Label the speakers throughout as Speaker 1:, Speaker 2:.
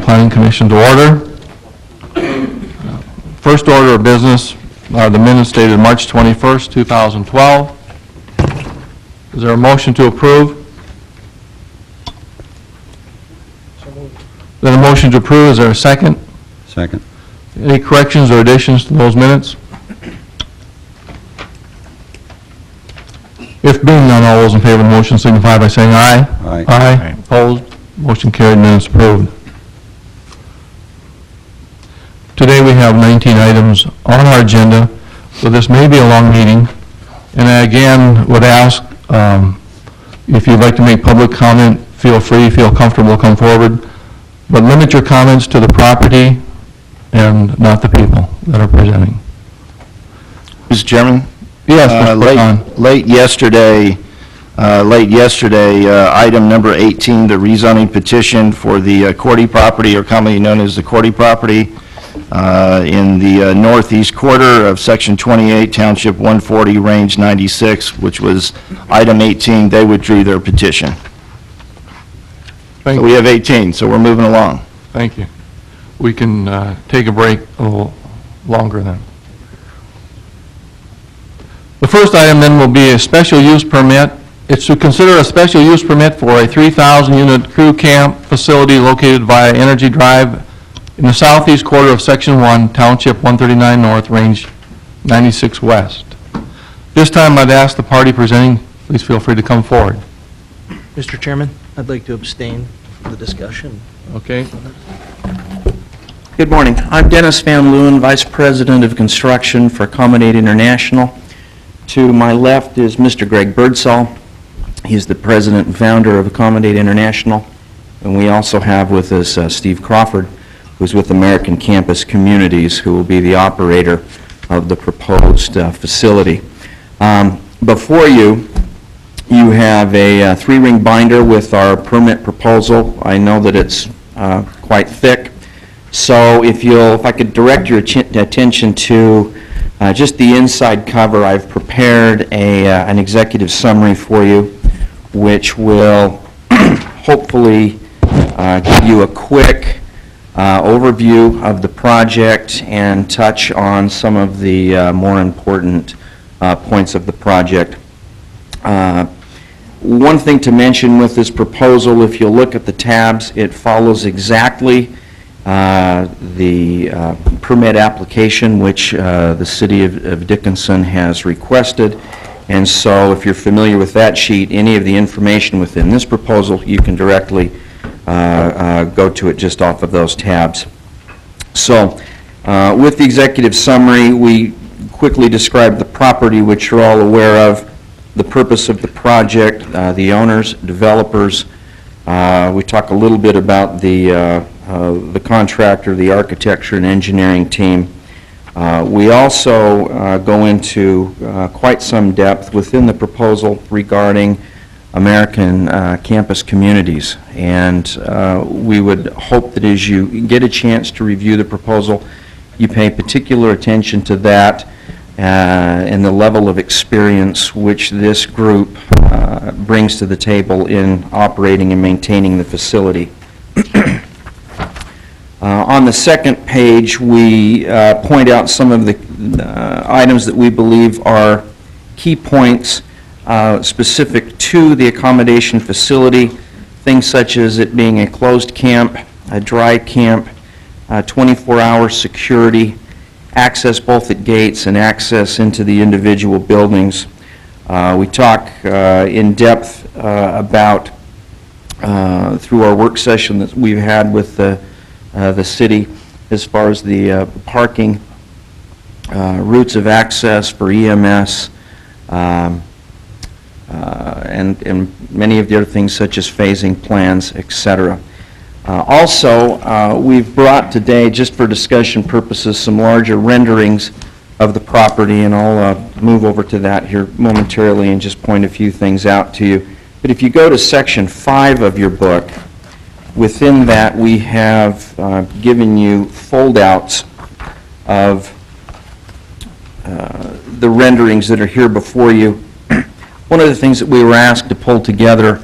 Speaker 1: Planning Commission to order. First order of business are the minutes dated March 21st, 2012. Is there a motion to approve? Then a motion to approve. Is there a second?
Speaker 2: Second.
Speaker 1: Any corrections or additions to those minutes? If being none, all those in favor of the motion signify by saying aye.
Speaker 2: Aye.
Speaker 1: Aye. Opposed? Motion carried, minutes approved. Today we have 19 items on our agenda, so this may be a long meeting. And I again would ask, if you'd like to make public comment, feel free, feel comfortable, come forward. But limit your comments to the property and not the people that are presenting.
Speaker 3: Mr. Chairman?
Speaker 1: Yes, Mr. Pecan.
Speaker 3: Late yesterday, item number 18, the rezoning petition for the Cordy property, or commonly known as the Cordy property, in the northeast quarter of Section 28, Township 140, Range 96, which was item 18. They withdrew their petition.
Speaker 1: Thank
Speaker 3: So we have 18, so we're moving along.
Speaker 1: Thank you. We can take a break a little longer then. The first item then will be a special use permit. It's to consider a special use permit for a 3,000-unit crew camp facility located via Energy Drive in the southeast quarter of Section 1, Township 139 North, Range 96 West. This time I'd ask the party presenting, please feel free to come forward.
Speaker 4: Mr. Chairman, I'd like to abstain from the discussion.
Speaker 1: Okay?
Speaker 4: Good morning. I'm Dennis Van Leeuwen, Vice President of Construction for Accommodate International. To my left is Mr. Greg Birdsall. He's the President and Founder of Accommodate International. And we also have with us Steve Crawford, who's with American Campus Communities, who will be the operator of the proposed facility. Before you, you have a three-ring binder with our permit proposal. I know that it's quite thick. So if I could direct your attention to just the inside cover, I've prepared an executive summary for you, which will hopefully give you a quick overview of the project and touch on some of the more important points of the project. One thing to mention with this proposal, if you look at the tabs, it follows exactly the permit application which the City of Dickinson has requested. And so if you're familiar with that sheet, any of the information within this proposal, you can directly go to it just off of those tabs. So with the executive summary, we quickly describe the property, which you're all aware of, the purpose of the project, the owners, developers. We talk a little bit about the contractor, the architecture and engineering team. We also go into quite some depth within the proposal regarding American Campus Communities. And we would hope that as you get a chance to review the proposal, you pay particular attention to that and the level of experience which this group brings to the table in operating and maintaining the facility. On the second page, we point out some of the items that we believe are key points specific to the accommodation facility, things such as it being a closed camp, a dry camp, 24-hour security, access both at gates and access into the individual buildings. We talk in depth about, through our work session that we've had with the city, as far as the parking, routes of access for EMS, and many of the other things such as phasing plans, etc. Also, we've brought today, just for discussion purposes, some larger renderings of the property, and I'll move over to that here momentarily and just point a few things out to you. But if you go to section 5 of your book, within that we have given you foldouts of the renderings that are here before you. One of the things that we were asked to pull together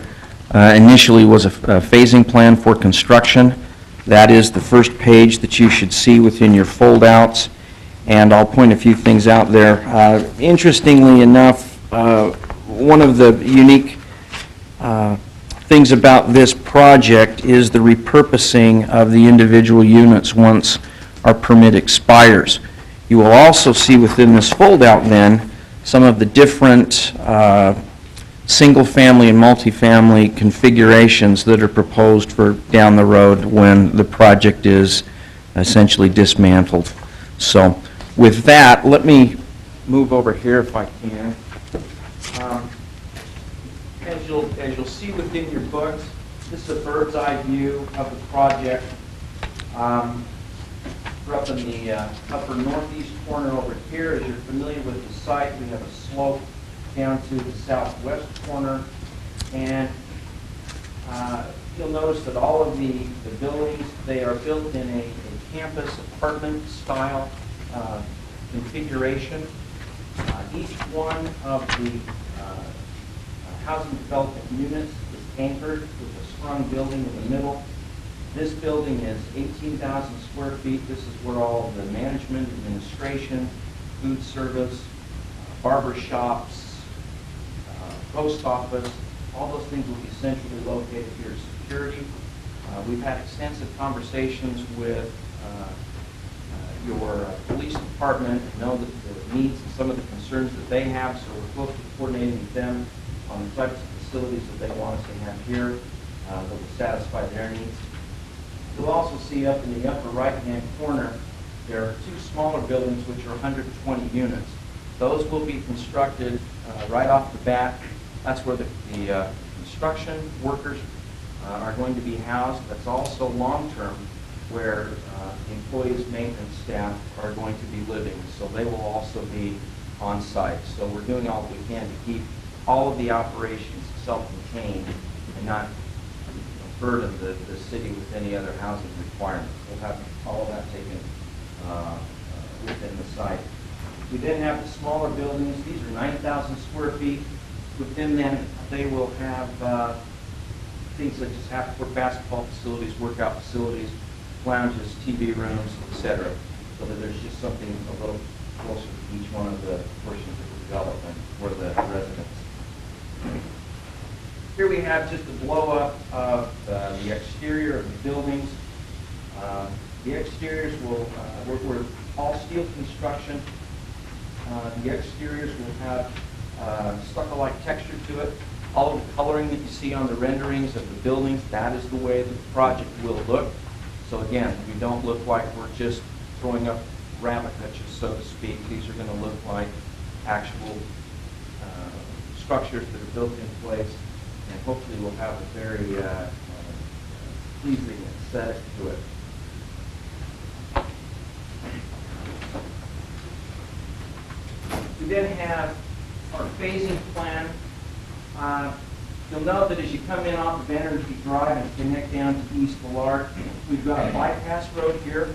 Speaker 4: initially was a phasing plan for construction. That is the first page that you should see within your foldouts, and I'll point a few things out there. Interestingly enough, one of the unique things about this project is the repurposing of the individual units once our permit expires. You will also see within this foldout then some of the different single-family and multifamily configurations that are proposed for down the road when the project is essentially dismantled. So with that, let me move over here if I can. As you'll see within your books, this is a bird's eye view of the project. We're up in the upper northeast corner over here. As you're familiar with the site, we have a slope down to the southwest corner. And you'll notice that all of the buildings, they are built in a campus apartment style configuration. Each one of the housing development units is anchored with a sprung building in the middle. This building is 18,000 square feet. This is where all of the management, administration, food service, barber shops, post office, all those things will be centrally located here. Security. We've had extensive conversations with your police department to know the needs and some of the concerns that they have, so we're closely coordinating with them on the types of facilities that they want us to have here that will satisfy their needs. You'll also see up in the upper right-hand corner, there are two smaller buildings which are 120 units. Those will be constructed right off the bat. That's where the construction workers are going to be housed. That's also long-term, where the employees' maintenance staff are going to be living. So they will also be on site. So we're doing all we can to keep all of the operations self-contained and not burden the city with any other housing requirements. We'll have all of that taken within the site. We then have the smaller buildings. These are 9,000 square feet. Within them, they will have things such as half-court basketball facilities, workout facilities, lounges, TV rooms, etc. So that there's just something a little closer to each one of the portions of the development for the residents. Here we have just a blow-up of the exterior of the buildings. The exteriors will, we're all steel construction. The exteriors will have stucco-like texture to it. All of the coloring that you see on the renderings of the buildings, that is the way the project will look. So again, we don't look like we're just throwing up rabbit hutches, so to speak. These are going to look like actual structures that are built in place, and hopefully we'll have a very pleasing aesthetic to it. We then have our phasing plan. You'll note that as you come in off of Energy Drive and connect down to East Millard, we've got a bypass road here.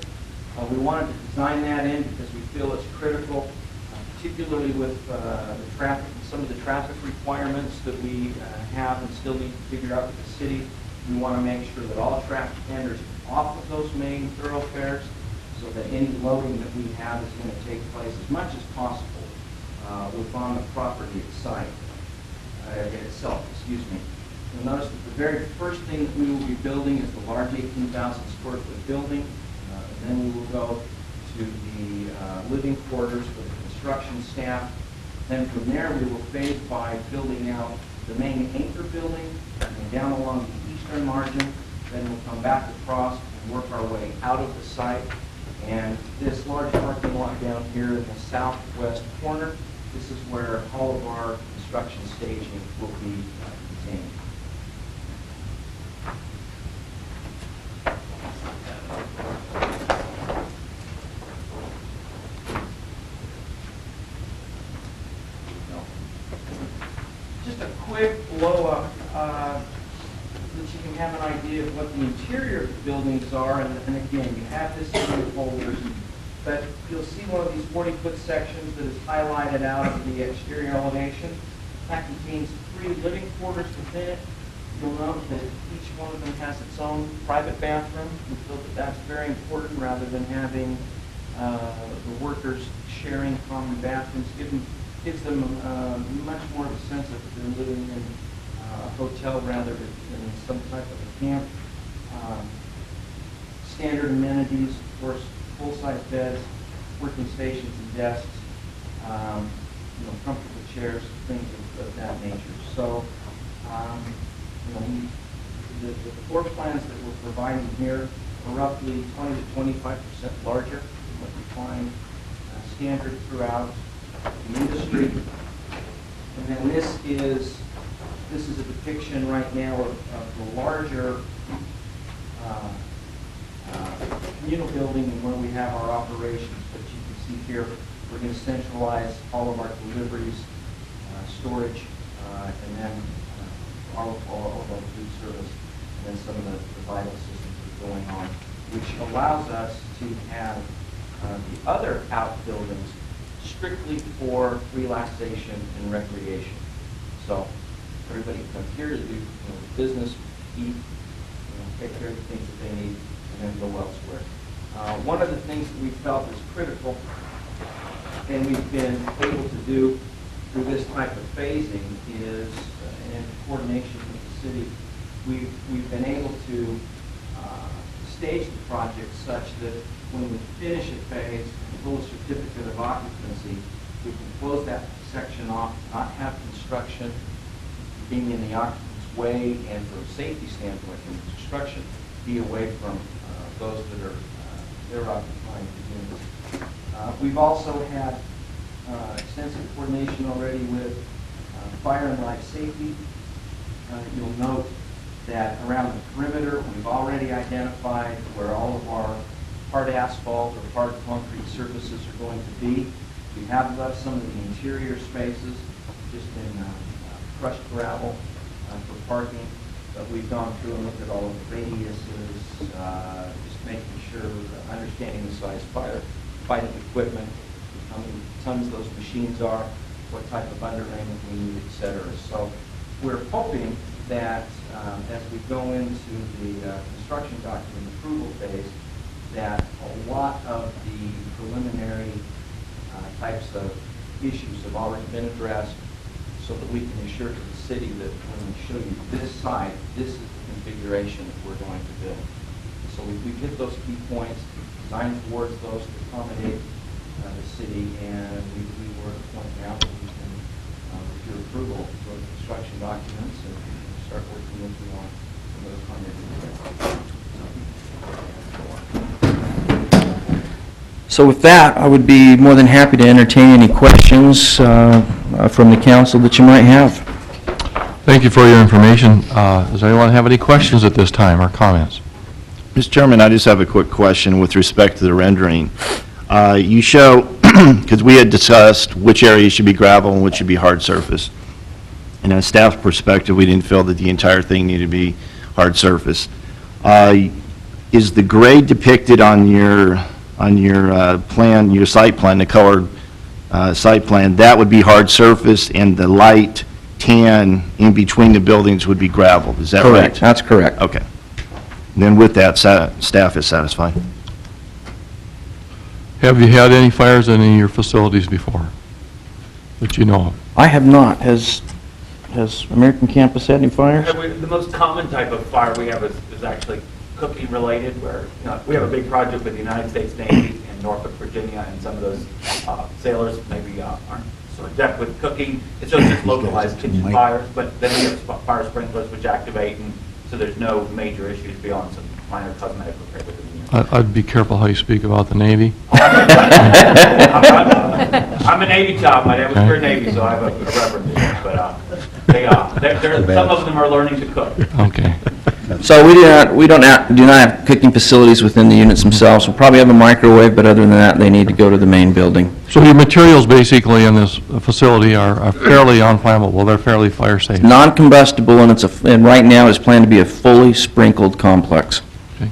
Speaker 4: We wanted to design that in because we feel it's critical, particularly with the traffic and some of the traffic requirements that we have and still need to figure out with the city. We want to make sure that all traffic enters off of those main thoroughfares so that any loading that we have is going to take place as much as possible within the property itself. Excuse me. You'll notice that the very first thing that we will be building is the large 18,000 square foot building. Then we will go to the living quarters for the construction staff. Then from there we will phase by building out the main anchor building and down along the eastern margin. Then we'll come back across and work our way out of the site. And this large parking lot down here in the southwest corner, this is where all of our construction staging will be contained. Just a quick blow-up that you can have an idea of what the interior of the buildings are. And again, you have this in your folders. But you'll see one of these 40-foot sections that is highlighted out of the exterior elevation. That contains 3 living quarters within it. You'll note that each one of them has its own private bathroom. We feel that that's very important rather than having the workers sharing common bathrooms. Gives them much more of a sense of they're living in a hotel rather than some type of a camp. Standard amenities, of course, full-size beds, working stations and desks, comfortable chairs, things of that nature. So, the floor plans that we're providing here are roughly 20 to 25% larger than what you find standard throughout the industry. And then this is a depiction right now of the larger communal building and where we have our operations. But you can see here, we're going to centralize all of our deliveries, storage, and then all of our food service, and then some of the vital systems that are going on, which allows us to have the other outbuildings strictly for relaxation and recreation. So everybody can come here to do business, eat, take care of the things that they need, and then go elsewhere. One of the things that we felt is critical, and we've been able to do through this type of phasing is, in coordination with the city, we've been able to stage the project such that when we finish a phase and pull a certificate of occupancy, we can close that section off, not have construction being in the occupant's way, and from a safety standpoint, from construction, be away from those that are they're occupying the units. We've also had extensive coordination already with fire and life safety. You'll note that around the perimeter, we've already identified where all of our hard asphalt or hard concrete surfaces are going to be. We have left some of the interior spaces just in crushed gravel for parking, but we've gone through and looked at all of the radiuses, just making sure, understanding the size fighting equipment, how many tons those machines are, what type of underlayment we need, et cetera. So we're hoping that as we go into the construction document approval phase, that a lot of the preliminary types of issues have already been addressed, so that we can assure to the city that when we show you this site, this is the configuration that we're going to build. So we've hit those key points, designed towards those to accommodate the city, and we were at the point now that we can, with your approval, go to construction documents and start working with you on some of those primary. So with that, I would be more than happy to entertain any questions from the council that you might have.
Speaker 1: Thank you for your information. Does anyone have any questions at this time or comments?
Speaker 3: Mr. Chairman, I just have a quick question with respect to the rendering. You show, because we had discussed which areas should be gravel and which should be hard surface. And as staff's perspective, we didn't feel that the entire thing needed to be hard surface. Is the grade depicted on your plan, your site plan, the colored site plan, that would be hard surface, and the light tan in between the buildings would be gravel? Is that right?
Speaker 4: Correct. That's correct.
Speaker 3: Okay. Then with that, staff is satisfied.
Speaker 1: Have you had any fires in any of your facilities before that you know of?
Speaker 4: I have not. Has American Campus had any fires?
Speaker 2: The most common type of fire we have is actually cooking related, where we have a big project with the United States Navy in Norfolk, Virginia, and some of those sailors maybe aren't so adept with cooking. It's just localized kitchen fires, but then we have fire sprinklers which activate, and so there's no major issues beyond some minor cosmetic repair within the unit.
Speaker 1: I'd be careful how you speak about the Navy.
Speaker 2: I'm a Navy child. My dad was for Navy, so I have a reverence. But some of them are learning to cook.
Speaker 1: Okay.
Speaker 4: So we do not have cooking facilities within the units themselves. We'll probably have a microwave, but other than that, they need to go to the main building.
Speaker 1: So your materials basically in this facility are fairly unflammable. They're fairly fire safe.
Speaker 4: Non-combustible, and right now is planned to be a fully sprinkled complex.
Speaker 1: Okay.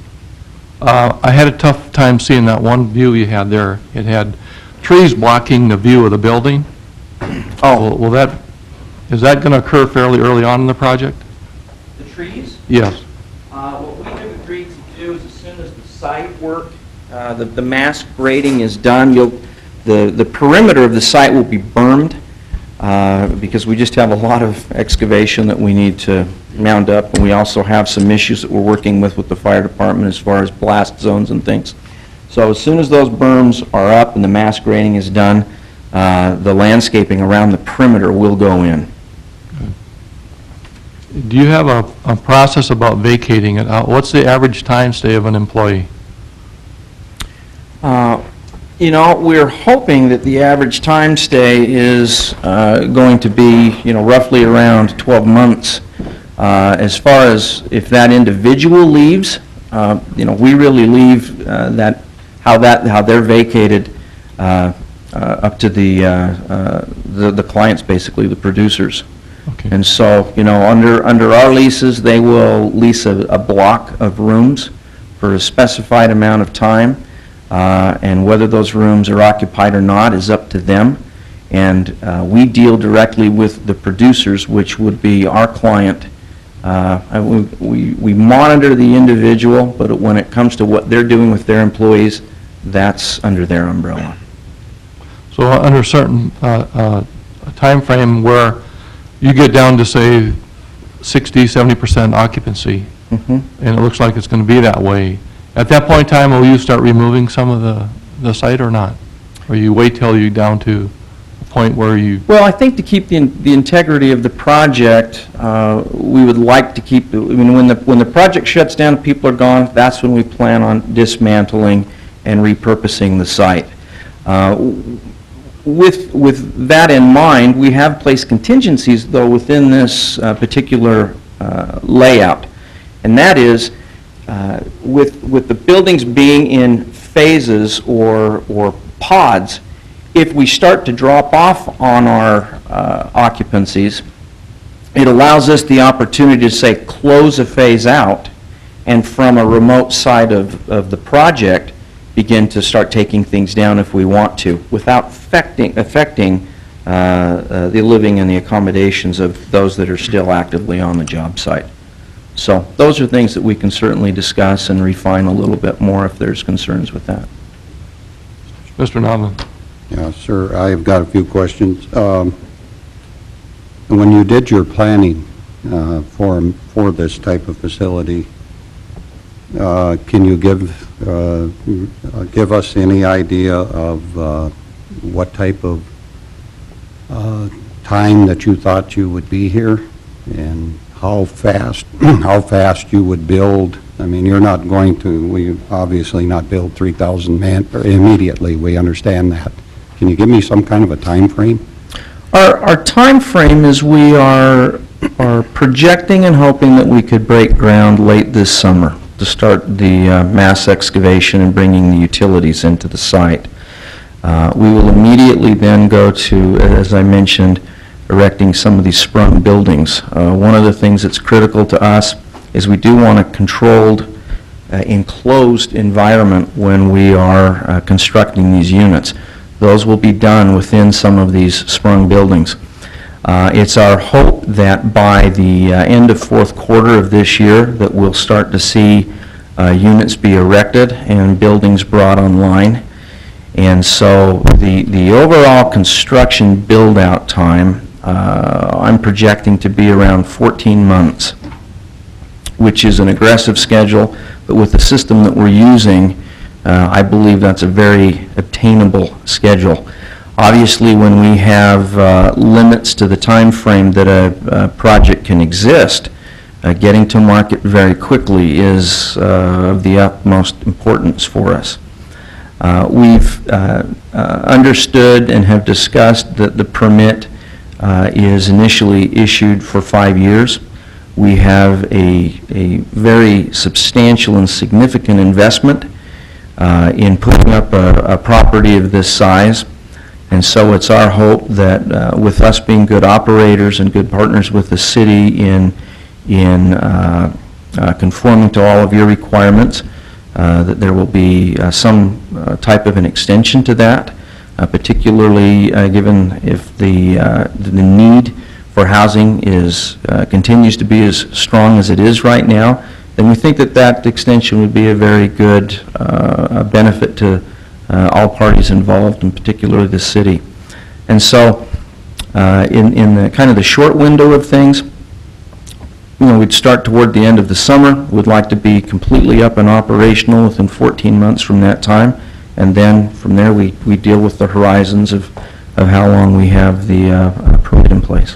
Speaker 1: I had a tough time seeing that one view you had there. It had trees blocking the view of the building.
Speaker 4: Oh,
Speaker 1: Is that going to occur fairly early on in the project?
Speaker 4: the
Speaker 1: Yes.
Speaker 4: What we have agreed to do is as soon as the site work, the mass grading is done, the perimeter of the site will be bermed because we just have a lot of excavation that we need to mound up, and we also have some issues that we're working with the fire department as far as blast zones and things. So as soon as those berms are up and the mass grading is done, the landscaping around the perimeter will go in.
Speaker 1: Do you have a process about vacating it? What's the average time stay of an employee?
Speaker 4: You know, we're hoping that the average time stay is going to be, you know, roughly around 12 months. As far as if that individual leaves, you know, we really leave how they're vacated up to the clients, basically, the producers.
Speaker 1: Okay.
Speaker 4: And so, you know, under our leases, they will lease a block of rooms for a specified amount of time, and whether those rooms are occupied or not is up to them. And we deal directly with the producers, which would be our client. We monitor the individual, but when it comes to what they're doing with their employees, that's under their umbrella.
Speaker 1: So under a certain time frame where you get down to, say, 60, 70% occupancy,
Speaker 4: Mhm.
Speaker 1: and it looks like it's going to be that way, at that point in time, will you start removing some of the site or not? Or you wait till you're down to a point where you...
Speaker 4: Well, I think to keep the integrity of the project, we would like to keep, I mean, when the project shuts down, people are gone, that's when we plan on dismantling and repurposing the site. With that in mind, we have placed contingencies, though, within this particular layout. And that is, with the buildings being in phases or pods, if we start to drop off on our occupancies, it allows us the opportunity to, say, close a phase out, and from a remote side of the project, begin to start taking things down if we want to, without affecting the living and the accommodations of those that are still actively on the job site. So those are things that we can certainly discuss and refine a little bit more if there's concerns with that.
Speaker 1: Mr. Novlin?
Speaker 5: Yeah, sir, I've got a few questions. When you did your planning for this type of facility, can you give us any idea of what type of time that you thought you would be here, and how fast you would build? I mean, you're not going to, we obviously not build 3,000 immediately. We understand that. Can you give me some kind of a time frame?
Speaker 4: Our time frame is we are projecting and hoping that we could break ground late this summer to start the mass excavation and bringing the utilities into the site. We will immediately then go to, as I mentioned, erecting some of these sprung buildings. One of the things that's critical to us is we do want a controlled, enclosed environment when we are constructing these units. Those will be done within some of these sprung buildings. It's our hope that by the end of fourth quarter of this year that we'll start to see units be erected and buildings brought online. And so the overall construction build-out time, I'm projecting to be around 14 months, which is an aggressive schedule, but with the system that we're using, I believe that's a very obtainable schedule. Obviously, when we have limits to the time frame that a project can exist, getting to market very quickly is of the utmost importance for us. We've understood and have discussed that the permit is initially issued for 5 years. We have a very substantial and significant investment in putting up a property of this size. And so it's our hope that with us being good operators and good partners with the city in conforming to all of your requirements, that there will be some type of an extension to that, particularly given if the need for housing is, continues to be as strong as it is right now, then we think that that extension would be a very good benefit to all parties involved, and particularly the city. And so, in the kind of the short window of things, you know, we'd start toward the end of the summer. We'd like to be completely up and operational within 14 months from that time, and then from there we deal with the horizons of how long we have the permit in place.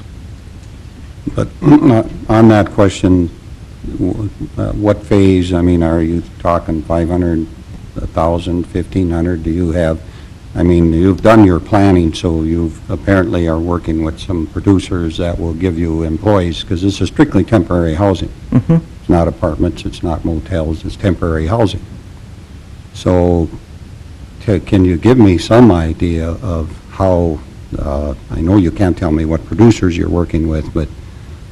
Speaker 5: But on that question, what phase, I mean, are you talking 500, 1,000, 1,500? Do you have, I mean, you've done your planning, so you apparently are working with some producers that will give you employees, because this is strictly temporary housing. It's not apartments, it's not motels, it's temporary housing. So can you give me some idea of how, I know you can't tell me what producers you're working with, but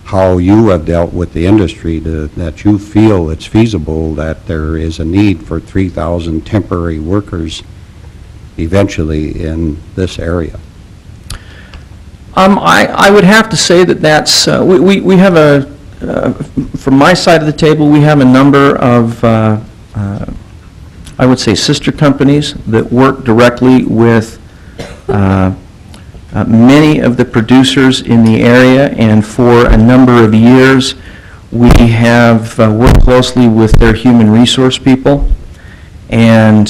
Speaker 5: how you have dealt with the industry that you feel it's feasible that there is a need for 3,000 temporary workers eventually in this area?
Speaker 4: I would have to say that that's, we have a, from my side of the table, we have a number of, I would say, sister companies that work directly with many of the producers in the area, and for a number of years we have worked closely with their human resource people. And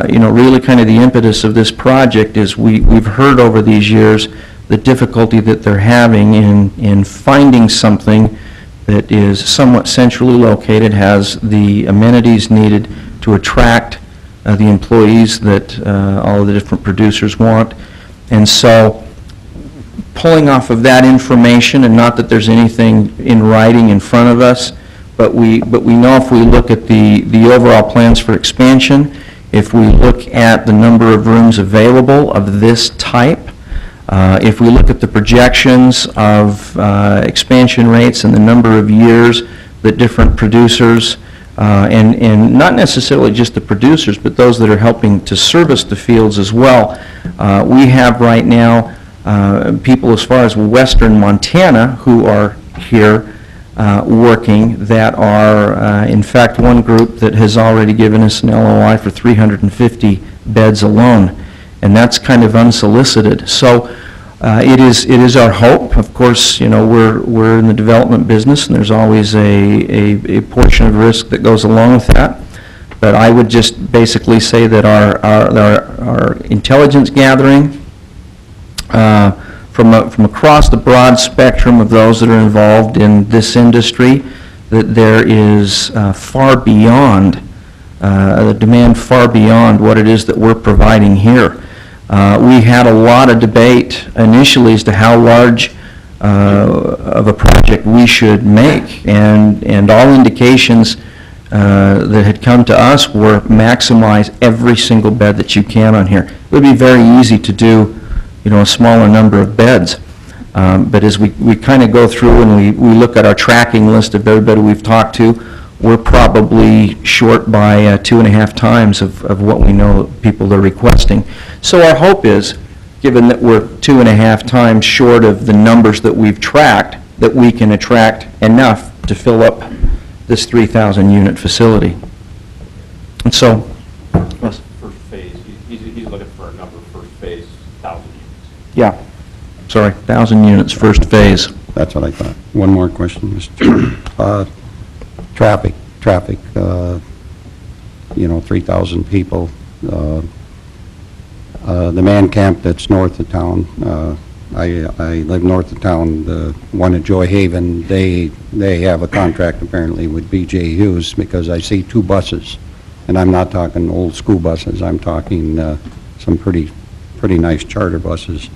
Speaker 4: you know, really kind of the impetus of this project is we've heard over these years the difficulty that they're having in finding something that is somewhat centrally located, has the amenities needed to attract the employees that all of the different producers want. And so pulling off of that information, and not that there's anything in writing in front of us, but we know if we look at the overall plans for expansion, if we look at the number of rooms available of this type, if we look at the projections of expansion rates and the number of years that different producers, and not necessarily just the producers, but those that are helping to service the fields as well. We have right now people as far as western Montana who are here working, that are, in fact, one group that has already given us an LOI for 350 beds alone, and that's kind of unsolicited. So it is our hope. Of course, you know, we're in the development business, and there's always a portion of risk that goes along with that. But I would just basically say that our intelligence gathering from across the broad spectrum of those that are involved in this industry, that there is far beyond, the demand far beyond what it is that we're providing here. We had a lot of debate initially as to how large of a project we should make, and all indications that had come to us were maximize every single bed that you can on here. It would be very easy to do, you know, a smaller number of beds. But as we kind of go through and we look at our tracking list of everybody we've talked to, we're probably short by 2.5 times of what we know people are requesting. So our hope is, given that we're 2.5 times short of the numbers that we've tracked, that we can attract enough to fill up this 3,000 unit facility. And so,
Speaker 6: First phase, he's looking for a number, first phase, 1,000 units.
Speaker 4: yeah, sorry, 1,000 units, first phase.
Speaker 5: That's what I thought. One more question, Mr. Chairman. Traffic, you know, 3,000 people. The man camp that's north of town, I live north of town, the one at Joy Haven, they have a contract apparently with B.J. Hughes, because I see 2 buses, and I'm not talking old school buses, I'm talking some pretty nice charter buses.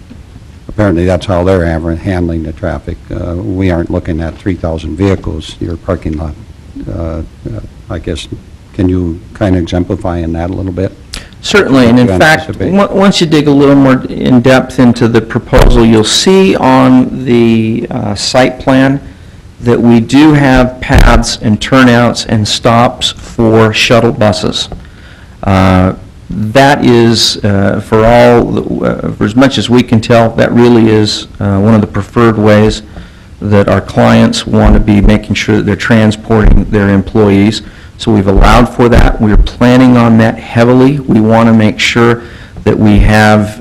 Speaker 5: Apparently that's how they're handling the traffic. We aren't looking at 3,000 vehicles, your parking lot. I guess, can you kind of exemplify in that a little bit?
Speaker 4: Certainly, and in
Speaker 5: You
Speaker 4: fact,
Speaker 5: anticipate?
Speaker 4: once you dig a little more in depth into the proposal, you'll see on the site plan that we do have paths and turnouts and stops for shuttle buses. That is, for as much as we can tell, that really is one of the preferred ways that our clients want to be making sure that they're transporting their employees. So we've allowed for that. We're planning on that heavily. We want to make sure that we have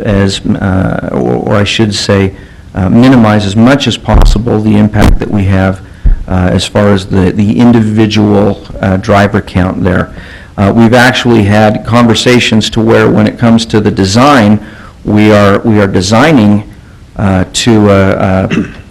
Speaker 4: or I should say, minimize as much as possible the impact that we have as far as the individual driver count there. We've actually had conversations to where when it comes to the design, we are designing to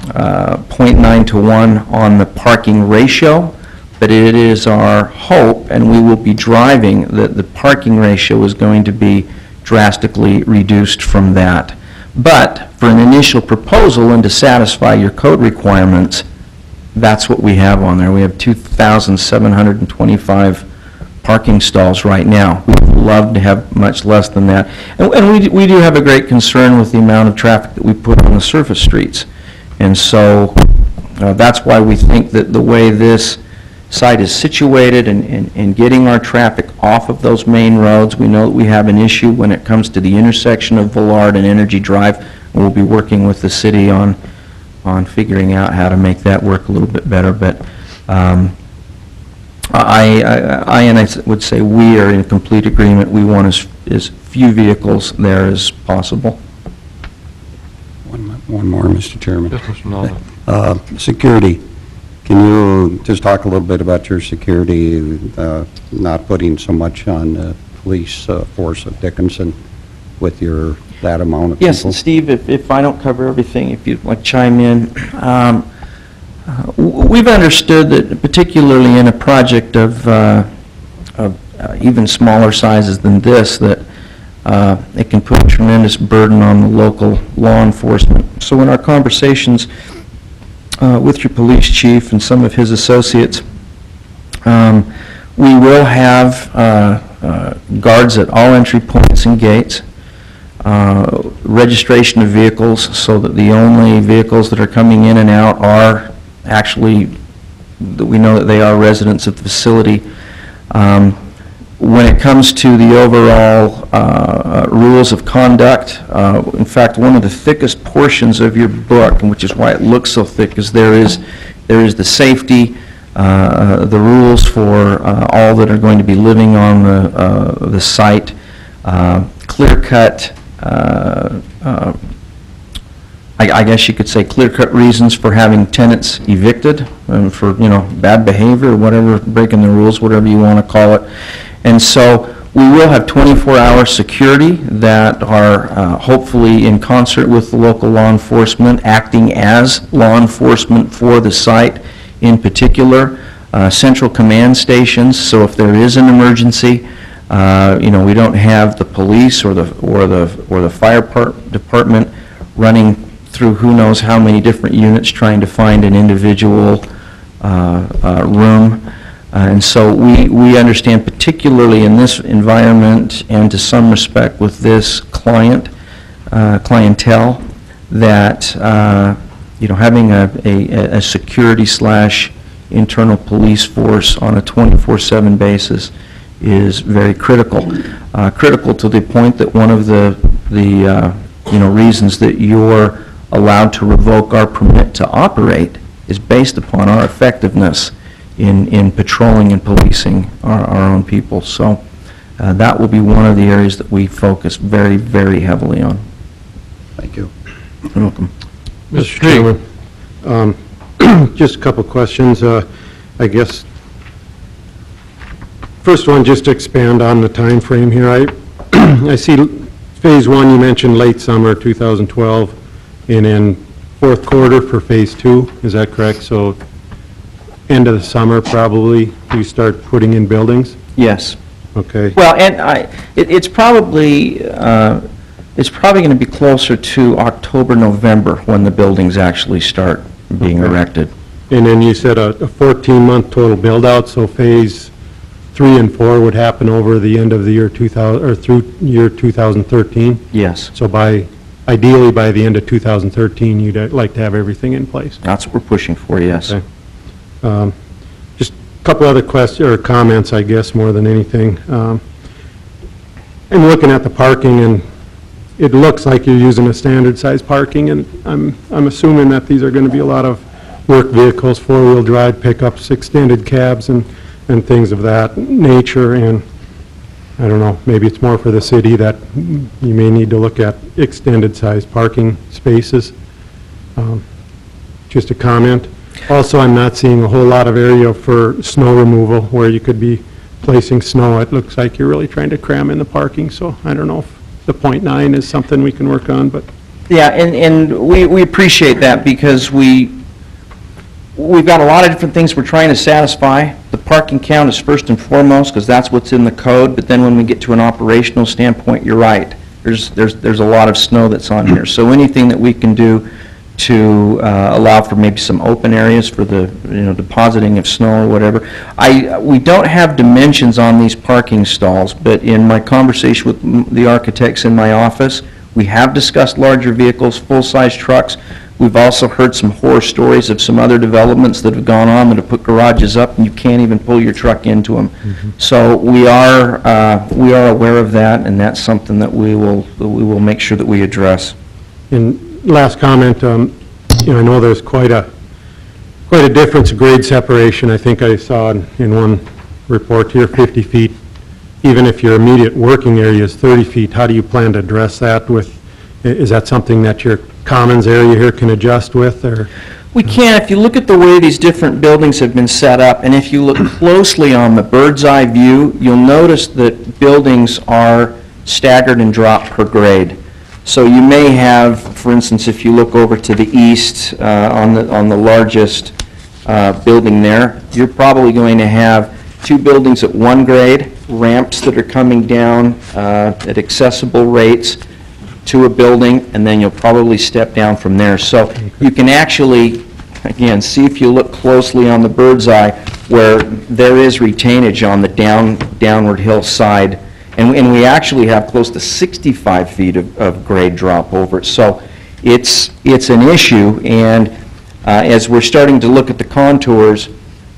Speaker 4: 0.9 to 1 on the parking ratio, but it is our hope, and we will be driving, that the parking ratio is going to be drastically reduced from that. But for an initial proposal and to satisfy your code requirements, that's what we have on there. We have 2,725 parking stalls right now. We'd love to have much less than that. And we do have a great concern with the amount of traffic that we put on the surface streets. And so that's why we think that the way this site is situated and getting our traffic off of those main roads, we know that we have an issue when it comes to the intersection of Villard and Energy Drive, and we'll be working with the city on figuring out how to make that work a little bit better. But I would say we are in complete agreement. We want as few vehicles there as possible.
Speaker 5: One more, Mr. Chairman.
Speaker 1: Yes, Mr. Nolan.
Speaker 5: Security. Can you just talk a little bit about your security, not putting so much on the police force of Dickinson with that amount of people?
Speaker 4: Yes, and Steve, if I don't cover everything, if you'd like to chime in. We've understood that particularly in a project of even smaller sizes than this, that it can put a tremendous burden on the local law enforcement. So in our conversations with your police chief and some of his associates, we will have guards at all entry points and gates, registration of vehicles so that the only vehicles that are coming in and out are actually, that we know that they are residents of the facility. When it comes to the overall rules of conduct, in fact, one of the thickest portions of your book, and which is why it looks so thick, is there is the safety, the rules for all that are going to be living on the site, clear-cut, I guess you could say clear-cut reasons for having tenants evicted, for, bad behavior, or whatever, breaking the rules, whatever you want to call it. And so we will have 24-hour security that are hopefully in concert with the local law enforcement, acting as law enforcement for the site in particular, central command stations, so if there is an emergency, we don't have the police or the fire department running through who knows how many different units trying to find an individual room. And so we understand, particularly in this environment and to some respect with this clientele, that having a security / internal police force on a 24/7 basis is very critical. Critical to the point that one of the reasons that you're allowed to revoke our permit to operate is based upon our effectiveness in patrolling and policing our own people. So that will be one of the areas that we focus very, very heavily on.
Speaker 5: Thank you.
Speaker 4: You're welcome.
Speaker 1: Mr. Chairman.
Speaker 7: Just a couple questions. I guess, first one, just to expand on the time frame here. I see Phase 1, you mentioned late summer 2012, and then fourth quarter for Phase 2. Is that correct? So end of the summer, probably, you start putting in buildings?
Speaker 4: Yes.
Speaker 7: Okay.
Speaker 4: Well, and it's probably going to be closer to October, November when the buildings actually start being erected.
Speaker 7: And then you said a 14-month total build-out, so Phase 3 and 4 would happen over the end of the year 2000, or through year 2013?
Speaker 4: Yes.
Speaker 7: So ideally by the end of 2013, you'd like to have everything in place?
Speaker 4: That's what we're pushing for, yes.
Speaker 7: Okay. Just a couple other questions or comments, I guess, more than anything. I'm looking at the parking, and it looks like you're using a standard size parking, and I'm assuming that these are going to be a lot of work vehicles, four-wheel drive pickups, extended cabs, and things of that nature, and I don't know, maybe it's more for the city that you may need to look at extended size parking spaces. Just a comment. Also, I'm not seeing a whole lot of area for snow removal where you could be placing snow. It looks like you're really trying to cram in the parking, so I don't know if the .9 is something we can work on, but
Speaker 4: Yeah, and we appreciate that because we've got a lot of different things we're trying to satisfy. The parking count is first and foremost because that's what's in the code, but then when we get to an operational standpoint, you're right. There's a lot of snow that's on here. So anything that we can do to allow for maybe some open areas for the, depositing of snow or whatever. We don't have dimensions on these parking stalls, but in my conversation with the architects in my office, we have discussed larger vehicles, full-size trucks. We've also heard some horror stories of some other developments that have gone on that have put garages up and you can't even pull your truck into them. So we are aware of that, and that's something that we will make sure that we address.
Speaker 7: And last comment, I know there's quite a difference grade separation. I think I saw in one report here, 50 feet. Even if your immediate working area is 30 feet, how do you plan to address that with, is that something that your commons area here can adjust with, or?
Speaker 4: We can, if you look at the way these different buildings have been set up, and if you look closely on the bird's eye view, you'll notice that buildings are staggered and dropped per grade. So you may have, for instance, if you look over to the east on the largest building there, you're probably going to have two buildings at one grade, ramps that are coming down at accessible rates to a building, and then you'll probably step down from there. So you can actually, again, see if you look closely on the bird's eye where there is retainage on the downward hill side. And we actually have close to 65 feet of grade drop over it. So it's an issue, and as we're starting to look at the contours,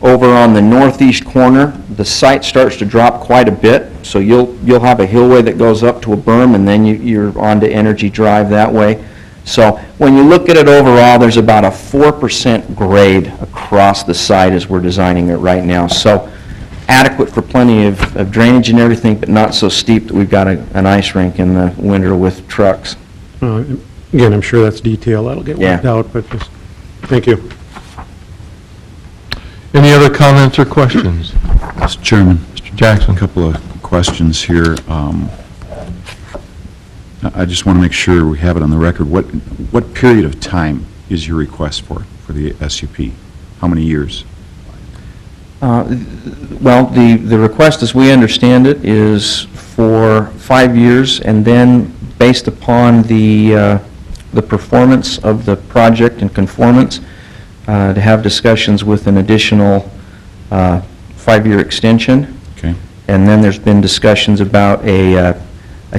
Speaker 4: over on the northeast corner, the site starts to drop quite a bit. So you'll have a hillway that goes up to a berm, and then you're onto Energy Drive that way. So when you look at it overall, there's about a 4% grade across the site as we're designing it right now. So adequate for plenty of drainage and everything, but not so steep that we've got an ice rink in the winter with trucks.
Speaker 7: Again, I'm sure that's detail that'll get worked out, but just, thank you.
Speaker 1: Any other comments or questions?
Speaker 8: Mr. Chairman.
Speaker 1: Mr. Jackson.
Speaker 8: A couple of questions here. I just want to make sure we have it on the record. What period of time is your request for the SUP? How many years?
Speaker 4: Well, the request, as we understand it, is for 5 years, and then based upon the performance of the project and conformance, to have discussions with an additional 5-year extension.
Speaker 8: Okay.
Speaker 4: And then there's been discussions about a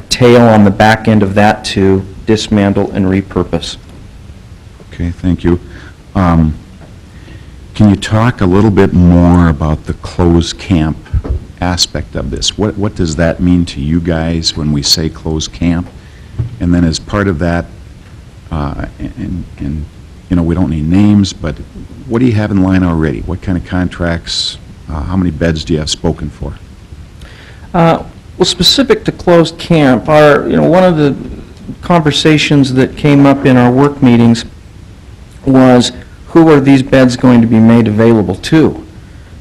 Speaker 4: tail on the back end of that to dismantle and repurpose.
Speaker 8: Okay, thank you. Can you talk a little bit more about the closed camp aspect of this? What does that mean to you guys when we say closed camp? And then as part of that, we don't need names, but what do you have in line already? What kind of contracts, how many beds do you have spoken for?
Speaker 4: Well, specific to closed camp, one of the conversations that came up in our work meetings was, who are these beds going to be made available to?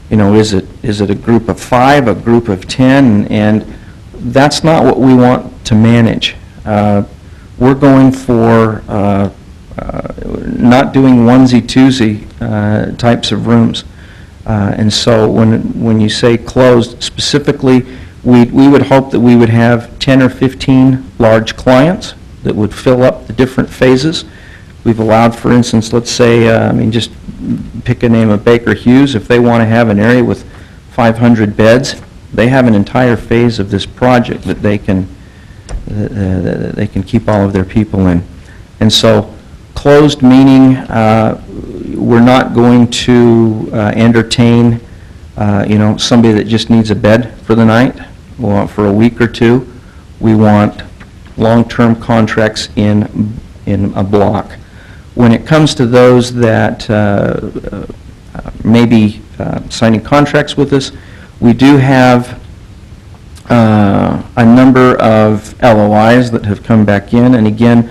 Speaker 4: Is it a group of 5, a group of 10? And that's not what we want to manage. We're going for not doing onesie-twosie types of rooms. And so when you say closed, specifically, we would hope that we would have 10 or 15 large clients that would fill up the different phases. We've allowed, for instance, let's say, just pick a name of Baker Hughes. If they want to have an area with 500 beds, they have an entire phase of this project that they can keep all of their people in. And so closed meaning we're not going to entertain somebody that just needs a bed for the night or for a week or two. We want long-term contracts in a block. When it comes to those that may be signing contracts with us, we do have a number of LOIs that have come back in, and again,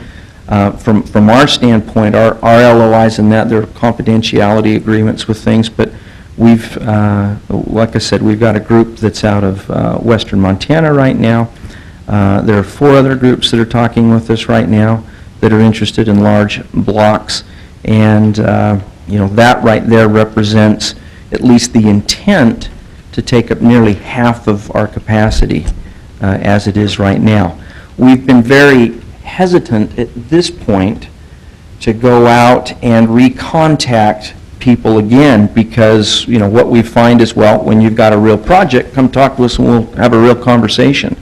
Speaker 4: from our standpoint, our LOIs in that, there are confidentiality agreements with things, but we've, like I said, we've got a group that's out of western Montana right now. There are 4 other groups that are talking with us right now that are interested in large blocks, and that right there represents at least the intent to take up nearly half of our capacity as it is right now. We've been very hesitant at this point to go out and recontact people again, because what we find is, well, when you've got a real project, come talk to us and we'll have a real conversation.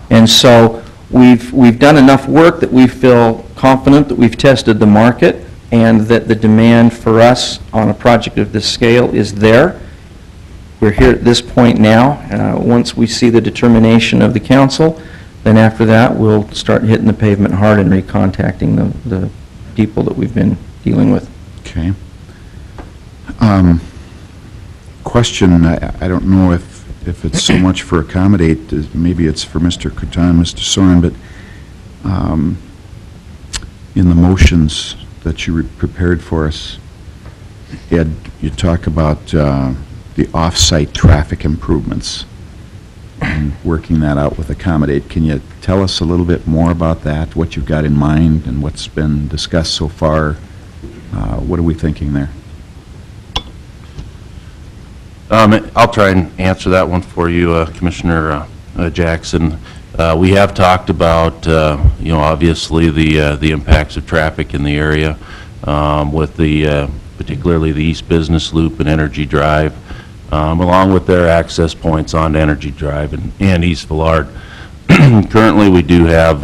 Speaker 4: And so we've done enough work that we feel confident that we've tested the market and that the demand for us on a project of this scale is there. We're here at this point now. Once we see the determination of the council, then after that, we'll start hitting the pavement hard and recontacting the people that we've been dealing with.
Speaker 8: Okay. Question, I don't know if it's so much for accommodate, maybe it's for Mr. Catan, Mr. Soren, but in the motions that you prepared for us, Ed, you talk about the off-site traffic improvements and working that out with accommodate. Can you tell us a little bit more about that, what you've got in mind and what's been discussed so far? What are we thinking there?
Speaker 9: I'll try and answer that one for you, Commissioner Jackson. We have talked about, obviously the impacts of traffic in the area with particularly the East Business Loop and Energy Drive, along with their access points onto Energy Drive and East Villard. Currently, we do have,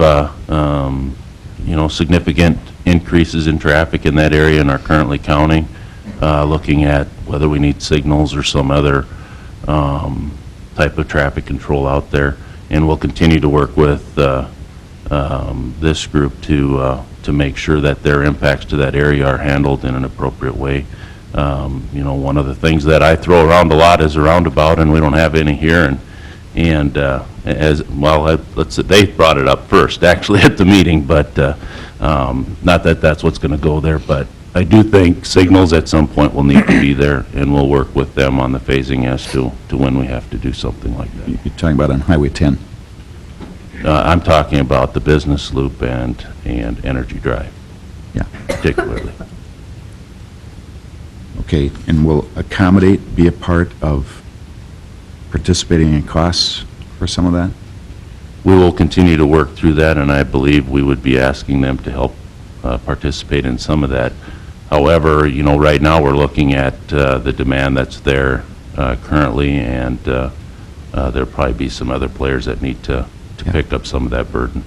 Speaker 9: significant increases in traffic in that area and are currently counting, looking at whether we need signals or some other type of traffic control out there. And we'll continue to work with this group to make sure that their impacts to that area are handled in an appropriate way. One of the things that I throw around a lot is a roundabout, and we don't have any here. And as well, they brought it up first, actually, at the meeting, but not that that's what's going to go there, but I do think signals at some point will need to be there, and we'll work with them on the phasing as to when we have to do something like that.
Speaker 8: You're talking about on Highway 10?
Speaker 9: I'm talking about the Business Loop and Energy Drive.
Speaker 8: Yeah.
Speaker 9: Particularly.
Speaker 8: Okay, and will accommodate be a part of participating in costs for some of that?
Speaker 9: We will continue to work through that, and I believe we would be asking them to help participate in some of that. However, right now we're looking at the demand that's there currently, and there'll probably be some other players that need to pick up some of that burden.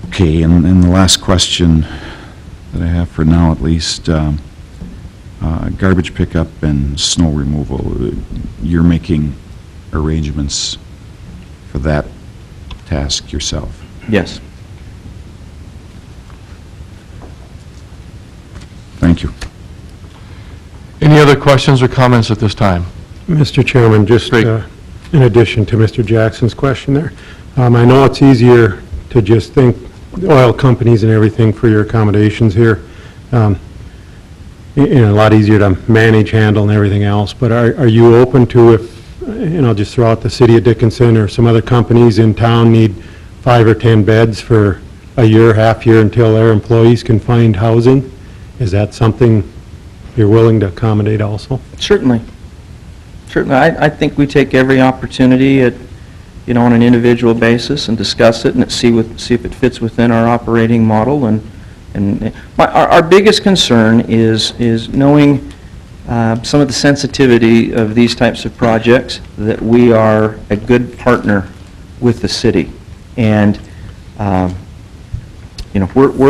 Speaker 8: Okay, and the last question that I have for now, at least, garbage pickup and snow removal. You're making arrangements for that task yourself?
Speaker 4: Yes.
Speaker 8: Thank you.
Speaker 1: Any other questions or comments at this time?
Speaker 7: Mr. Chairman, just in addition to Mr. Jackson's question there, I know it's easier to just think oil companies and everything for your accommodations here. A lot easier to manage, handle, and everything else, but are you open to, if, just throw out the city of Dickinson or some other companies in town need 5 or 10 beds for a year, half year, until their employees can find housing? Is that something you're willing to accommodate also?
Speaker 4: Certainly. Certainly. I think we take every opportunity on an individual basis and discuss it and see if it fits within our operating model. And our biggest concern is knowing some of the sensitivity of these types of projects, that we are a good partner with the city. And we're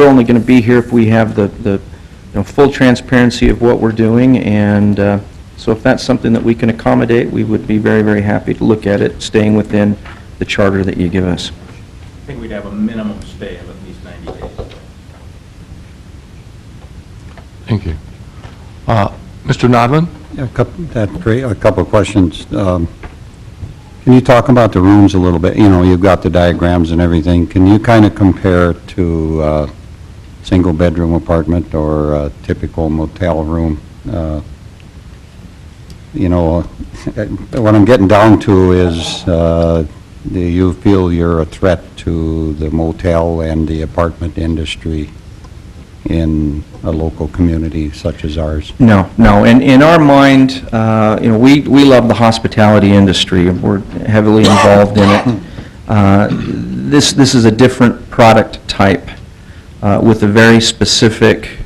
Speaker 4: only going to be here if we have the full transparency of what we're doing, and So if that's something that we can accommodate, we would be very, very happy to look at it, staying within the charter that you give us.
Speaker 6: I think we'd have a minimum stay of at least 90 days.
Speaker 1: Thank you. Mr. Nodland?
Speaker 5: That's great. A couple of questions. Can you talk about the rooms a little bit? You know, you've got the diagrams and everything. Can you kind of compare it to single-bedroom apartment or a typical motel room? You know, what I'm getting down to is, do you feel you're a threat to the motel and the apartment industry in a local community such as ours?
Speaker 4: No, no. In our mind, you know, we love the hospitality industry. We're heavily involved in it. This is a different product type with a very specific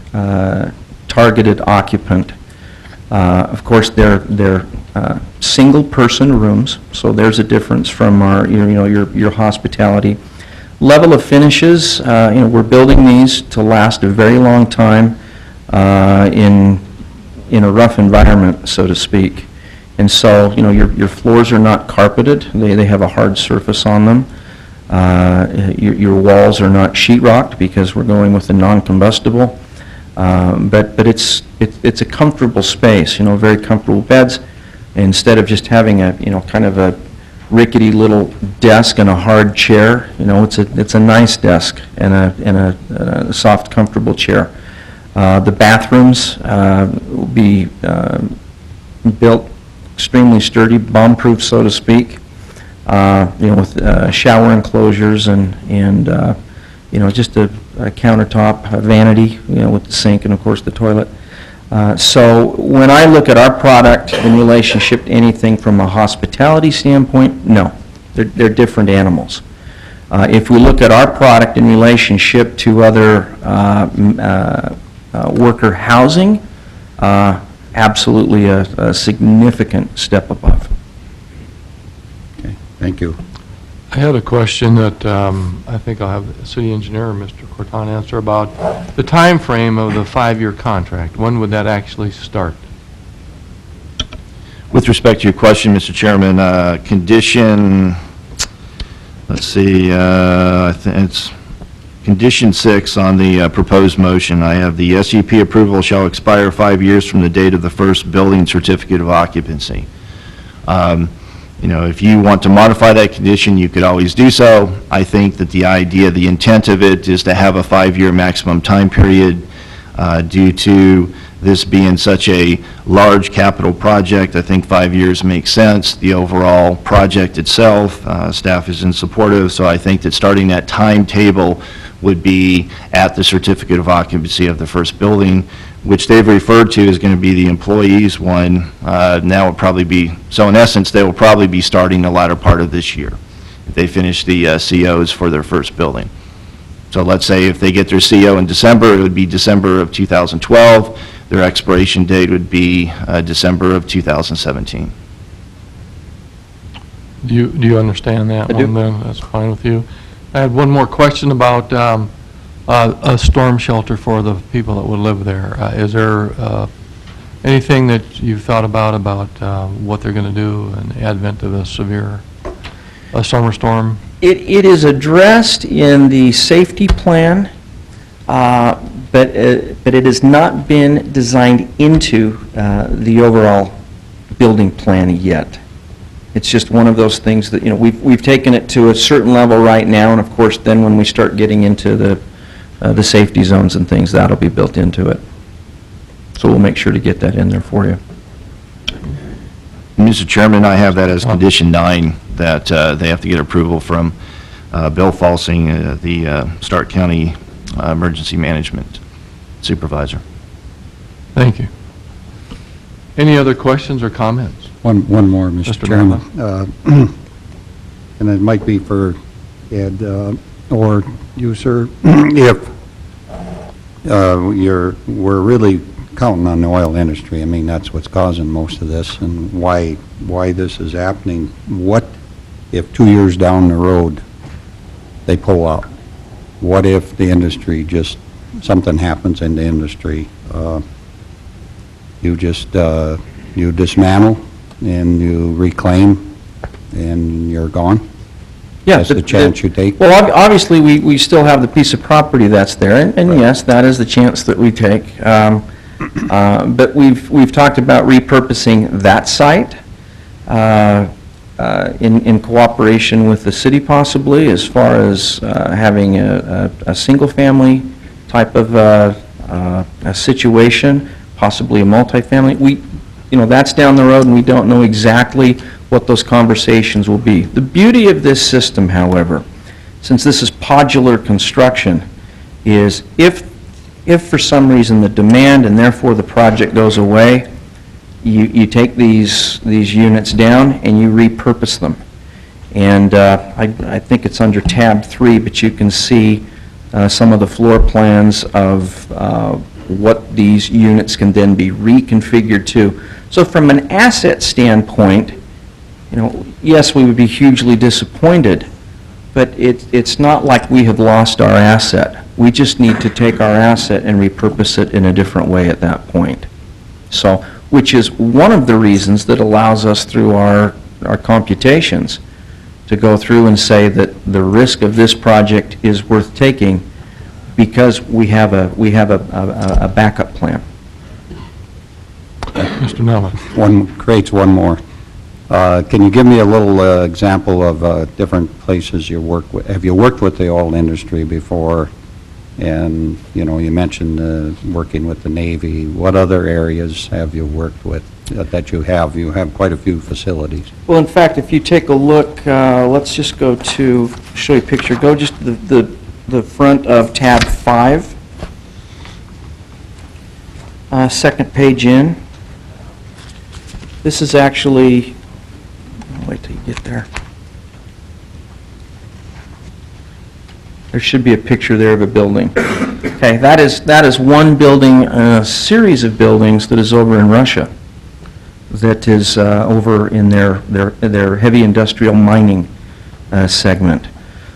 Speaker 4: targeted occupant. Of course, they're single-person rooms, so there's a difference from our, you know, your hospitality. Level of finishes, you know, we're building these to last a very long time in a rough environment, so to speak. And so, you know, your floors are not carpeted. They have a hard surface on them. Your walls are not sheetrocked because we're going with the non-combustible. But it's a comfortable space, you know, very comfortable beds. Instead of just having a, you know, kind of a rickety little desk and a hard chair, you know, it's a nice desk and a soft, comfortable chair. The bathrooms will be built extremely sturdy, bomb-proof, so to speak. You know, with shower enclosures and you know, just a countertop, a vanity, you know, with the sink and of course the toilet. So when I look at our product in relationship to anything from a hospitality standpoint, no, they're different animals. If we look at our product in relationship to other worker housing, absolutely a significant step above.
Speaker 5: Okay, thank you.
Speaker 1: I had a question that I think I'll have the city engineer, Mr. Corton, answer about the time frame of the 5-year contract. When would that actually start?
Speaker 3: With respect to your question, Mr. Chairman, condition, let's see, I think it's condition 6 on the proposed motion. I have the SUP approval shall expire 5 years from the date of the first building certificate of occupancy. You know, if you want to modify that condition, you could always do so. I think that the idea, the intent of it is to have a 5-year maximum time period due to this being such a large capital project. I think 5 years makes sense. The overall project itself, staff is in support of, so I think that starting that timetable would be at the certificate of occupancy of the first building, which they've referred to is going to be the employees one. Now it'll probably be, so in essence, they will probably be starting the latter part of this year if they finish the COs for their first building. So let's say if they get their CO in December, it would be December of 2012. Their expiration date would be December of 2017.
Speaker 1: Do you understand that
Speaker 4: I do.
Speaker 1: one then? That's fine with you. I had one more question about a storm shelter for the people that would live there. Is there anything that you've thought about what they're going to do in the advent of a severe summer storm?
Speaker 4: It is addressed in the safety plan, but it has not been designed into the overall building plan yet. It's just one of those things that, you know, we've taken it to a certain level right now, and of course then when we start getting into the safety zones and things, that'll be built into it. So we'll make sure to get that in there for you.
Speaker 3: Mr. Chairman, I have that as condition 9, that they have to get approval from Bill Falsing, the Stark County Emergency Management Supervisor.
Speaker 1: Thank you. Any other questions or comments?
Speaker 5: One more, Mr.
Speaker 1: Mr.
Speaker 5: Chairman. And it might be for Ed or you, sir. If we're really counting on the oil industry, I mean, that's what's causing most of this and why this is happening. What if 2 years down the road they pull out? What if the industry just, something happens in the industry? You just you dismantle and you reclaim and you're gone?
Speaker 4: Yeah,
Speaker 5: That's the chance you take?
Speaker 4: Well, obviously, we still have the piece of property that's there, and yes, that is the chance that we take. But we've talked about repurposing that site in cooperation with the city possibly, as far as having a single-family type of a situation, possibly a multifamily. That's down the road, and we don't know exactly what those conversations will be. The beauty of this system, however, since this is modular construction, is if for some reason the demand and therefore the project goes away, you take these units down and you repurpose them. And I think it's under tab 3, but you can see some of the floor plans of what these units can then be reconfigured to. So from an asset standpoint, yes, we would be hugely disappointed, but it's not like we have lost our asset. We just need to take our asset and repurpose it in a different way at that point. So, which is one of the reasons that allows us through our computations to go through and say that the risk of this project is worth taking because we have a backup plan.
Speaker 1: Mr. Neville.
Speaker 5: Creates one more. Can you give me a little example of different places you work with? Have you worked with the oil industry before? And, you mentioned working with the Navy. What other areas have you worked with that you have? You have quite a few facilities.
Speaker 4: Well, in fact, if you take a look, let's just go to, show you a picture. Go just to the front of tab 5. Second page in. This is actually, wait till you get there. There should be a picture there of a building. Okay, that is one building, a series of buildings that is over in Russia, that is over in their heavy industrial mining segment.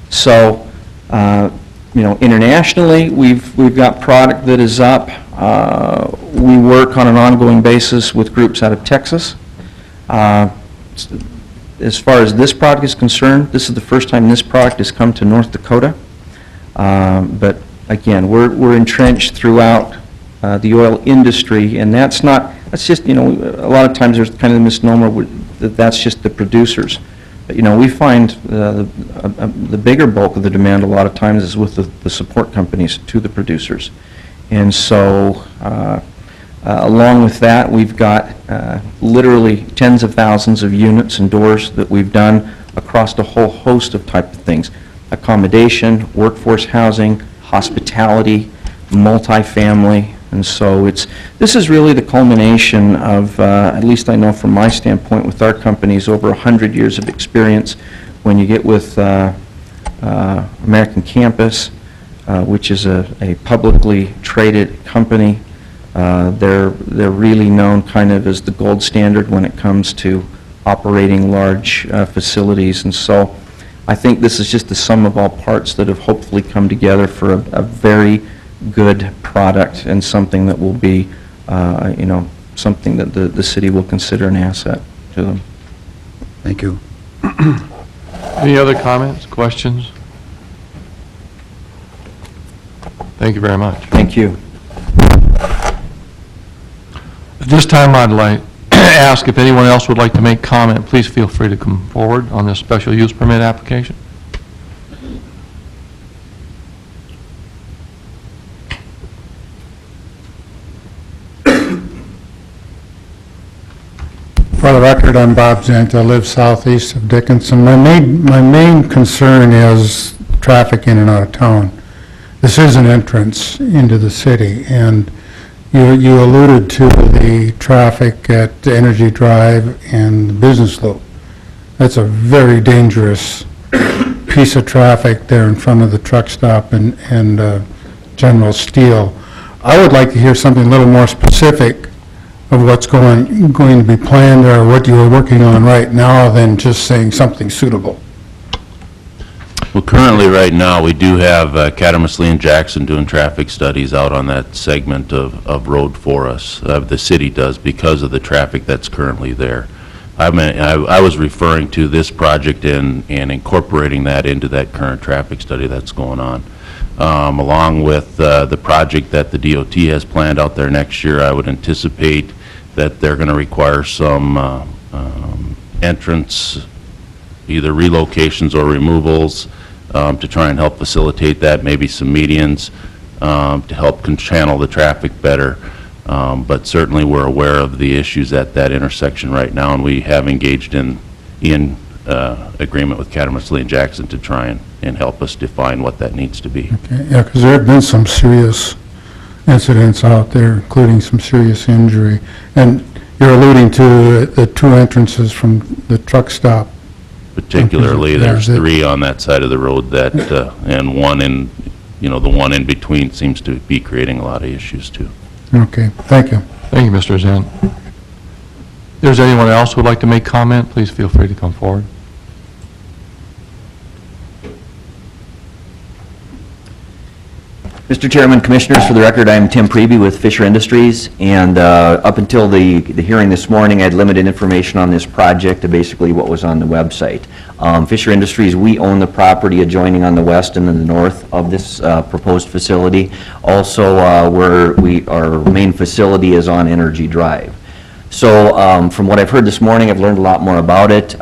Speaker 4: So, internationally, we've got product that is up. We work on an ongoing basis with groups out of Texas. As far as this product is concerned, this is the first time this product has come to North Dakota. But again, we're entrenched throughout the oil industry, and that's just, a lot of times there's kind of a misnomer that that's just the producers. But, we find the bigger bulk of the demand a lot of times is with the support companies to the producers. And so, along with that, we've got literally tens of thousands of units and doors that we've done across a whole host of type of things. Accommodation, workforce housing, hospitality, multifamily, and so this is really the culmination of, at least I know from my standpoint with our companies, over 100 years of experience. When you get with American Campus, which is a publicly traded company, they're really known kind of as the gold standard when it comes to operating large facilities, and so I think this is just the sum of all parts that have hopefully come together for a very good product and something that will be, something that the city will consider an asset to them.
Speaker 5: Thank you.
Speaker 1: Any other comments, questions? Thank you very much.
Speaker 4: Thank you.
Speaker 1: At this time, I'd like ask if anyone else would like to make comment. Please feel free to come forward on this special use permit application.
Speaker 10: For the record, I'm Bob Zent. I live southeast of Dickinson. My main concern is traffic in and out of town. This is an entrance into the city, and you alluded to the traffic at Energy Drive and the Business Loop. That's a very dangerous piece of traffic there in front of the truck stop and General Steel. I would like to hear something a little more specific of what's going to be planned or what you are working on right now than just saying something suitable.
Speaker 9: Well, currently, right now, we do have Cattermosley and Jackson doing traffic studies out on that segment of road for us. The city does because of the traffic that's currently there. I was referring to this project and incorporating that into that current traffic study that's going on. Along with the project that the DOT has planned out there next year, I would anticipate that they're going to require some entrance, either relocations or removals, to try and help facilitate that, maybe some medians to help channel the traffic better. But certainly we're aware of the issues at that intersection right now, and we have engaged in agreement with Cattermosley and Jackson to try and help us define what that needs to be.
Speaker 10: Okay, yeah, because there have been some serious incidents out there, including some serious injury. And you're alluding to the two entrances from the truck stop.
Speaker 9: Particularly,
Speaker 10: Yeah,
Speaker 9: there's three on that side of the road that, and one in, the one in between seems to be creating a lot of issues too.
Speaker 10: Okay, thank you.
Speaker 1: Thank you, Mr. Zent. If there's anyone else who would like to make comment, please feel free to come forward.
Speaker 11: Mr. Chairman, Commissioners, for the record, I'm Tim Priebe with Fisher Industries, and up until the hearing this morning, I had limited information on this project to basically what was on the website. Fisher Industries, we own the property adjoining on the west and the north of this proposed facility. Also, our main facility is on Energy Drive. So from what I've heard this morning, I've learned a lot more about it.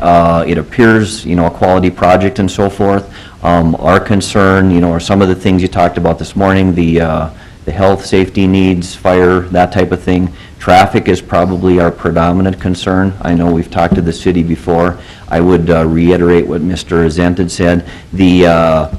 Speaker 11: It appears, a quality project and so forth. Our concern, are some of the things you talked about this morning, the health, safety needs, fire, that type of thing. Traffic is probably our predominant concern. I know we've talked to the city before. I would reiterate what Mr. Zent had said. The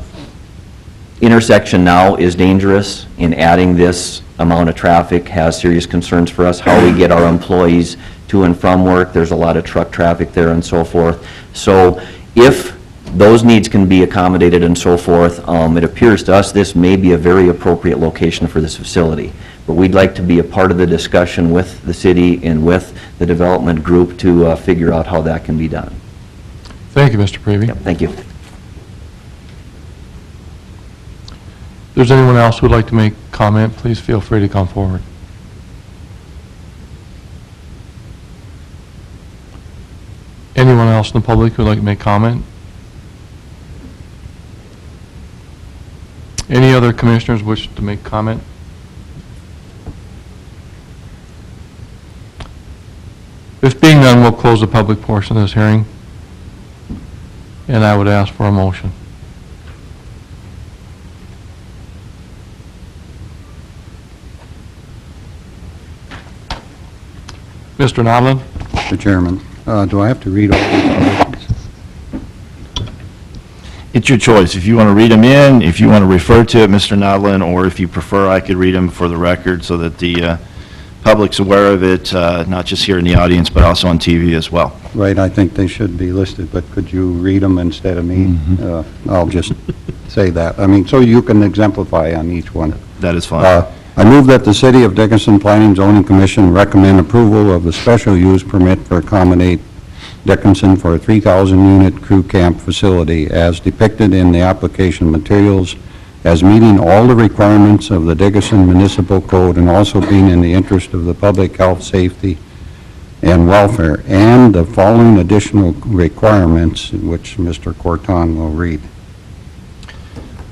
Speaker 11: intersection now is dangerous, and adding this amount of traffic has serious concerns for us. How we get our employees to and from work, there's a lot of truck traffic there and so forth. So if those needs can be accommodated and so forth, it appears to us this may be a very appropriate location for this facility. But we'd like to be a part of the discussion with the city and with the development group to figure out how that can be done.
Speaker 1: Thank you, Mr. Priebe.
Speaker 11: Yep, thank you.
Speaker 1: If there's anyone else who would like to make comment, please feel free to come forward. Anyone else in the public who would like to make comment? Any other commissioners wish to make comment? If being none, we'll close the public portion of this hearing, and I would ask for a motion. Mr. Nodland?
Speaker 5: Mr. Chairman, do I have to read all these conditions?
Speaker 3: It's your choice. If you want to read them in, if you want to refer to it, Mr. Nodland, or if you prefer, I could read them for the record so that the public's aware of it, not just here in the audience, but also on TV as well.
Speaker 5: Right, I think they should be listed, but could you read them instead of me? I'll just say that. I mean, so you can exemplify on each one.
Speaker 3: That is fine.
Speaker 5: I move that the City of Dickinson Planning and Zoning Commission recommend approval of the special use permit for Accommodate Dickinson for a 3,000-unit crew camp facility as depicted in the application materials, as meeting all the requirements of the Dickinson Municipal Code and also being in the interest of the public health, safety, and welfare, and the following additional requirements, which Mr. Corton will read.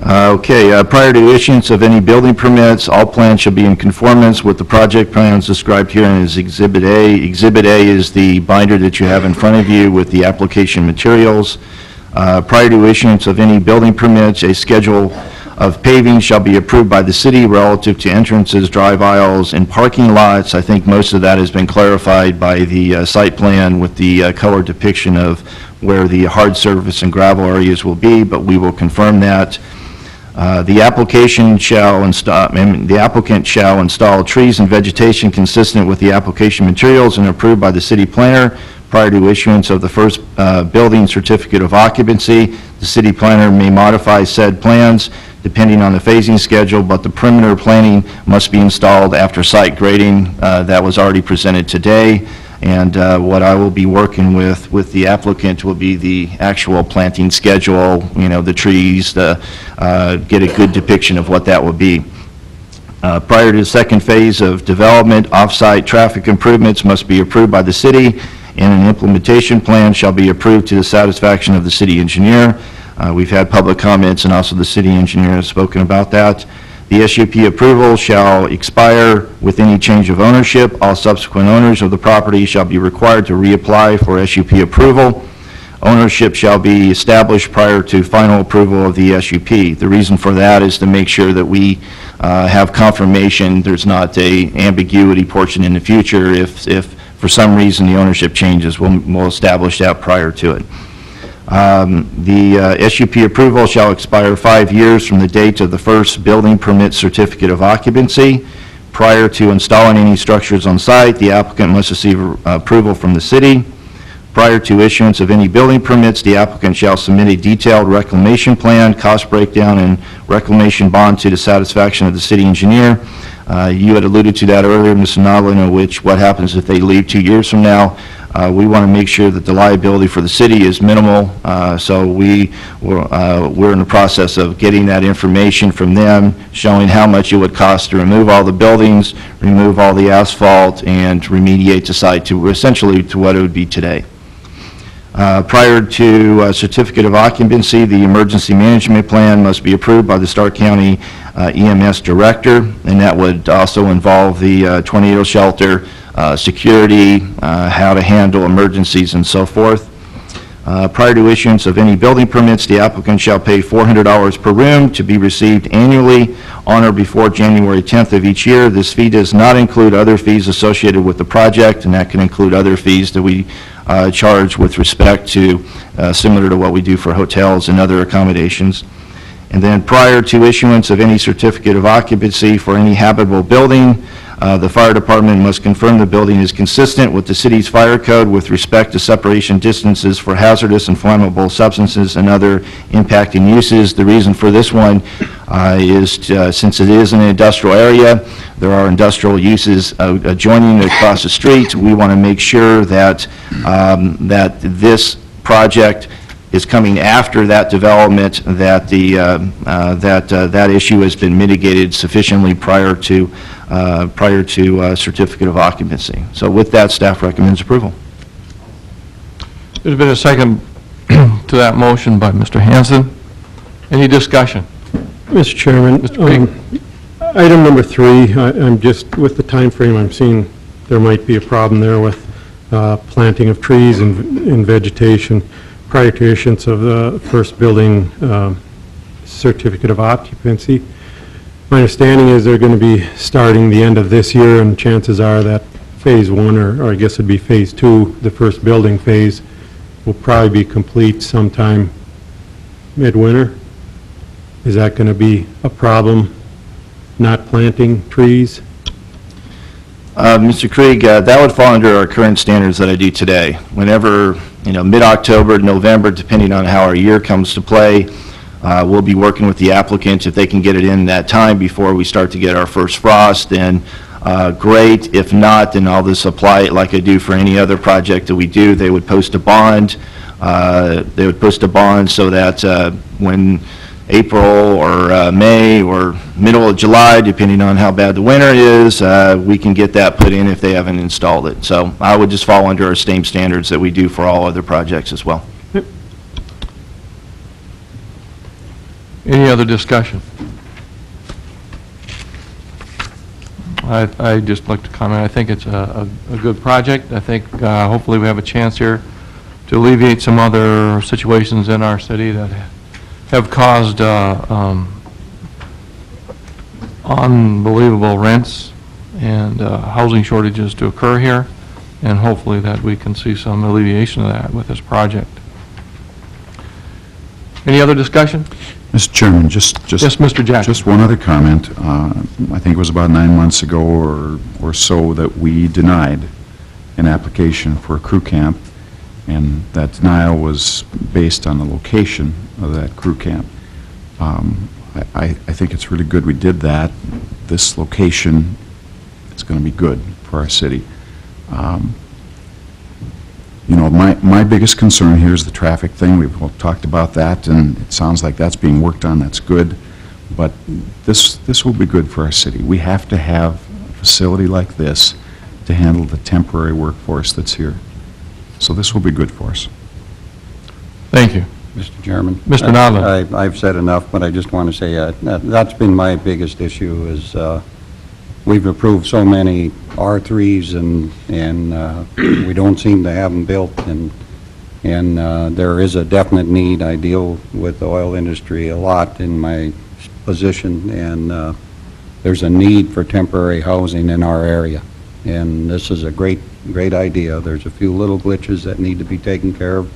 Speaker 3: Prior to issuance of any building permits, all plans shall be in conformance with the project plans described here as Exhibit A. Exhibit A is the binder that you have in front of you with the application materials. Prior to issuance of any building permits, a schedule of paving shall be approved by the city relative to entrances, drive aisles, and parking lots. I think most of that has been clarified by the site plan with the color depiction of where the hard surface and gravel areas will be, but we will confirm that. The applicant shall install trees and vegetation consistent with the application materials and approved by the city planner prior to issuance of the first building certificate of occupancy. The city planner may modify said plans depending on the phasing schedule, but the perimeter planning must be installed after site grading that was already presented today. And what I will be working with the applicant will be the actual planting schedule, the trees, get a good depiction of what that will be. Prior to the second phase of development, off-site traffic improvements must be approved by the city, and an implementation plan shall be approved to the satisfaction of the city engineer. We've had public comments, and also the city engineer has spoken about that. The SUP approval shall expire with any change of ownership. All subsequent owners of the property shall be required to reapply for SUP approval. Ownership shall be established prior to final approval of the SUP. The reason for that is to make sure that we have confirmation there's not a ambiguity portion in the future. If for some reason the ownership changes, we'll establish that prior to it. The SUP approval shall expire 5 years from the date of the first building permit certificate of occupancy. Prior to installing any structures on site, the applicant must receive approval from the city. Prior to issuance of any building permits, the applicant shall submit a detailed reclamation plan, cost breakdown, and reclamation bond to the satisfaction of the city engineer. You had alluded to that earlier, Mr. Nolan, what happens if they leave 2 years from now. We want to make sure that the liability for the city is minimal, so we're in the process of getting that information from them, showing how much it would cost to remove all the buildings, remove all the asphalt, and remediate the site to essentially to what it would be today. Prior to certificate of occupancy, the emergency management plan must be approved by the Stark County EMS director, and that would also involve the tornado shelter, security, how to handle emergencies, and so forth. Prior to issuance of any building permits, the applicant shall pay $400 per room to be received annually on or before January 10th of each year. This fee does not include other fees associated with the project, and that can include other fees that we charge with respect to, similar to what we do for hotels and other accommodations. And then prior to issuance of any certificate of occupancy for any habitable building, the fire department must confirm the building is consistent with the city's fire code with respect to separation distances for hazardous and flammable substances and other impacting uses. The reason for this one is since it is an industrial area, there are industrial uses adjoining across the street. We want to make sure that that this project is coming after that development, that that issue has been mitigated sufficiently prior to certificate of occupancy. So with that, staff recommends approval.
Speaker 1: There's been a second to that motion by Mr. Hanson. Any discussion?
Speaker 7: Mr. Chairman, item number 3, I'm just, with the time frame, I'm seeing there might be a problem there with planting of trees and vegetation prior to issuance of the first building certificate of occupancy. My understanding is they're going to be starting the end of this year, and chances are that phase 1, or I guess it'd be phase 2, the first building phase, will probably be complete sometime midwinter. Is that going to be a problem, not planting trees?
Speaker 3: Mr. Krieg, that would fall under our current standards that I do today. Whenever, mid-October, November, depending on how our year comes to play, we'll be working with the applicant. If they can get it in that time before we start to get our first frost, then great. If not, then I'll just apply it like I do for any other project that we do. They would post a bond. They would post a bond so that when April or May or middle of July, depending on how bad the winter is, we can get that put in if they haven't installed it. So I would just fall under our same standards that we do for all other projects as well.
Speaker 1: Any other discussion? I'd just like to comment, I think it's a good project. I think hopefully we have a chance here to alleviate some other situations in our city that have caused unbelievable rents and housing shortages to occur here, and hopefully that we can see some alleviation of that with this project. Any other discussion?
Speaker 8: Mr. Chairman, just
Speaker 1: Yes, Mr. Jackson.
Speaker 8: Just one other comment. I think it was about 9 months ago or so that we denied an application for a crew camp, and that denial was based on the location of that crew camp. I think it's really good we did that. This location is going to be good for our city. You know, my biggest concern here is the traffic thing. We've all talked about that, and it sounds like that's being worked on. That's good. But this will be good for our city. We have to have a facility like this to handle the temporary workforce that's here. So this will be good for us.
Speaker 1: Thank you.
Speaker 5: Mr. Chairman?
Speaker 1: Mr. Nodland.
Speaker 5: I've said enough, but I just want to say that's been my biggest issue is we've approved so many R3s and we don't seem to have them built, and there is a definite need. I deal with the oil industry a lot in my position, and there's a need for temporary housing in our area. And this is a great idea. There's a few little glitches that need to be taken care of,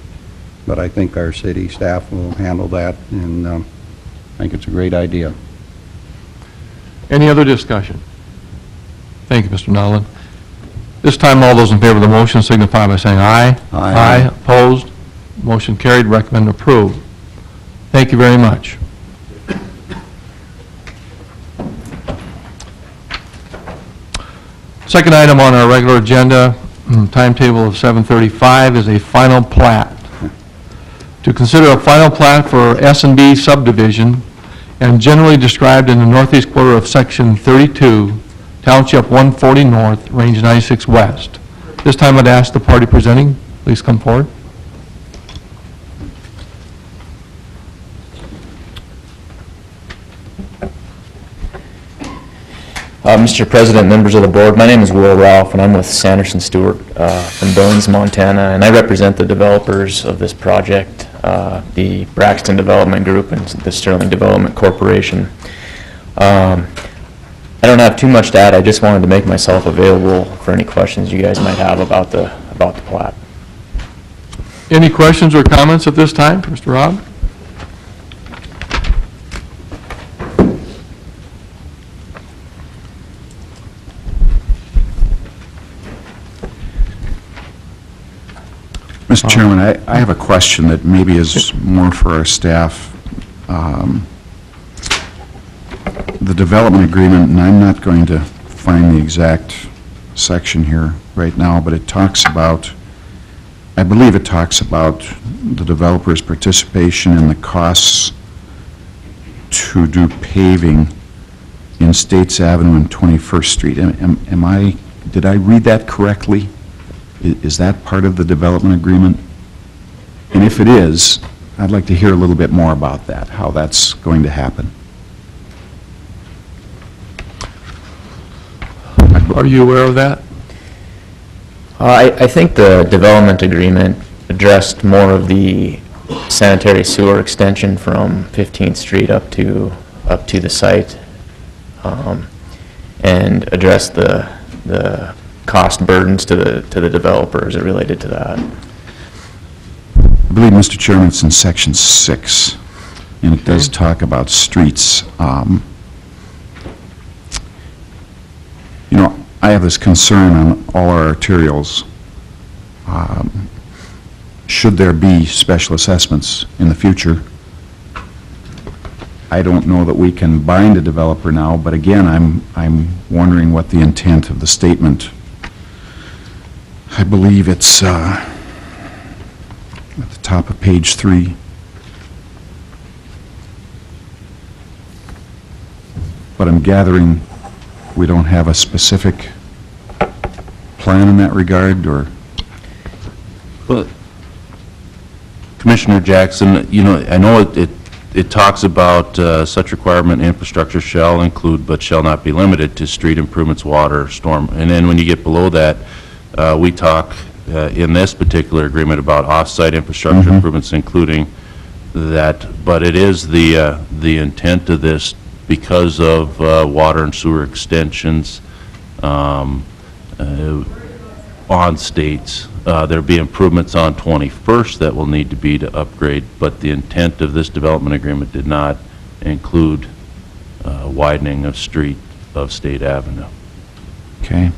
Speaker 5: but I think our city staff will handle that, and I think it's a great idea.
Speaker 1: Any other discussion? Thank you, Mr. Nodland. This time, all those in favor of the motion signify by saying aye.
Speaker 5: Aye.
Speaker 1: Opposed? Motion carried. Recommend approved. Thank you very much. Second item on our regular agenda, timetable of 7:35, is a final plat. To consider a final plat for S&B subdivision and generally described in the northeast quarter of Section 32, Township 140 North, Range 96 West. This time I'd ask the party presenting, please come forward.
Speaker 12: Mr. President, members of the board, my name is Will Ralph, and I'm with Sanderson Stewart from Billings, Montana, and I represent the developers of this project, the Braxton Development Group and the Sterling Development Corporation. I don't have too much to add. I just wanted to make myself available for any questions you guys might have about the plat.
Speaker 1: Any questions or comments at this time, Mr. Rob?
Speaker 8: Mr. Chairman, I have a question that maybe is more for our staff. The development agreement, and I'm not going to find the exact section here right now, but it talks about, I believe it talks about the developer's participation in the costs to do paving in States Avenue and 21st Street. Did I read that correctly? Is that part of the development agreement? And if it is, I'd like to hear a little bit more about that, how that's going to happen.
Speaker 1: Are you aware of that?
Speaker 12: I think the development agreement addressed more of the sanitary sewer extension from 15th Street up to the site, and addressed the cost burdens to the developers related to that.
Speaker 8: I believe, Mr. Chairman, it's in Section 6, and it does talk about streets. You know, I have this concern on all our arterials. Should there be special assessments in the future? I don't know that we can bind a developer now, but again, I'm wondering what the intent of the statement. I believe it's at the top of page 3. But I'm gathering we don't have a specific plan in that regard, or?
Speaker 9: Well, Commissioner Jackson, you know, I know it talks about such requirement infrastructure shall include but shall not be limited to street improvements, water, storm. And then when you get below that, we talk in this particular agreement about off-site infrastructure improvements, including that. But it is the intent of this because of water and sewer extensions on states. There'll be improvements on 21st that will need to be to upgrade, but the intent of this development agreement did not include widening of street of State Avenue.
Speaker 8: Okay.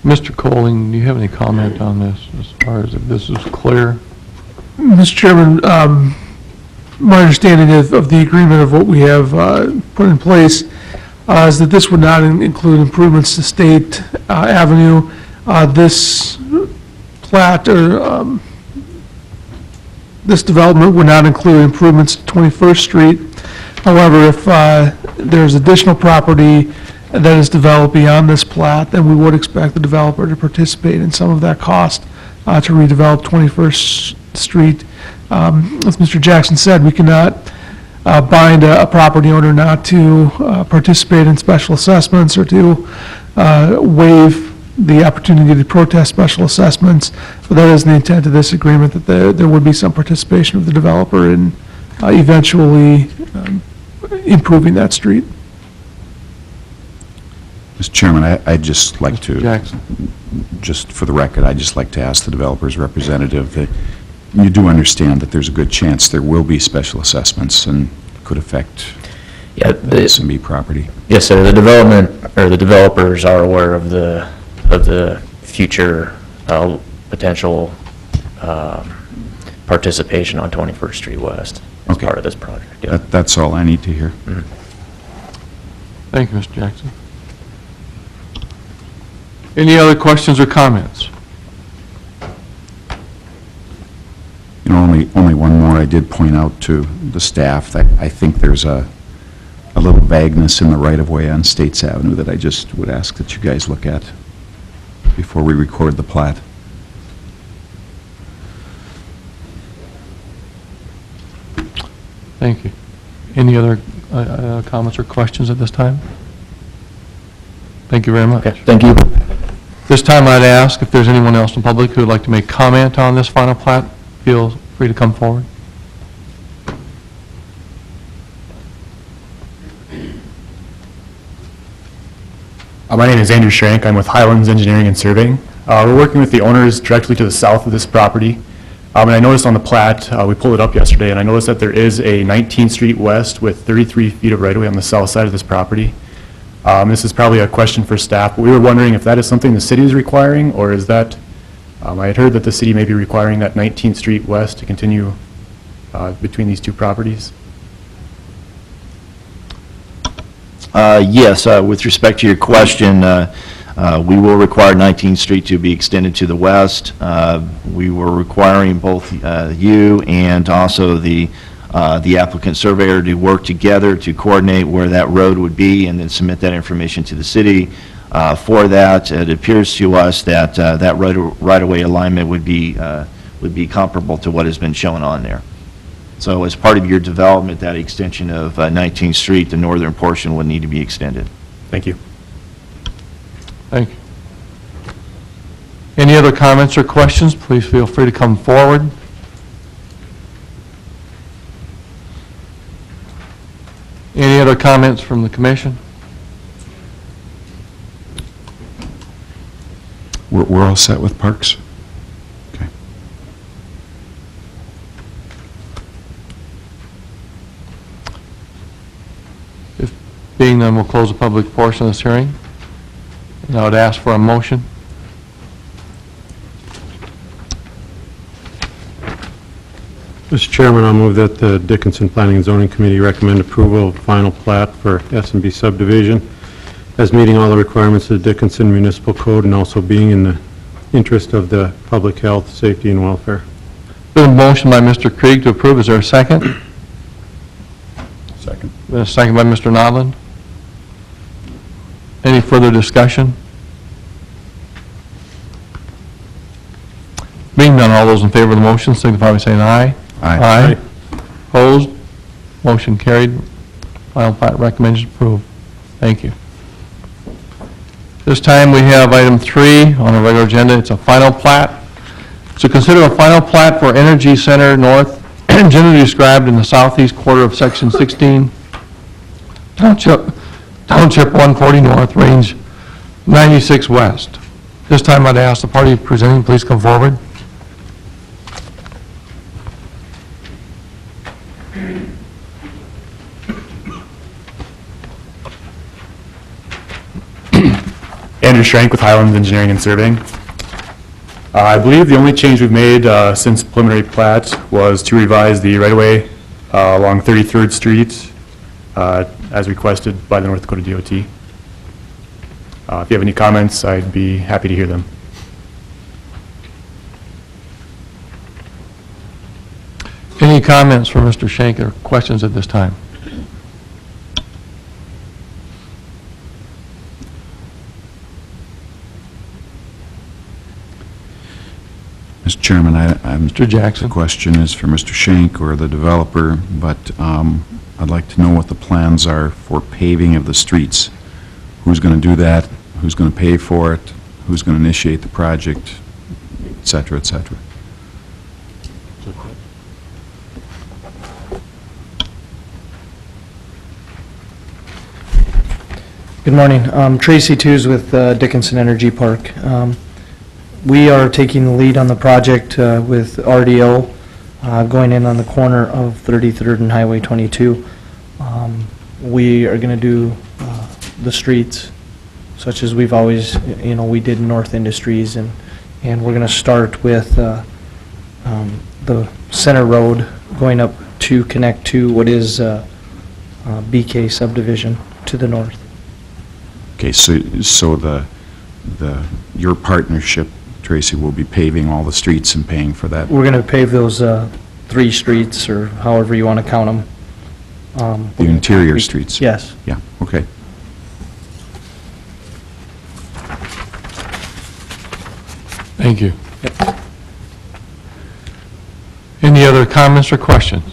Speaker 1: Mr. Colling, do you have any comment on this as far as if this is clear?
Speaker 13: Mr. Chairman, my understanding of the agreement of what we have put in place is that this would not include improvements to State Avenue. This plat, or this development would not include improvements to 21st Street. However, if there's additional property that is developed beyond this plat, then we would expect the developer to participate in some of that cost to redevelop 21st Street. As Mr. Jackson said, we cannot bind a property owner not to participate in special assessments or to waive the opportunity to protest special assessments, but that is the intent of this agreement, that there would be some participation of the developer in eventually improving that street.
Speaker 8: Mr. Chairman, I'd just like to,
Speaker 1: Jackson.
Speaker 8: just for the record, I'd just like to ask the developer's representative that you do understand that there's a good chance there will be special assessments and could affect
Speaker 12: Yeah,
Speaker 8: the SMB property.
Speaker 12: yes, sir, the development, or the developers are aware of the future potential participation on 21st Street West as
Speaker 8: Okay.
Speaker 12: part of this project. Yeah.
Speaker 8: That's all I need to hear.
Speaker 1: Thank you, Mr. Jackson. Any other questions or comments?
Speaker 8: You know, only one more. I did point out to the staff that I think there's a little vagueness in the right-of-way on States Avenue that I just would ask that you guys look at before we record the plat.
Speaker 1: Thank you. Any other comments or questions at this time? Thank you very much.
Speaker 12: Okay, thank you.
Speaker 1: This time I'd ask if there's anyone else in public who would like to make comment on this final plat, feel free to come forward.
Speaker 14: My name is Andrew Schrank. I'm with Highlands Engineering and Surveying. We're working with the owners directly to the south of this property. And I noticed on the plat, we pulled it up yesterday, and I noticed that there is a 19th Street West with 33 feet of right-of-way on the south side of this property. This is probably a question for staff, but we were wondering if that is something the city is requiring, or is that, I had heard that the city may be requiring that 19th Street West to continue between these two properties.
Speaker 3: Yes, with respect to your question, we will require 19th Street to be extended to the west. We were requiring both you and also the applicant surveyor to work together to coordinate where that road would be and then submit that information to the city. For that, it appears to us that that right-of-way alignment would be comparable to what has been shown on there. So as part of your development, that extension of 19th Street, the northern portion would need to be extended.
Speaker 14: Thank you.
Speaker 1: Thank you. Any other comments or questions? Please feel free to come forward. Any other comments from the commission?
Speaker 8: We're all set with parks? Okay.
Speaker 1: If being none, we'll close the public portion of this hearing. And I would ask for a motion.
Speaker 7: Mr. Chairman, I'll move that the Dickinson Planning and Zoning Committee recommend approval of final plat for S&B subdivision as meeting all the requirements of the Dickinson Municipal Code and also being in the interest of the public health, safety, and welfare.
Speaker 1: Been a motion by Mr. Krieg to approve. Is there a second?
Speaker 8: Second.
Speaker 1: Been a second by Mr. Nodland. Any further discussion? Being none, all those in favor of the motion signify by saying aye.
Speaker 8: Aye.
Speaker 1: Opposed? Motion carried. Final plat recommendation approved. Thank you. This time we have item 3 on the regular agenda. It's a final plat. So consider a final plat for Energy Center North, generally described in the southeast quarter of Section 16, Township 140 North, Range 96 West. This time I'd ask the party presenting, please come forward.
Speaker 14: Andrew Schrank with Highlands Engineering and Surveying. I believe the only change we've made since preliminary plat was to revise the right-of-way along 33rd Street as requested by the North Dakota DOT. If you have any comments, I'd be happy to hear them.
Speaker 1: Any comments for Mr. Shank or questions at this time?
Speaker 8: Mr. Chairman,
Speaker 1: Mr. Jackson.
Speaker 8: The question is for Mr. Shank or the developer, but I'd like to know what the plans are for paving of the streets. Who's going to do that? Who's going to pay for it? Who's going to initiate the project, et cetera, et cetera?
Speaker 15: Good morning. Tracy Tews with Dickinson Energy Park. We are taking the lead on the project with RDO going in on the corner of 33rd and Highway 22. We are going to do the streets such as we've always, we did North Industries, and we're going to start with the center road going up to connect to what is BK subdivision to the north.
Speaker 8: Okay, so your partnership, Tracy, will be paving all the streets and paying for that?
Speaker 15: We're going to pave those 3 streets, or however you want to count them.
Speaker 8: The interior streets?
Speaker 15: Yes.
Speaker 8: Yeah, okay.
Speaker 1: Thank you. Any other comments or questions?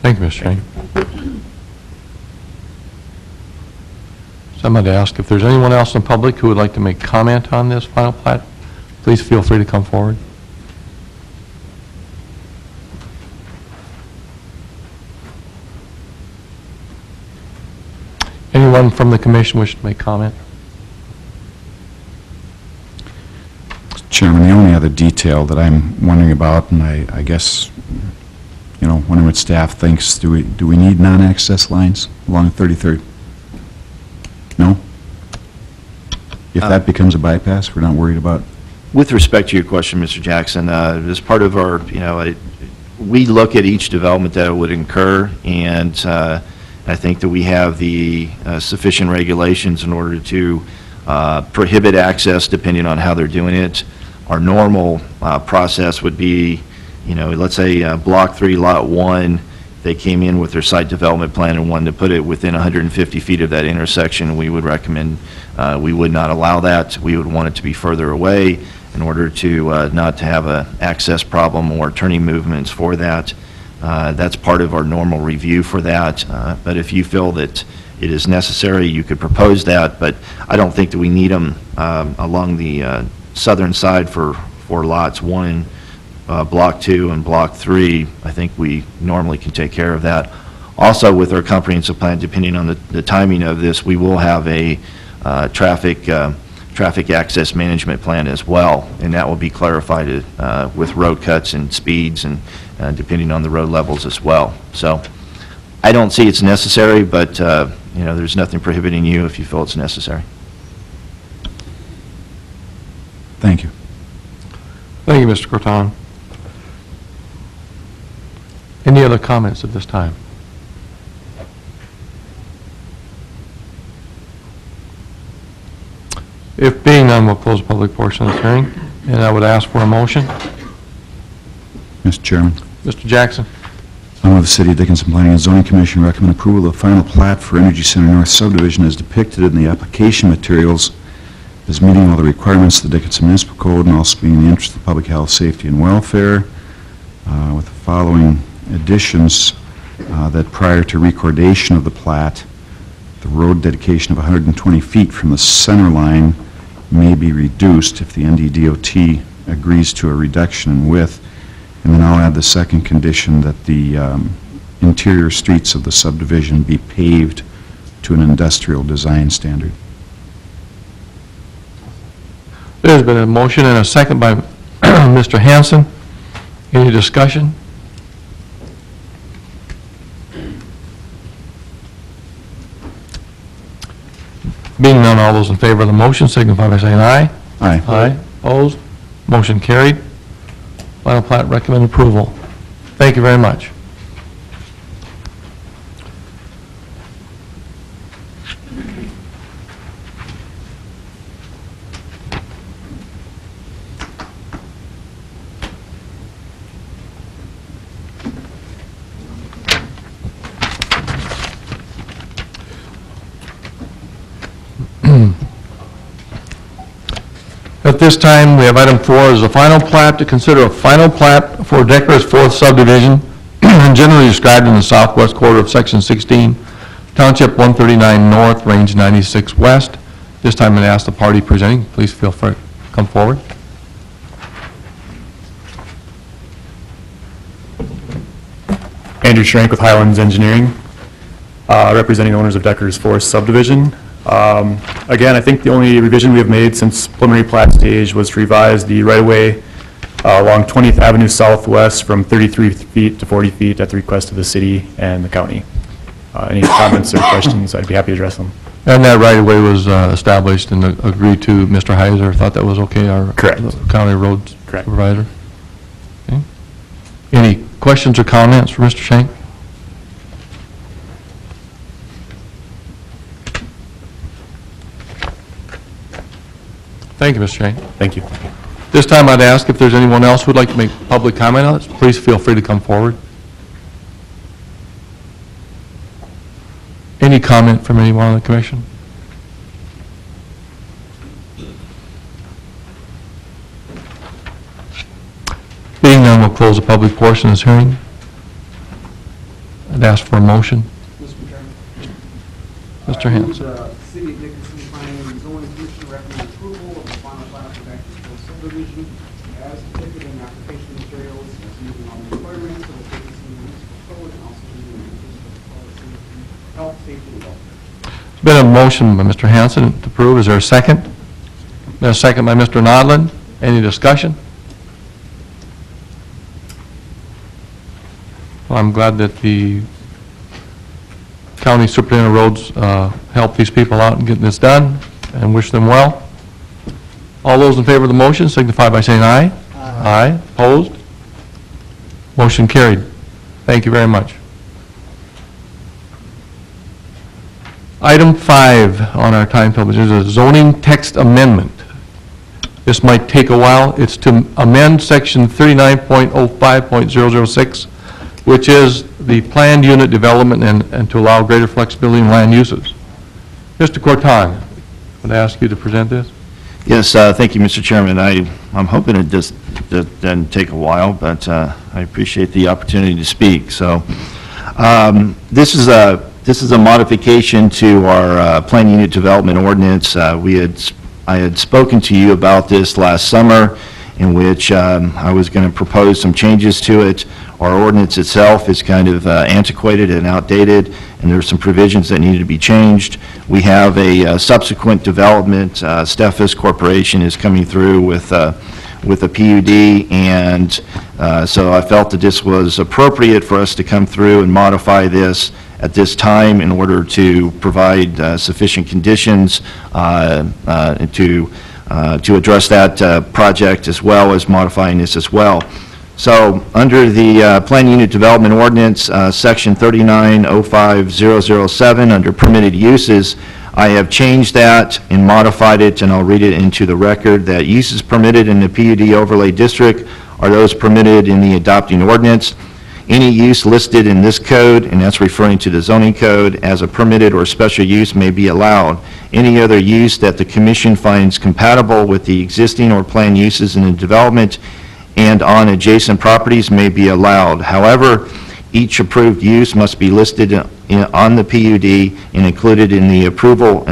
Speaker 1: Thank you, Mr. Shank. Somebody asked if there's anyone else in public who would like to make comment on this final plat, please feel free to come forward. Anyone from the commission wish to make comment?
Speaker 8: Chairman, the only other detail that I'm wondering about, and I guess, wondering what staff thinks, do we need non-access lines along 33rd? No? If that becomes a bypass, we're not worried about?
Speaker 3: With respect to your question, Mr. Jackson, as part of our, we look at each development that it would incur, and I think that we have the sufficient regulations in order to prohibit access depending on how they're doing it. Our normal process would be, let's say Block 3, Lot 1, they came in with their site development plan and wanted to put it within 150 feet of that intersection. We would recommend we would not allow that. We would want it to be further away in order to not to have an access problem or turning movements for that. That's part of our normal review for that. But if you feel that it is necessary, you could propose that. But I don't think that we need them along the southern side for lots 1, Block 2, and Block 3. I think we normally can take care of that. Also, with our comprehensive plan, depending on the timing of this, we will have a traffic access management plan as well, and that will be clarified with road cuts and speeds and depending on the road levels as well. So I don't see it's necessary, but there's nothing prohibiting you if you feel it's necessary.
Speaker 8: Thank you.
Speaker 1: Thank you, Mr. Croton. Any other comments at this time? If being none, we'll close the public portion of this hearing, and I would ask for a motion.
Speaker 8: Mr. Chairman.
Speaker 1: Mr. Jackson.
Speaker 8: I move the City of Dickinson Planning and Zoning Commission recommend approval of the final plat for Energy Center North subdivision as depicted in the application materials as meeting all the requirements of the Dickinson Municipal Code and also being in the interest of public health, safety, and welfare, with the following additions, that prior to recordation of the plat, the road dedication of 120 feet from the center line may be reduced if the NDDOT agrees to a reduction in width. And then I'll add the second condition that the interior streets of the subdivision be paved to an industrial design standard.
Speaker 1: There's been a motion and a second by Mr. Hanson. Any discussion? Being none, all those in favor of the motion signify by saying aye.
Speaker 8: Aye.
Speaker 1: Aye. Opposed? Motion carried. Final plat recommend approval. Thank you very much. At this time, we have item 4 is a final plat, to consider a final plat for Decker's 4th subdivision, generally described in the southwest quarter of Section 16, Township 139 North, Range 96 West. This time, I'm going to ask the party presenting, please feel free to come forward.
Speaker 14: Andrew Schrank with Highlands Engineering, representing owners of Decker's Forest subdivision. Again, I think the only revision we have made since preliminary plat stage was to revise the right-of-way along 20th Avenue Southwest from 33 feet to 40 feet at the request of the city and the county. Any comments or questions, I'd be happy to address them.
Speaker 1: And that right-of-way was established and agreed to. Mr. Heiser thought that was okay, our
Speaker 14: Correct.
Speaker 1: county roads
Speaker 14: Correct.
Speaker 1: supervisor. Okay. Any questions or comments for Mr. Shank? Thank you, Mr. Shank.
Speaker 14: Thank you.
Speaker 1: This time, I'd ask if there's anyone else who would like to make public comment on this, please feel free to come forward. Any comment from anyone on the commission? Being none, we'll close the public portion of this hearing. I'd ask for a motion.
Speaker 16: Mr. Chairman.
Speaker 1: Mr. Hanson.
Speaker 16: The City of Dickinson Planning and Zoning Commission recommend approval of the final plat for Decker's Forest subdivision as depicted in application materials, as meeting all the requirements of the Dickinson Municipal Code and also meeting the municipal policy, health, safety, and welfare.
Speaker 1: There's been a motion by Mr. Hanson to approve. Is there a second? Been a second by Mr. Nodland. Any discussion? Well, I'm glad that the county superintendent of roads helped these people out in getting this done, and wish them well. All those in favor of the motion signify by saying aye. Aye. Opposed? Motion carried. Thank you very much. Item 5 on our timetable is a zoning text amendment. This might take a while. It's to amend section 39.05.006, which is the planned unit development and to allow greater flexibility in land uses. Mr. Cortang, I would ask you to present this.
Speaker 3: Yes, thank you, Mr. Chairman. I'm hoping it just doesn't take a while, but I appreciate the opportunity to speak. So this is a modification to our planned unit development ordinance. I had spoken to you about this last summer, in which I was going to propose some changes to it. Our ordinance itself is kind of antiquated and outdated, and there are some provisions that needed to be changed. We have a subsequent development. Steffes Corporation is coming through with a PUD, and so I felt that this was appropriate for us to come through and modify this at this time in order to provide sufficient conditions to address that project, as well as modifying this as well. So under the Planned Unit Development Ordinance, Section 39.05.007, under permitted uses, I have changed that and modified it, and I'll read it into the record, that uses permitted in the PUD overlay district are those permitted in the adopting ordinance. Any use listed in this code, and that's referring to the zoning code, as a permitted or special use may be allowed. Any other use that the commission finds compatible with the existing or planned uses in the development and on adjacent properties may be allowed. However, each approved use must be listed on the PUD and included in the approval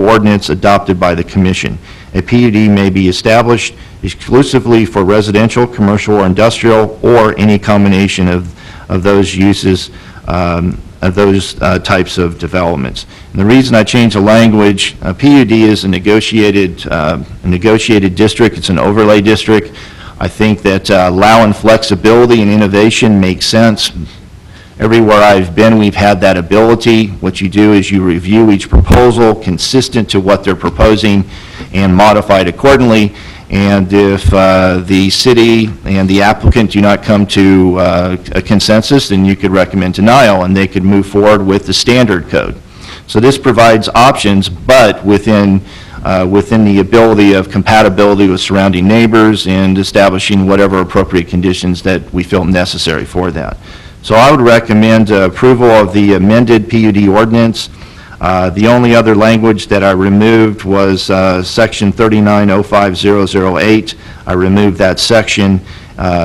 Speaker 3: ordinance adopted by the commission. A PUD may be established exclusively for residential, commercial, or industrial, or any combination of those uses, of those types of developments. And the reason I changed the language, PUD is a negotiated district. It's an overlay district. I think that allowing flexibility and innovation makes sense. Everywhere I've been, we've had that ability. What you do is you review each proposal consistent to what they're proposing and modify it accordingly. And if the city and the applicant do not come to a consensus, then you could recommend denial, and they could move forward with the standard code. So this provides options, but within the ability of compatibility with surrounding neighbors and establishing whatever appropriate conditions that we feel necessary for that. So I would recommend approval of the amended PUD ordinance. The only other language that I removed was Section 3905008. I removed that section,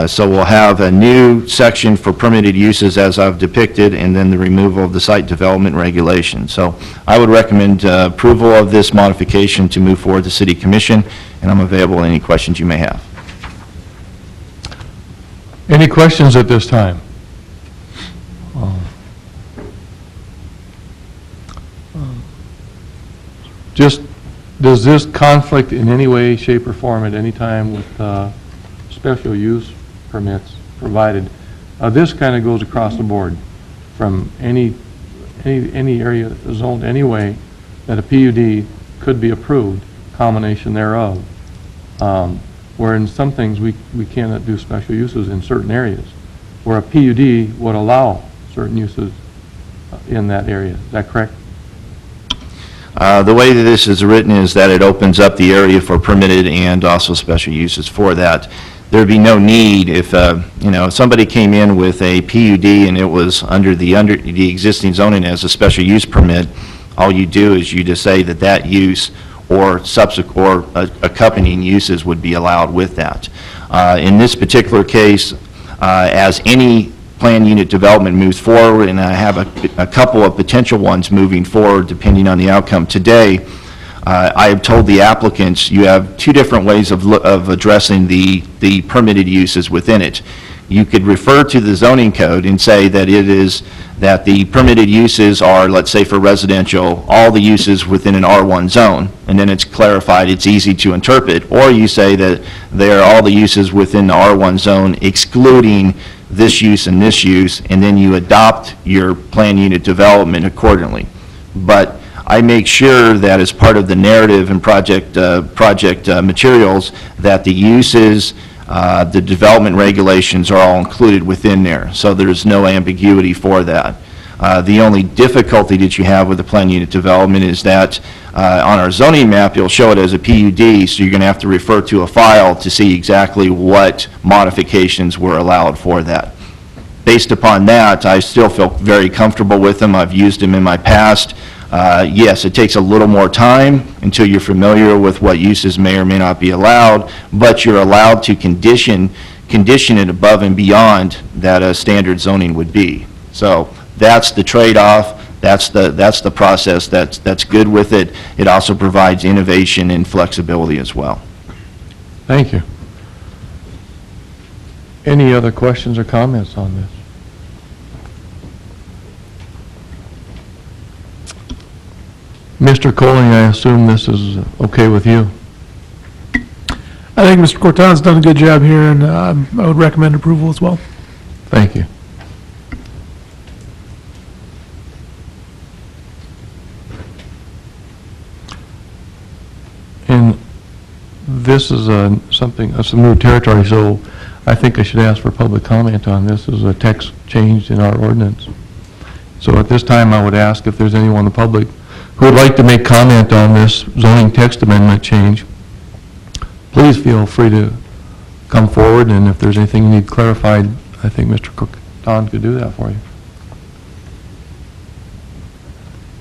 Speaker 3: so we'll have a new section for permitted uses as I've depicted, and then the removal of the site development regulation. So I would recommend approval of this modification to move forward to City Commission, and I'm available to any questions you may have.
Speaker 1: Any questions at this time? Just, does this conflict in any way, shape, or form at any time with special use permits provided? This kind of goes across the board from any area zoned any way that a PUD could be approved, combination thereof. Where in some things we cannot do special uses in certain areas, where a PUD would allow certain uses in that area. Is that correct?
Speaker 3: The way that this is written is that it opens up the area for permitted and also special uses for that. There'd be no need if, if somebody came in with a PUD and it was under the existing zoning as a special use permit, all you do is you just say that that use or subsequent or accompanying uses would be allowed with that. In this particular case, as any plan unit development moves forward, and I have a couple of potential ones moving forward depending on the outcome today, I have told the applicants you have two different ways of addressing the permitted uses within it. You could refer to the zoning code and say that it is that the permitted uses are, let's say for residential, all the uses within an R1 zone, and then it's clarified, it's easy to interpret. Or you say that they are all the uses within the R1 zone excluding this use and this use, and then you adopt your plan unit development accordingly. But I make sure that as part of the narrative and project materials that the uses, the development regulations are all included within there, so there's no ambiguity for that. The only difficulty that you have with the plan unit development is that on our zoning map, you'll show it as a PUD, so you're going to have to refer to a file to see exactly what modifications were allowed for that. Based upon that, I still feel very comfortable with them. I've used them in my past. Yes, it takes a little more time until you're familiar with what uses may or may not be allowed, but you're allowed to condition it above and beyond that a standard zoning would be. So that's the trade-off. That's the process that's good with it. It also provides innovation and flexibility as well.
Speaker 1: Thank you. Any other questions or comments on this? Mr. Colling, I assume this is okay with you?
Speaker 13: I think Mr. Corton's done a good job here, and I would recommend approval as well.
Speaker 1: Thank you. And this is some new territory, so I think I should ask for public comment on this. This is a text change in our ordinance. So at this time, I would ask if there's anyone in the public who would like to make comment on this zoning text amendment change. Please feel free to come forward, and if there's anything you need clarified, I think Mr. Corton could do that for you.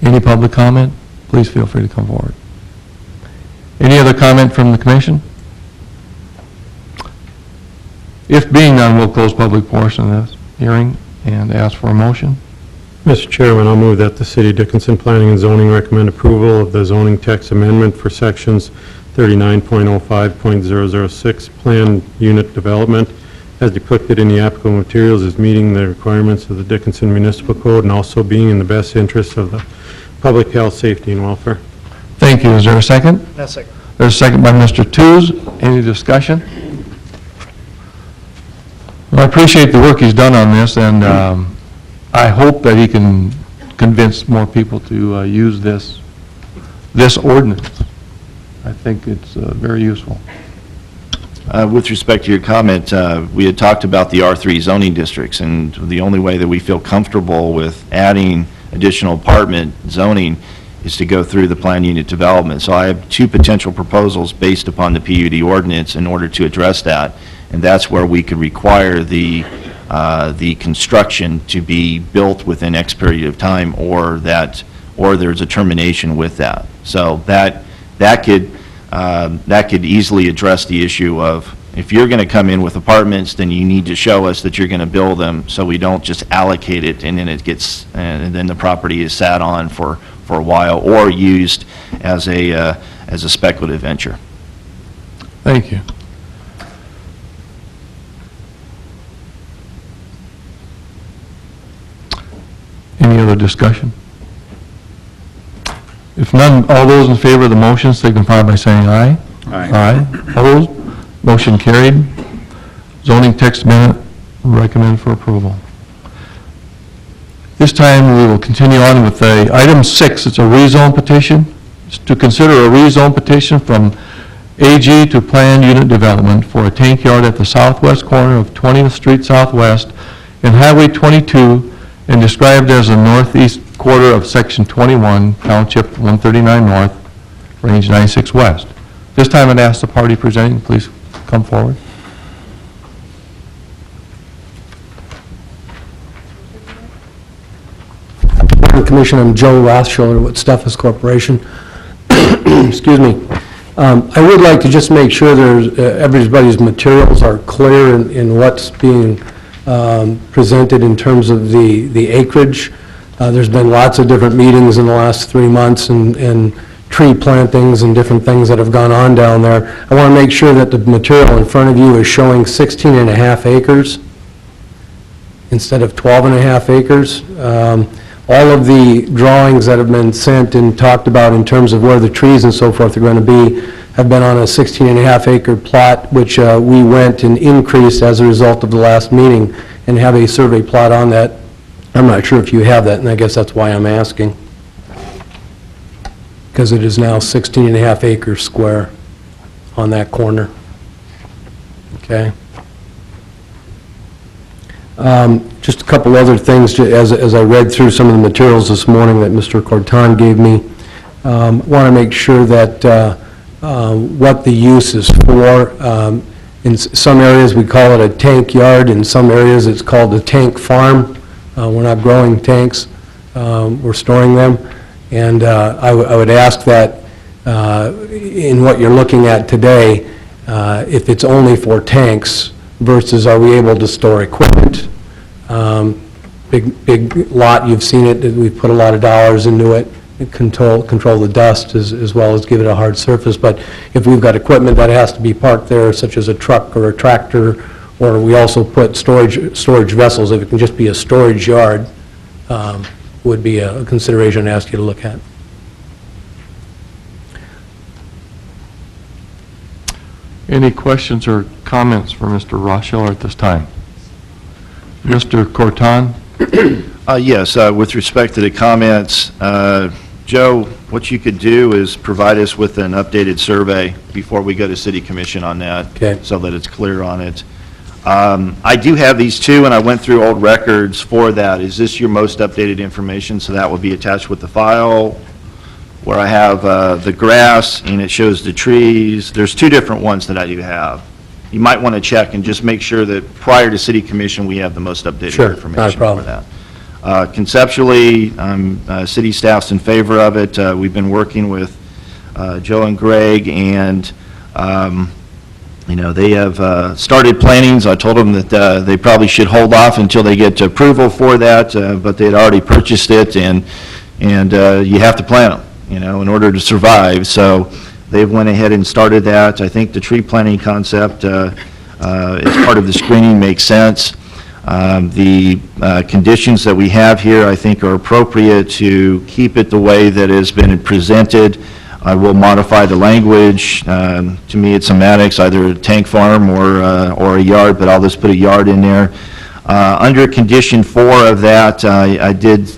Speaker 1: Any public comment? Please feel free to come forward. Any other comment from the commission? If being none, we'll close public portion of this hearing and ask for a motion.
Speaker 7: Mr. Chairman, I'll move that the City of Dickinson Planning and Zoning recommend approval of the zoning text amendment for sections 39.05.006 Plan Unit Development as depicted in the applicable materials as meeting the requirements of the Dickinson Municipal Code and also being in the best interest of the public health, safety, and welfare.
Speaker 1: Thank you. Is there a second?
Speaker 15: No, second.
Speaker 1: There's a second by Mr. Tews. Any discussion? Well, I appreciate the work he's done on this, and I hope that he can convince more people to use this ordinance. I think it's very useful.
Speaker 3: With respect to your comment, we had talked about the R3 zoning districts, and the only way that we feel comfortable with adding additional apartment zoning is to go through the plan unit development. So I have two potential proposals based upon the PUD ordinance in order to address that, and that's where we could require the construction to be built within X period of time, or that or there's a termination with that. So that could easily address the issue of, if you're going to come in with apartments, then you need to show us that you're going to build them, so we don't just allocate it and then and then the property is sat on for a while or used as a speculative venture.
Speaker 1: Thank you. Any other discussion? If none, all those in favor of the motion signify by saying aye. Aye. Opposed? Motion carried. Zoning text amendment recommended for approval. This time, we will continue on with item 6. It's a rezone petition. It's to consider a rezone petition from AG to Planned Unit Development for a tank yard at the southwest corner of 20th Street Southwest and Highway 22, and described as the northeast quarter of Section 21, Township 139 North, Range 96 West. This time, I'd ask the party presenting, please come forward.
Speaker 17: Commission, I'm Joe Rothschiller with Steffes Corporation. Excuse me. I would like to just make sure there's, everybody's materials are clear in what's being presented in terms of the acreage. There's been lots of different meetings in the last 3 months and tree plantings and different things that have gone on down there. I want to make sure that the material in front of you is showing 16.5 acres instead of 12.5 acres. All of the drawings that have been sent and talked about in terms of where the trees and so forth are going to be have been on a 16.5 acre plot, which we went and increased as a result of the last meeting and have a survey plot on that. I'm not sure if you have that, and I guess that's why I'm asking, because it is now 16.5 acres square on that corner. Okay. Just a couple other things as I read through some of the materials this morning that Mr. Corton gave me. Want to make sure that what the use is for. In some areas we call it a tank yard. In some areas it's called a tank farm. We're not growing tanks. We're storing them. And I would ask that in what you're looking at today, if it's only for tanks versus are we able to store equipment. Big lot, you've seen it, we've put a lot of dollars into it, control the dust as well as give it a hard surface. But if we've got equipment that has to be parked there, such as a truck or a tractor, or we also put storage vessels, if it can just be a storage yard, would be a consideration to ask you to look at.
Speaker 1: Any questions or comments for Mr. Rothschiller at this time? Mr. Corton?
Speaker 3: Yes, with respect to the comments, Joe, what you could do is provide us with an updated survey before we go to City Commission on that,
Speaker 17: okay,
Speaker 3: so that it's clear on it. I do have these two, and I went through old records for that. Is this your most updated information? So that will be attached with the file, where I have the grass, and it shows the trees. There's two different ones that I do have. You might want to check and just make sure that prior to City Commission, we have the most updated information
Speaker 17: not a problem.
Speaker 3: for that. Conceptually, city staff's in favor of it. We've been working with Joe and Greg, and you know, they have started plannings. I told them that they probably should hold off until they get approval for that, but they had already purchased it, and you have to plant them, you know, in order to survive. So they've went ahead and started that. I think the tree planting concept as part of the screening makes sense. The conditions that we have here, I think, are appropriate to keep it the way that has been presented. I will modify the language. To me, it's semantics, either a tank farm or a yard, but I'll just put a yard in there. Under condition 4 of that, I did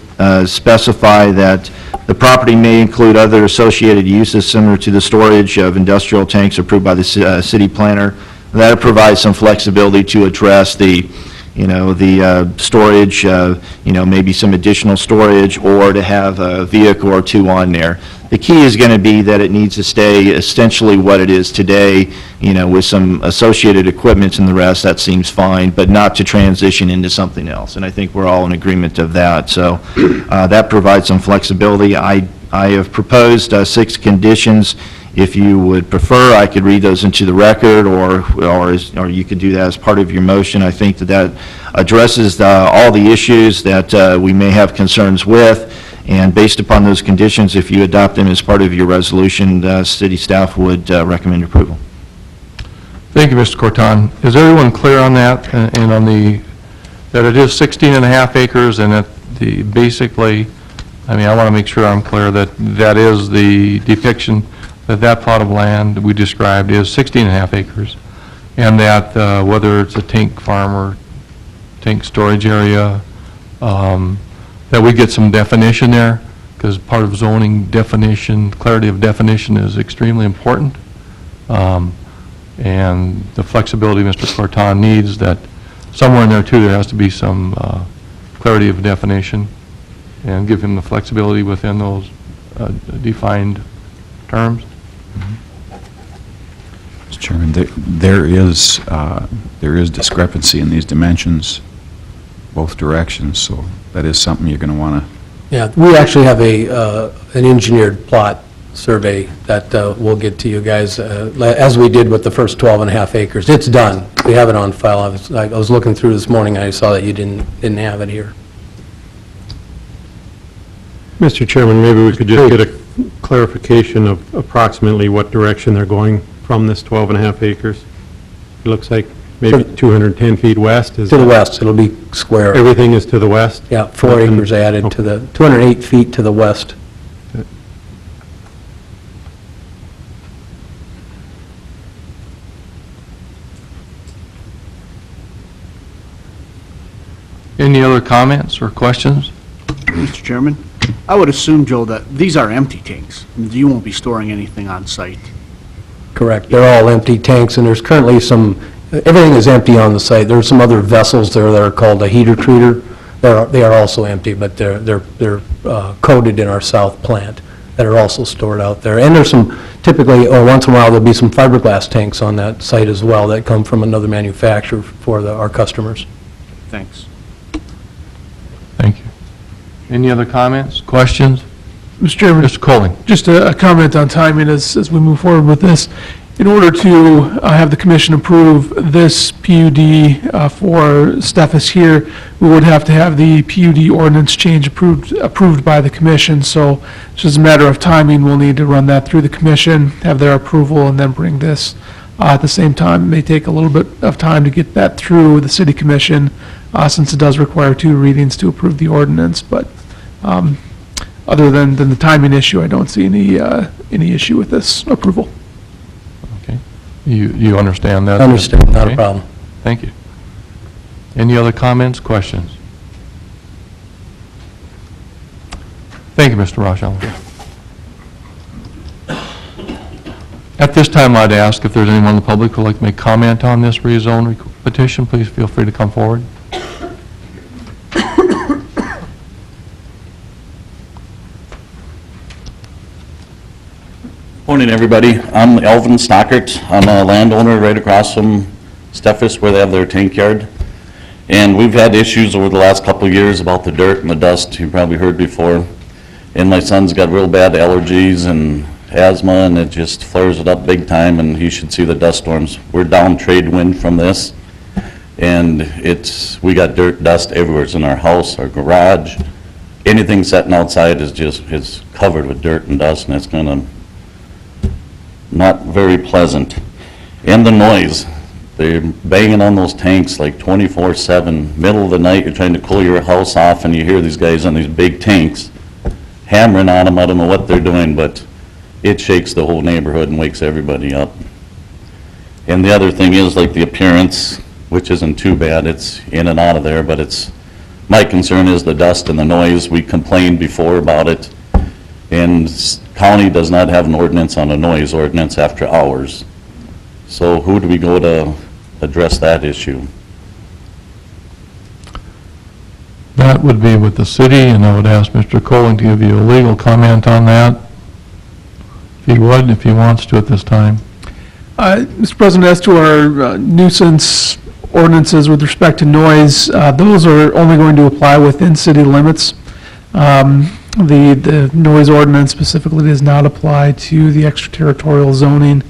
Speaker 3: specify that the property may include other associated uses similar to the storage of industrial tanks approved by the city planner. That provides some flexibility to address the, you know, the storage, you know, maybe some additional storage, or to have a vehicle or two on there. The key is going to be that it needs to stay essentially what it is today, with some associated equipment and the rest, that seems fine, but not to transition into something else. And I think we're all in agreement of that. So that provides some flexibility. I have proposed 6 conditions. If you would prefer, I could read those into the record, or you could do that as part of your motion. I think that addresses all the issues that we may have concerns with, and based upon those conditions, if you adopt them as part of your resolution, city staff would recommend approval.
Speaker 1: Thank you, Mr. Corton. Is everyone clear on that, and on that it is 16 and a half acres, and that basically, I want to make sure I'm clear that that is the depiction, that plot of land we described is 16 and a half acres, and that whether it's a tank farm or tank storage area, that we get some definition there, because part of zoning definition, clarity of definition is extremely important. And the flexibility Mr. Corton needs, that somewhere in there too, there has to be some clarity of definition, and give him the flexibility within those defined terms.
Speaker 8: Mr. Chairman, there is discrepancy in these dimensions, both directions, so that is something you're going to want to...
Speaker 17: Yeah, we actually have an engineered plot survey that we'll get to you guys, as we did with the first 12 and a half acres. It's done. We have it on file. I was looking through this morning, and I saw that you didn't have it here.
Speaker 7: Mr. Chairman, maybe we could just get a clarification of approximately what direction they're going from this 12 and a half acres. It looks like maybe 210 feet west.
Speaker 17: To the west, it'll be square.
Speaker 7: Everything is to the west?
Speaker 17: Yeah, 4 acres added to the, 208 feet to the west.
Speaker 1: Any other comments or questions?
Speaker 16: Mr. Chairman, I would assume, Joe, that these are empty tanks. You won't be storing anything on site.
Speaker 17: Correct. They're all empty tanks, and there's currently everything is empty on the site. There's some other vessels there that are called a heater treater. They are also empty, but they're coated in our south plant that are also stored out there. And there's some, typically, or once in a while, there'll be some fiberglass tanks on that site as well that come from another manufacturer for our customers.
Speaker 16: Thanks.
Speaker 1: Thank you. Any other comments, questions?
Speaker 13: Mr. Chairman.
Speaker 1: Mr. Colling.
Speaker 13: Just a comment on timing as we move forward with this. In order to have the commission approve this PUD for Steffes here, we would have to have the PUD ordinance change approved by the commission. So it's just a matter of timing. We'll need to run that through the commission, have their approval, and then bring this. At the same time, it may take a little bit of time to get that through the city commission, since it does require 2 readings to approve the ordinance. But other than the timing issue, I don't see any issue with this approval.
Speaker 1: Okay. You understand that?
Speaker 17: I understand, not
Speaker 1: Okay.
Speaker 17: a problem.
Speaker 1: Thank you. Any other comments, questions? Thank you, Mr. Rauschauer. At this time, I'd ask if there's anyone in the public who would like to make comment on this rezone petition, please feel free to come forward.
Speaker 18: Morning, everybody. I'm Elvin Stockert. I'm a landowner right across from Steffes where they have their tank yard. And we've had issues over the last couple of years about the dirt and the dust, you probably heard before. And my son's got real bad allergies and asthma, and it just flares it up big time, and he should see the dust storms. We're down trade wind from this, and we got dirt, dust everywhere. It's in our house, our garage. Anything sitting outside is covered with dirt and dust, and it's not very pleasant. And the noise, they're banging on those tanks like 24/7. Middle of the night, you're trying to cool your house off, and you hear these guys on these big tanks hammering on them. I don't know what they're doing, but it shakes the whole neighborhood and wakes everybody up. And the other thing is like the appearance, which isn't too bad. It's in and out of there, but my concern is the dust and the noise. We complained before about it, and county does not have an ordinance on a noise ordinance after hours. So who do we go to address that issue?
Speaker 1: That would be with the city, and I would ask Mr. Colling to give you a legal comment on that. he would, if he wants to at this time.
Speaker 13: Mr. President, as to our nuisance ordinances with respect to noise, those are only going to apply within city limits. The noise ordinance specifically does not apply to the extraterritorial zoning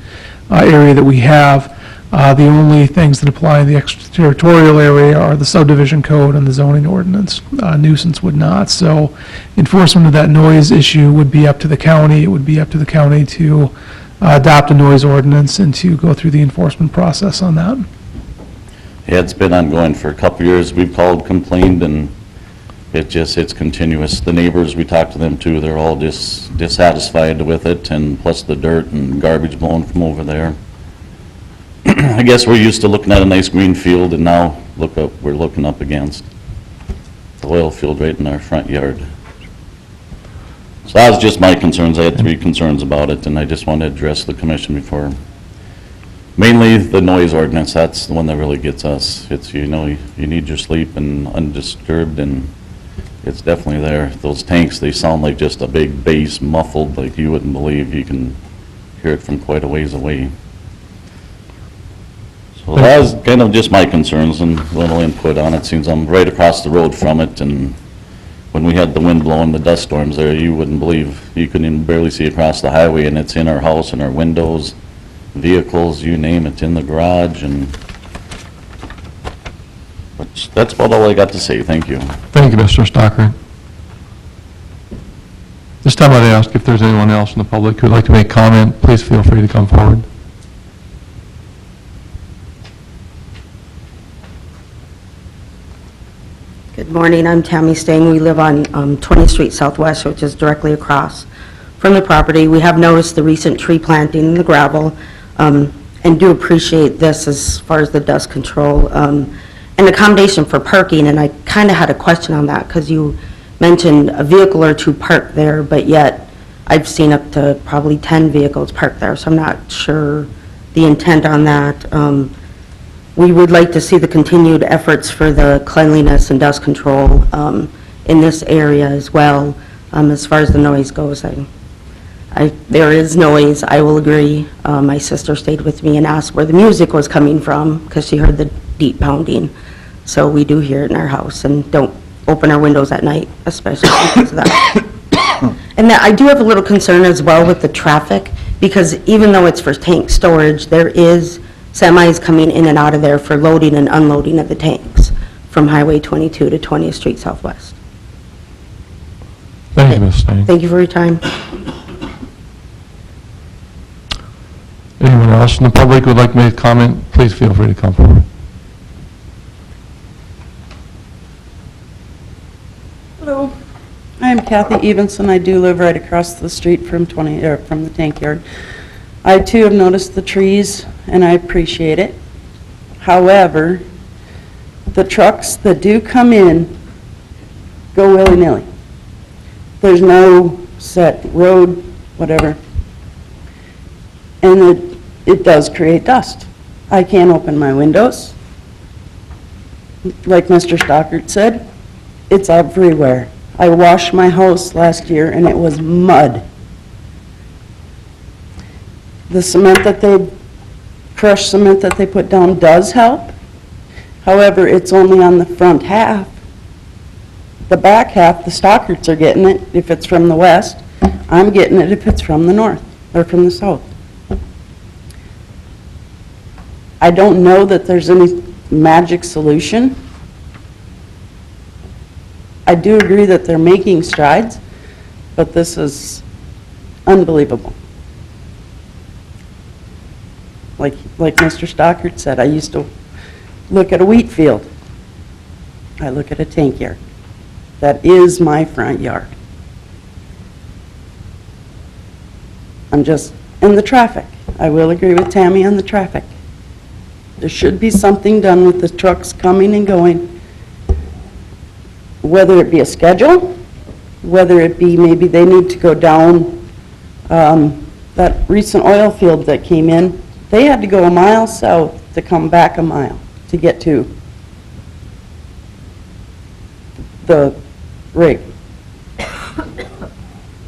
Speaker 13: area that we have. The only things that apply in the extraterritorial area are the subdivision code and the zoning ordinance. Nuisance would not. So enforcement of that noise issue would be up to the county. It would be up to the county to adopt a noise ordinance and to go through the enforcement process on that.
Speaker 18: Yeah, it's been ongoing for a couple of years. We've called, complained, and it's continuous. The neighbors, we talked to them too, they're all dissatisfied with it, and plus the dirt and garbage blowing from over there. I guess we're used to looking at a nice green field, and now we're looking up against the oil field right in our front yard. So that was just my concerns. I had 3 concerns about it, and I just wanted to address the commission before. Mainly the noise ordinance, that's the one that really gets us. It's, you need your sleep and undisturbed, and it's definitely there. Those tanks, they sound like just a big bass muffled, like you wouldn't believe. You can hear it from quite a ways away. So that was kind of just my concerns and a little input on it. Seems I'm right across the road from it, and when we had the wind blowing, the dust storms there, you wouldn't believe. You couldn't even barely see across the highway, and it's in our house, in our windows, vehicles, you name it, in the garage, and that's about all I got to say. Thank you.
Speaker 1: Thank you, Mr. Stockert. This time I'd ask if there's anyone else in the public who would like to make comment, please feel free to come forward.
Speaker 19: Good morning, I'm Tammy Stang. We live on 20th Street Southwest, which is directly across from the property. We have noticed the recent tree planting in the gravel, and do appreciate this as far as the dust control and accommodation for parking. And I kind of had a question on that because you mentioned a vehicle or 2 parked there, but yet I've seen up to probably 10 vehicles parked there, so I'm not sure the intent on that. We would like to see the continued efforts for the cleanliness and dust control in this area as well. As far as the noise goes, there is noise, I will agree. My sister stayed with me and asked where the music was coming from because she heard the deep pounding. So we do hear it in our house, and don't open our windows at night, especially because of that. And I do have a little concern as well with the traffic, because even though it's for tank storage, there is semis coming in and out of there for loading and unloading of the tanks from Highway 22 to 20th Street Southwest.
Speaker 1: Thank you, Ms. Stang.
Speaker 19: Thank you for your time.
Speaker 1: Anyone else in the public who would like to make a comment, please feel free to come forward.
Speaker 20: Hello, I'm Kathy Evenson. I do live right across the street from the tank yard. I too have noticed the trees, and I appreciate it. However, the trucks that do come in go willy-nilly. There's no set road, whatever. And it does create dust. I can't open my windows. Like Mr. Stockert said, it's everywhere. I washed my house last year and it was mud. The cement that crushed cement that they put down does help. However, it's only on the front half. The back half, the Stockerts are getting it if it's from the west. I'm getting it if it's from the north or from the south. I don't know that there's any magic solution. I do agree that they're making strides, but this is unbelievable. Like Mr. Stockert said, I used to look at a wheat field. I look at a tank yard. That is my front yard. I'm just in the traffic. I will agree with Tammy on the traffic. There should be something done with the trucks coming and going, whether it be a schedule, whether it be maybe they need to go down that recent oil field that came in. They had to go a mile south to come back a mile to get to the rig.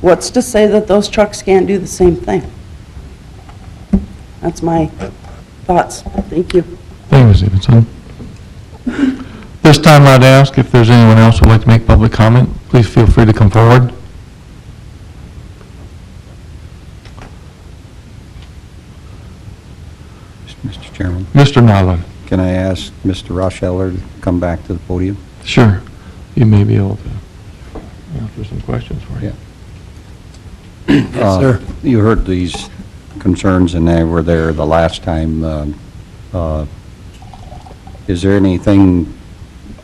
Speaker 20: What's to say that those trucks can't do the same thing? That's my thoughts. Thank you.
Speaker 1: Thank you, Ms. Stevenson. This time I'd ask if there's anyone else who would like to make public comment, please feel free to come forward.
Speaker 5: Mr. Chairman,
Speaker 1: Mr. Nyland.
Speaker 5: can I ask Mr. Roscheller to come back to the podium?
Speaker 1: Sure. You may be able to answer some questions for you.
Speaker 5: Yes,
Speaker 17: sir.
Speaker 5: You heard these concerns, and they were there the last time. Is there anything,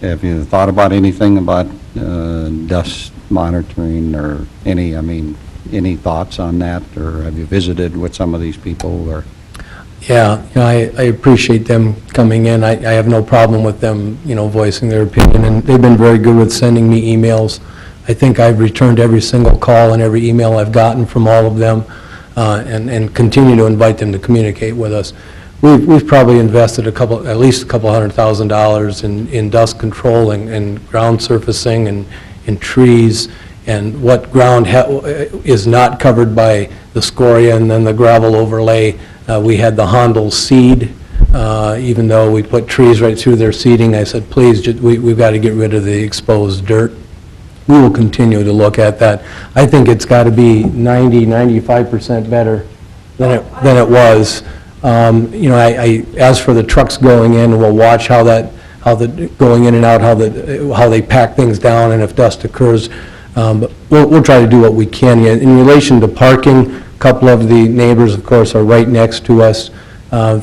Speaker 5: have you thought about anything about dust monitoring or any thoughts on that? Or have you visited with some of these people, or?
Speaker 17: Yeah, I appreciate them coming in. I have no problem with them, voicing their opinion, and they've been very good with sending me emails. I think I've returned every single call and every email I've gotten from all of them, and continue to invite them to communicate with us. We've probably invested at least a couple $100,000 in dust control and ground surfacing and trees, and what ground is not covered by the scoria and then the gravel overlay. We had the Hondel seed, even though we put trees right through their seeding. I said, please, we've got to get rid of the exposed dirt. We will continue to look at that. I think it's got to be 95% better than it was. As for the trucks going in, we'll watch how the going in and out, how they pack things down, and if dust occurs. But we'll try to do what we can. In relation to parking, a couple of the neighbors, of course, are right next to us.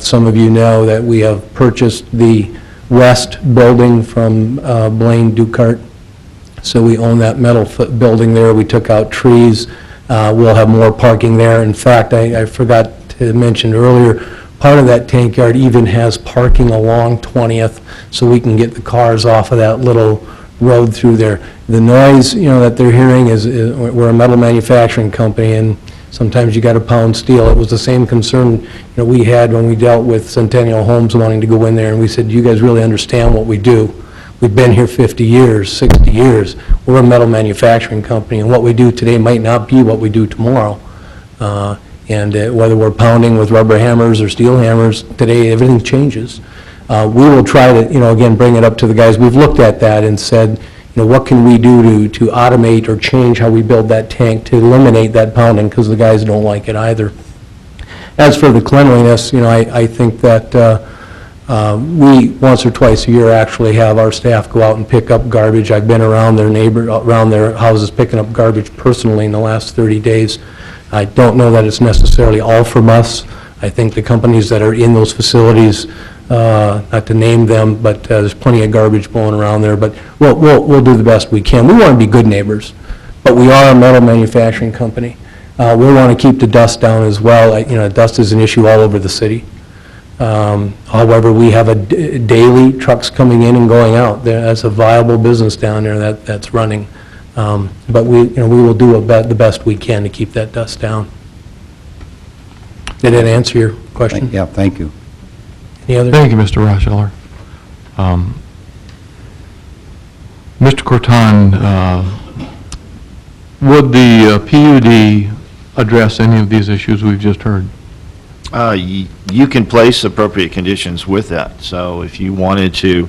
Speaker 17: Some of you know that we have purchased the west building from Blaine Ducart. So we own that metal building there. We took out trees. We'll have more parking there. In fact, I forgot to mention earlier, part of that tank yard even has parking along 20th, so we can get the cars off of that little road through there. The noise, that they're hearing is we're a metal manufacturing company, and sometimes you got to pound steel. It was the same concern we had when we dealt with Centennial Homes wanting to go in there, and we said, you guys really understand what we do. We've been here 50 years, 60 years. We're a metal manufacturing company, and what we do today might not be what we do tomorrow. And whether we're pounding with rubber hammers or steel hammers, today everything changes. We will try to, again, bring it up to the guys. We've looked at that and said, what can we do to automate or change how we build that tank to eliminate that pounding, because the guys don't like it either. As for the cleanliness, I think that we, once or twice a year, actually have our staff go out and pick up garbage. I've been around their houses picking up garbage personally in the last 30 days. I don't know that it's necessarily all from us. I think the companies that are in those facilities, not to name them, but there's plenty of garbage blowing around there, but we'll do the best we can. We want to be good neighbors, but we are a metal manufacturing company. We want to keep the dust down as well. Dust is an issue all over the city. However, we have daily trucks coming in and going out. That's a viable business down there that's running. But we will do the best we can to keep that dust down. Did that answer your question?
Speaker 5: Yeah, thank you.
Speaker 17: Any other?
Speaker 1: Thank you, Mr. Roscheller. Mr. Corton, would the PUD address any of these issues we've just heard?
Speaker 3: You can place appropriate conditions with that. So if you wanted to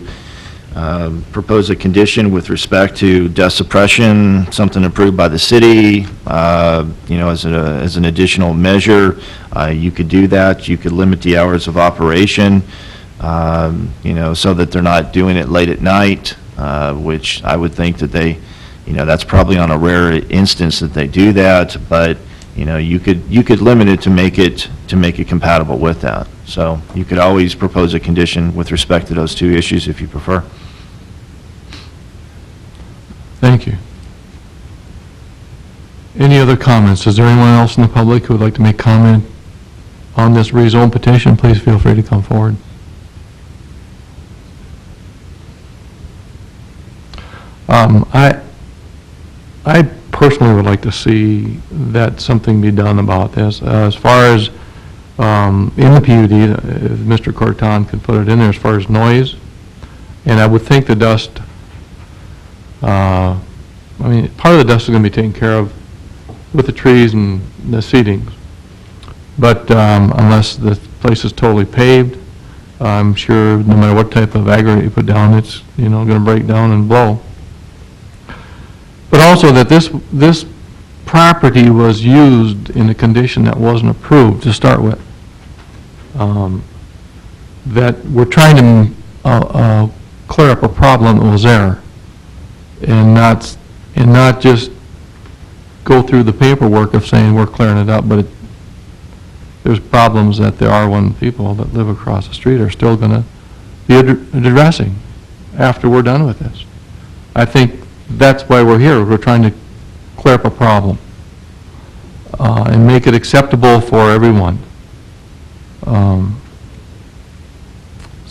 Speaker 3: propose a condition with respect to dust suppression, something approved by the city, as an additional measure, you could do that. You could limit the hours of operation, so that they're not doing it late at night, which I would think that that's probably on a rare instance that they do that, but you could limit it to make it compatible with that. So you could always propose a condition with respect to those two issues if you prefer.
Speaker 1: Thank you. Any other comments? Is there anyone else in the public who would like to make comment on this rezone petition? Please feel free to come forward. I personally would like to see that something be done about this. As far as in the PUD, if Mr. Corton could put it in there as far as noise, and I would think the dust, part of the dust is going to be taken care of with the trees and the seedings. But unless the place is totally paved. I'm sure no matter what type of aggregate you put down, it's, you know, going to break down and blow. But also that this property was used in a condition that wasn't approved to start with. That we're trying to clear up a problem that was there, and not just go through the paperwork of saying we're clearing it up, but there's problems that the R1 people that live across the street are still going to be addressing after we're done with this. I think that's why we're here. We're trying to clear up a problem and make it acceptable for everyone. So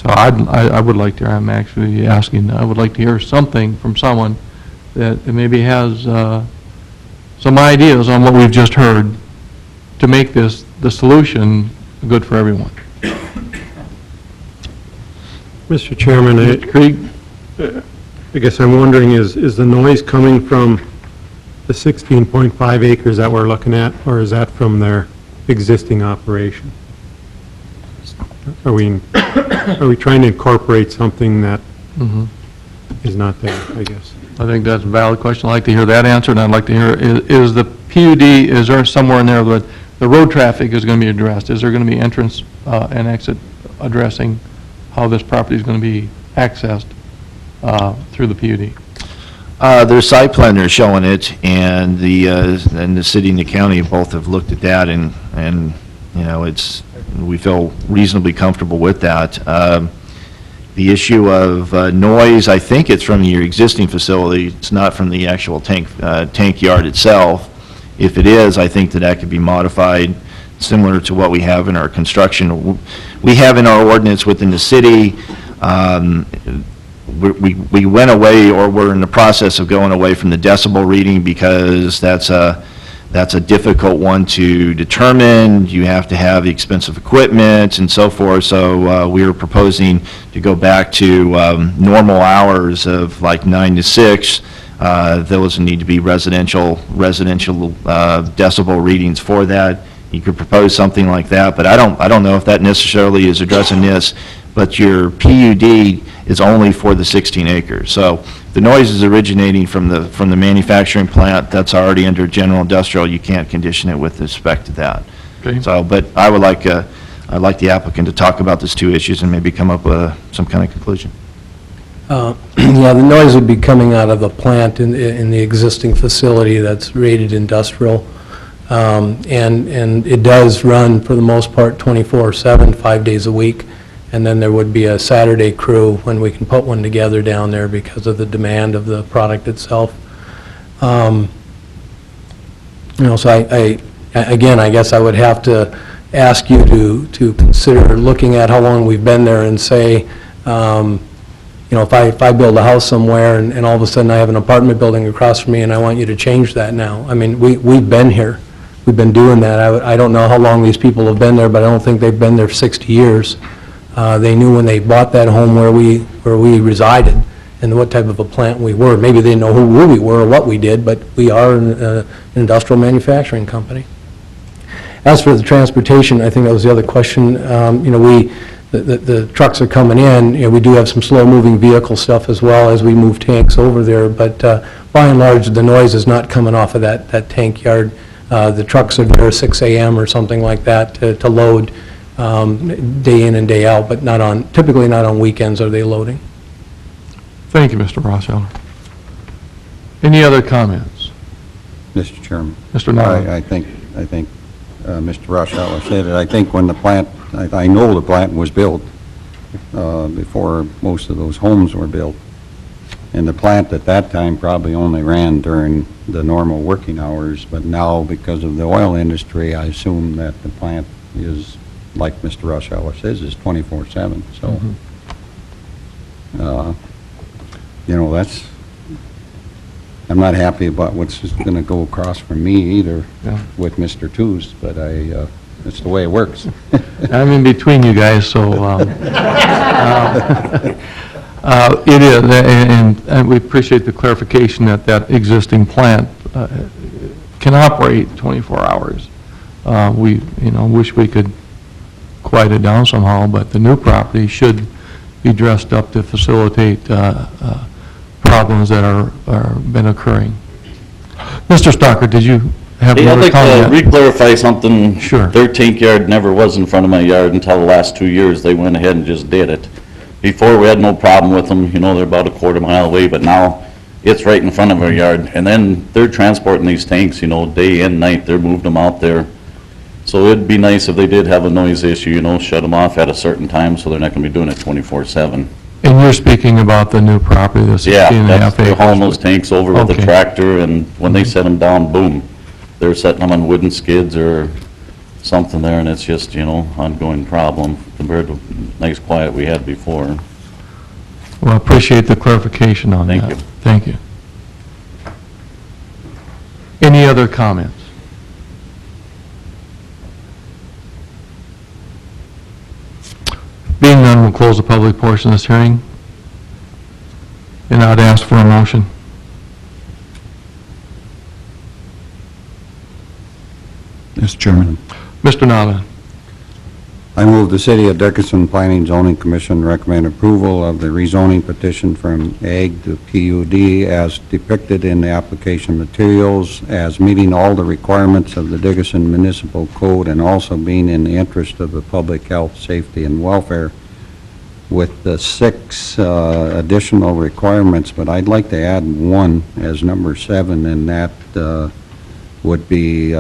Speaker 1: I would like to, I'm actually asking, I would like to hear something from someone that maybe has some ideas on what we've just heard to make this, the solution, good for everyone.
Speaker 7: Mr. Chairman, I guess I'm wondering, is the noise coming from the 16.5 acres that we're looking at, or is that from their existing operation? Are we trying to incorporate something that is not there, I guess?
Speaker 1: I think that's a valid question. I'd like to hear that answer, and I'd like to hear, is the PUD, is there somewhere in there that the road traffic is going to be addressed? Is there going to be entrance and exit addressing how this property is going to be accessed through the PUD?
Speaker 3: Their site plan, they're showing it, and the city and the county both have looked at that, and you know, we feel reasonably comfortable with that. The issue of noise, I think it's from your existing facility. It's not from the actual tank yard itself. If it is, I think that could be modified similar to what we have in our construction. We have in our ordinance within the city, we went away, or we're in the process of going away from the decibel reading, because that's a difficult one to determine. You have to have the expensive equipment and so forth. So we are proposing to go back to normal hours of like 9 to 6. Those need to be residential decibel readings for that. You could propose something like that, but I don't know if that necessarily is addressing this. But your PUD is only for the 16 acres. So the noise is originating from the manufacturing plant that's already under general industrial. You can't condition it with respect to that.
Speaker 1: Okay.
Speaker 3: So, but I'd like the applicant to talk about these two issues and maybe come up with some kind of conclusion.
Speaker 17: Yeah, the noise would be coming out of the plant in the existing facility that's rated industrial. And it does run, for the most part, 24/7, 5 days a week. And then there would be a Saturday crew when we can put one together down there because of the demand of the product itself. You know, so again, I guess I would have to ask you to consider looking at how long we've been there and say, you know, if I build a house somewhere and all of a sudden I have an apartment building across from me and I want you to change that now. I mean, we've been here. We've been doing that. I don't know how long these people have been there, but I don't think they've been there 60 years. They knew when they bought that home where we resided and what type of a plant we were. Maybe they didn't know who we were or what we did, but we are an industrial manufacturing company. As for the transportation, I think that was the other question. You know, the trucks are coming in. You know, we do have some slow-moving vehicle stuff as well as we move tanks over there, but by and large, the noise is not coming off of that tank yard. The trucks are there 6 a.m. or something like that to load day in and day out, but typically not on weekends are they loading.
Speaker 1: Thank you, Mr. Rosseller. Any other comments?
Speaker 5: Mr. Chairman.
Speaker 1: Mr. Nyland.
Speaker 5: I think Mr. Rosseller said it. I think when the plant, I know the plant was built before most of those homes were built. And the plant at that time probably only ran during the normal working hours, but now because of the oil industry, I assume that the plant is, like Mr. Rosseller says, is 24/7. So, you know, I'm not happy about what's going to go across from me either with Mr. Tooze, but it's the way it works.
Speaker 1: I'm in between you guys, so it is, and we appreciate the clarification that existing plant can operate 24 hours. We, you know, wish we could quiet it down somehow, but the new property should be dressed up to facilitate problems that are been occurring. Mr. Stocker, did you have
Speaker 18: Hey, I'd
Speaker 1: another
Speaker 18: like to
Speaker 1: comment?
Speaker 18: re-clarify something.
Speaker 1: Sure.
Speaker 18: Their tank yard never was in front of my yard until the last 2 years. They went ahead and just did it. Before, we had no problem with them, you know, they're about a quarter mile away, but now it's right in front of our yard. And then they're transporting these tanks, you know, day and night, they're moving them out there. So it'd be nice if they did have a noise issue, you know, shut them off at a certain time so they're not gonna be doing it 24/7.
Speaker 1: And you're speaking about the new property, the 16
Speaker 18: Yeah,
Speaker 1: and a half
Speaker 18: that's, they're
Speaker 1: acres.
Speaker 18: hauling those tanks over with the
Speaker 1: Okay.
Speaker 18: tractor, and when they set them down, boom, they're setting them on wooden skids or something there, and it's just, you know, ongoing problem compared to nice quiet we had before.
Speaker 1: Well, I appreciate the clarification on that.
Speaker 18: Thank you.
Speaker 1: Thank you. Any other comments? Being none, we'll close the public portion of this hearing. And I'd ask for a motion.
Speaker 8: Mr. Chairman.
Speaker 1: Mr. Nava.
Speaker 5: I move the City of Dickinson Planning and Zoning Commission recommend approval of the rezoning petition from Ag to PUD as depicted in the application materials as meeting all the requirements of the Dickinson Municipal Code and also being in the interest of the public health, safety, and welfare with the 6 additional requirements, but I'd like to add one as number 7, and that would be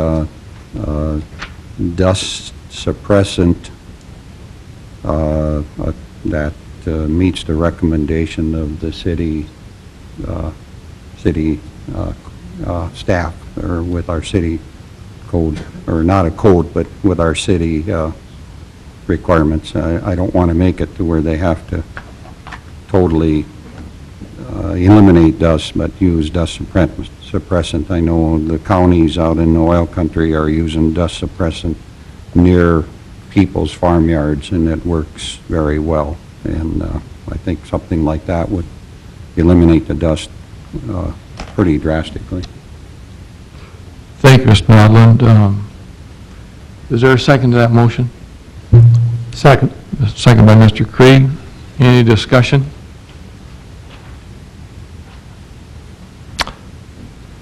Speaker 5: dust suppressant that meets the recommendation of the city staff, or with our city code, or not a code, but with our city requirements. I don't want to make it to where they have to totally eliminate dust, but use dust suppressant. I know the counties out in the oil country are using dust suppressant near people's farmyards, and it works very well. And I think something like that would eliminate the dust pretty drastically.
Speaker 1: Thank you, Mr. Nodland. Is there a second to that motion?
Speaker 7: Second.
Speaker 1: Second by Mr. Krieg. Any discussion?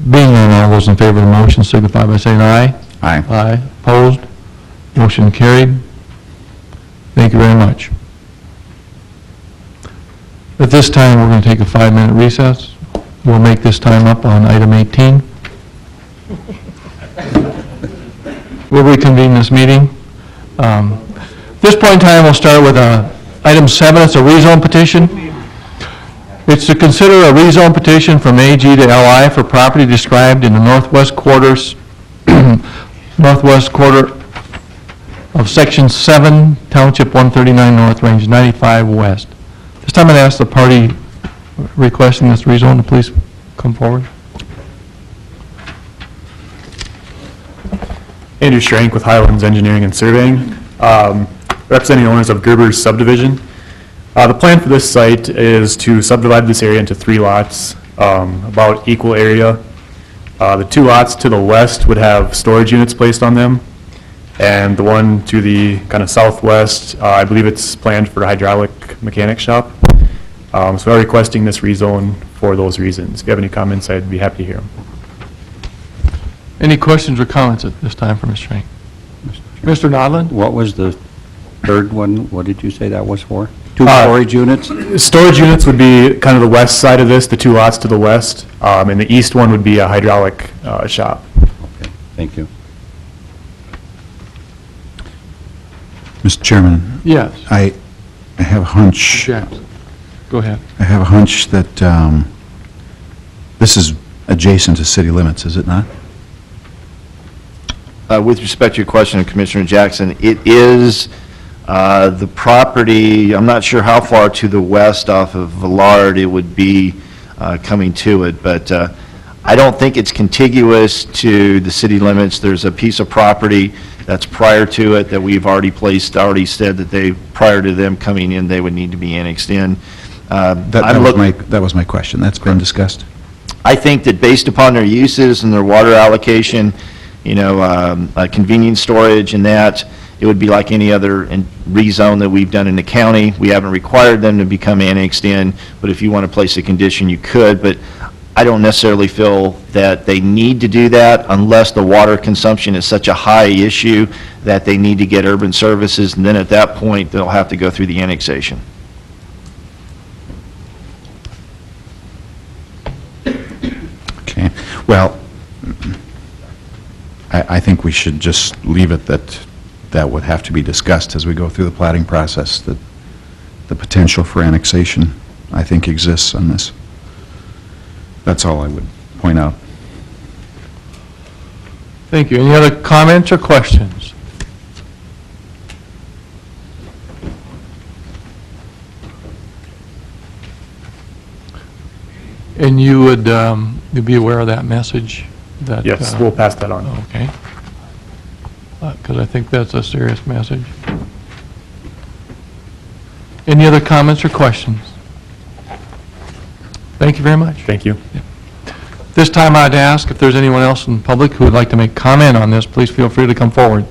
Speaker 1: Being none, all those in favor of the motion signify by saying aye.
Speaker 8: Aye.
Speaker 1: Aye. Opposed? Motion carried. Thank you very much. At this time, we're going to take a 5-minute recess. We'll make this time up on item 18. We'll reconvene this meeting. At this point in time, we'll start with item 7. It's a rezone petition. It's to consider a rezone petition from AG to LI for property described in the northwest quarter of Section 7, Township 139 North, Range 95 West. This time I'd ask the party requesting this rezone to please come forward.
Speaker 14: Andrew Schrank with Highlands Engineering and Surveying, representing owners of Gerber's subdivision. The plan for this site is to subdivide this area into 3 lots, about equal area. The 2 lots to the west would have storage units placed on them, and the one to the kind of southwest, I believe it's planned for a hydraulic mechanic shop. So we're requesting this rezone for those reasons. If you have any comments, I'd be happy to hear them.
Speaker 1: Any questions or comments at this time for Mr. Schrank? Mr. Nodland?
Speaker 5: What was the third one? What did you say that was for? 2 storage units?
Speaker 14: Storage units would be kind of the west side of this, the 2 lots to the west, and the east one would be a hydraulic shop.
Speaker 5: Okay, thank you.
Speaker 8: Mr. Chairman.
Speaker 1: Yes.
Speaker 8: I have a hunch.
Speaker 1: Jackson. Go ahead.
Speaker 8: I have a hunch that this is adjacent to city limits, is it not?
Speaker 3: With respect to your question, Commissioner Jackson, it is the property, I'm not sure how far to the west off of Villard it would be coming to it, but I don't think it's contiguous to the city limits. There's a piece of property that's prior to it that we've already said that they, prior to them coming in, they would need to be annexed in.
Speaker 8: That was my question. That's been discussed?
Speaker 3: I think that based upon their uses and their water allocation, you know, convenience storage and that, it would be like any other rezone that we've done in the county. We haven't required them to become annexed in, but if you want to place a condition, you could. But I don't necessarily feel that they need to do that unless the water consumption is such a high issue that they need to get urban services, and then at that point, they'll have to go through the annexation.
Speaker 8: Okay, well, I think we should just leave it that would have to be discussed as we go through the plating process, that the potential for annexation, I think, exists on this. That's all I would point out.
Speaker 1: Thank you. Any other comments or questions? And you would you'd be aware of that message? That,
Speaker 14: Yes, we'll pass that on.
Speaker 1: Okay. Because I think that's a serious message. Any other comments or questions? Thank you very much.
Speaker 14: Thank you.
Speaker 1: This time I'd ask if there's anyone else in the public who would like to make comment on this, please feel free to come forward.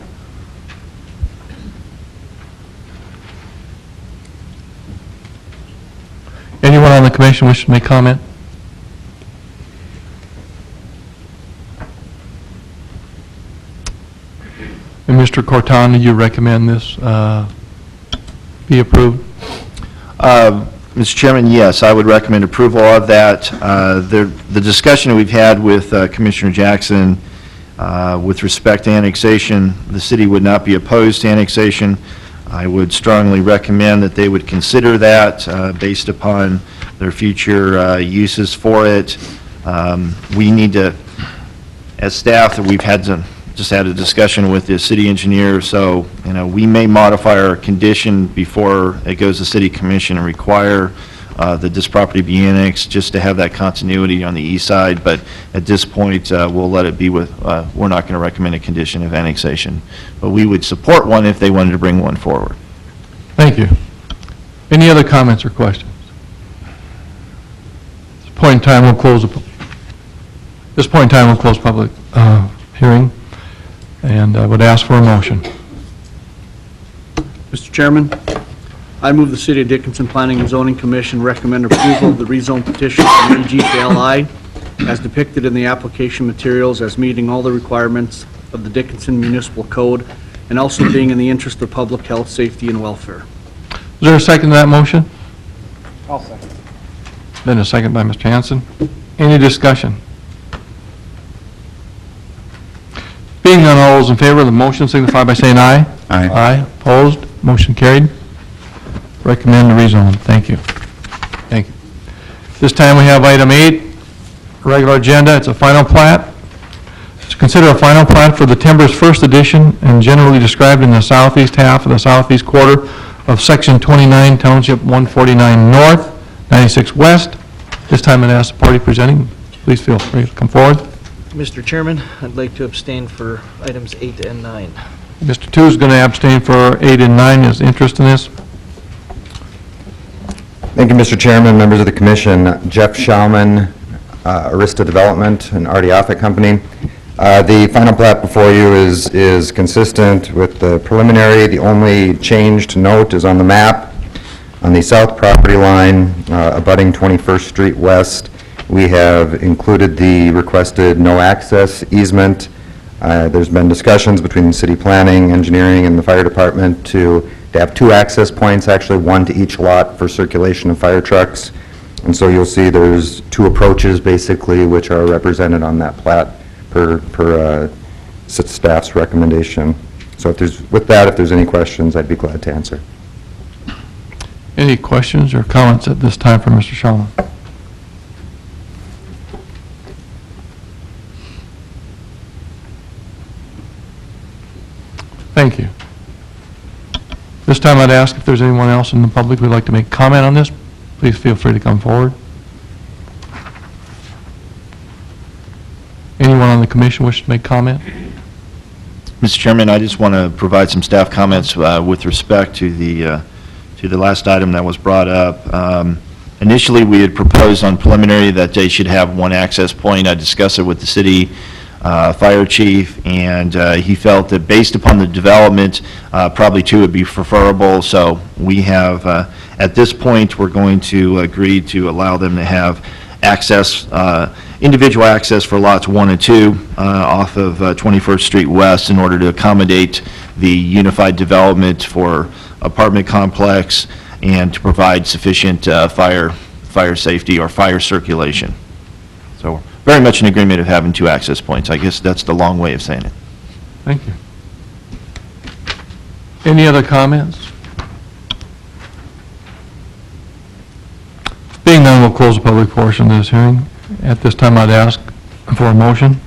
Speaker 1: Anyone on the commission wish to make comment? And Mr. Corton, do you recommend this be approved?
Speaker 3: Mr. Chairman, yes, I would recommend approval of that. The discussion we've had with Commissioner Jackson with respect to annexation, the city would not be opposed to annexation. I would strongly recommend that they would consider that based upon their future uses for it. We need to, as staff, that we've had just had a discussion with the city engineer, so we may modify our condition before it goes to city commission and require that this property be annexed, just to have that continuity on the east side. But at this point, we'll let it be with, we're not going to recommend a condition of annexation, but we would support one if they wanted to bring one forward.
Speaker 1: Thank you. Any other comments or questions? At this point in time, we'll close public hearing. And I would ask for a motion.
Speaker 16: Mr. Chairman, I move the City of Dickinson Planning and Zoning Commission recommend approval of the rezone petition from AG to LI as depicted in the application materials as meeting all the requirements of the Dickinson Municipal Code and also being in the interest of public health, safety, and welfare.
Speaker 1: Is there a second to that motion?
Speaker 16: I'll second.
Speaker 1: Then a second by Mr. Hanson. Any discussion? Being none, all those in favor of the motion signify by saying aye.
Speaker 8: Aye.
Speaker 1: Aye. Opposed? Motion carried. Recommend the rezone. Thank you. Thank you. This time we have item 8, regular agenda. It's a final plat. To consider a final plat for the Timbers First Edition and generally described in the southeast half of the southeast quarter of Section 29, Township 149 North, 96 West. This time I'd ask the party presenting, please feel free to come forward.
Speaker 21: Mr. Chairman, I'd like to abstain for items 8 and 9.
Speaker 1: Mr. 2 is going to abstain for 8 and 9. Is interest in this?
Speaker 22: Thank you, Mr. Chairman, members of the commission. Jeff Schauman, Arista Development, an Ardiafic company. The final plat before you is consistent with the preliminary. The only change to note is on the map. On the south property line, abutting 21st Street West, we have included the requested no-access easement. There's been discussions between city planning, engineering, and the fire department to have 2 access points, actually 1 to each lot for circulation of fire trucks. And so you'll see there's 2 approaches, basically, which are represented on that plat per staff's recommendation. So if there's any questions, I'd be glad to answer.
Speaker 1: Any questions or comments at this time from Mr. Schauman? Thank you. This time I'd ask if there's anyone else in the public who would like to make comment on this. Please feel free to come forward. Anyone on the commission wish to make comment?
Speaker 3: Mr. Chairman, I just want to provide some staff comments with respect to the last item that was brought up. Initially, we had proposed on preliminary that they should have 1 access point. I discussed it with the city fire chief, and he felt that based upon the development, probably 2 would be preferable. So we have, at this point, we're going to agree to allow them to have access, individual access for lots 1 and 2 off of 21st Street West in order to accommodate the unified development for apartment complex and to provide sufficient fire safety or fire circulation. So very much in agreement of having 2 access points. I guess that's the long way of saying it.
Speaker 1: Thank you. Any other comments? Being none, we'll close the public portion of this hearing. At this time, I'd ask for a motion.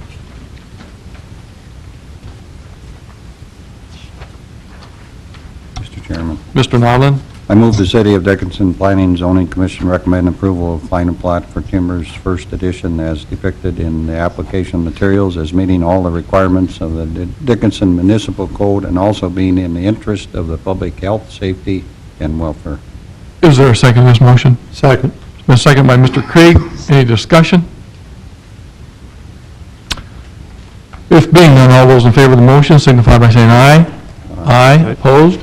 Speaker 5: Mr. Chairman.
Speaker 1: Mr. Nodland?
Speaker 5: I move the City of Dickinson Planning and Zoning Commission recommend approval of final plat for Timbers First Edition as depicted in the application materials as meeting all the requirements of the Dickinson Municipal Code and also being in the interest of the public health, safety, and welfare.
Speaker 1: Is there a second to this motion?
Speaker 7: Second.
Speaker 1: It's been seconded by Mr. Krieg. Any discussion? If being none, all those in favor of the motion signify by saying aye. Aye. Opposed?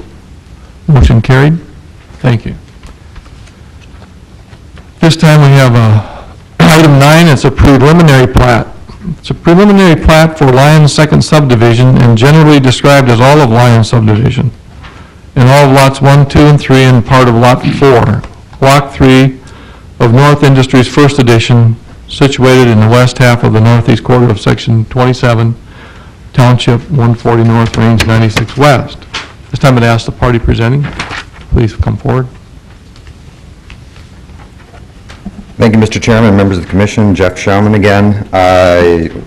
Speaker 1: Motion carried. Thank you. This time we have item 9, it's a preliminary plat. It's a preliminary plat for Lyons Second Subdivision and generally described as all of Lyons Subdivision. And all of lots 1, 2, and 3 and part of lot 4. Block 3 of North Industries First Edition, situated in the west half of the northeast quarter of Section 27, Township 140 North, Range 96 West. This time I'd ask the party presenting, please come forward.
Speaker 22: Thank you, Mr. Chairman, members of the commission. Jeff Schauman again.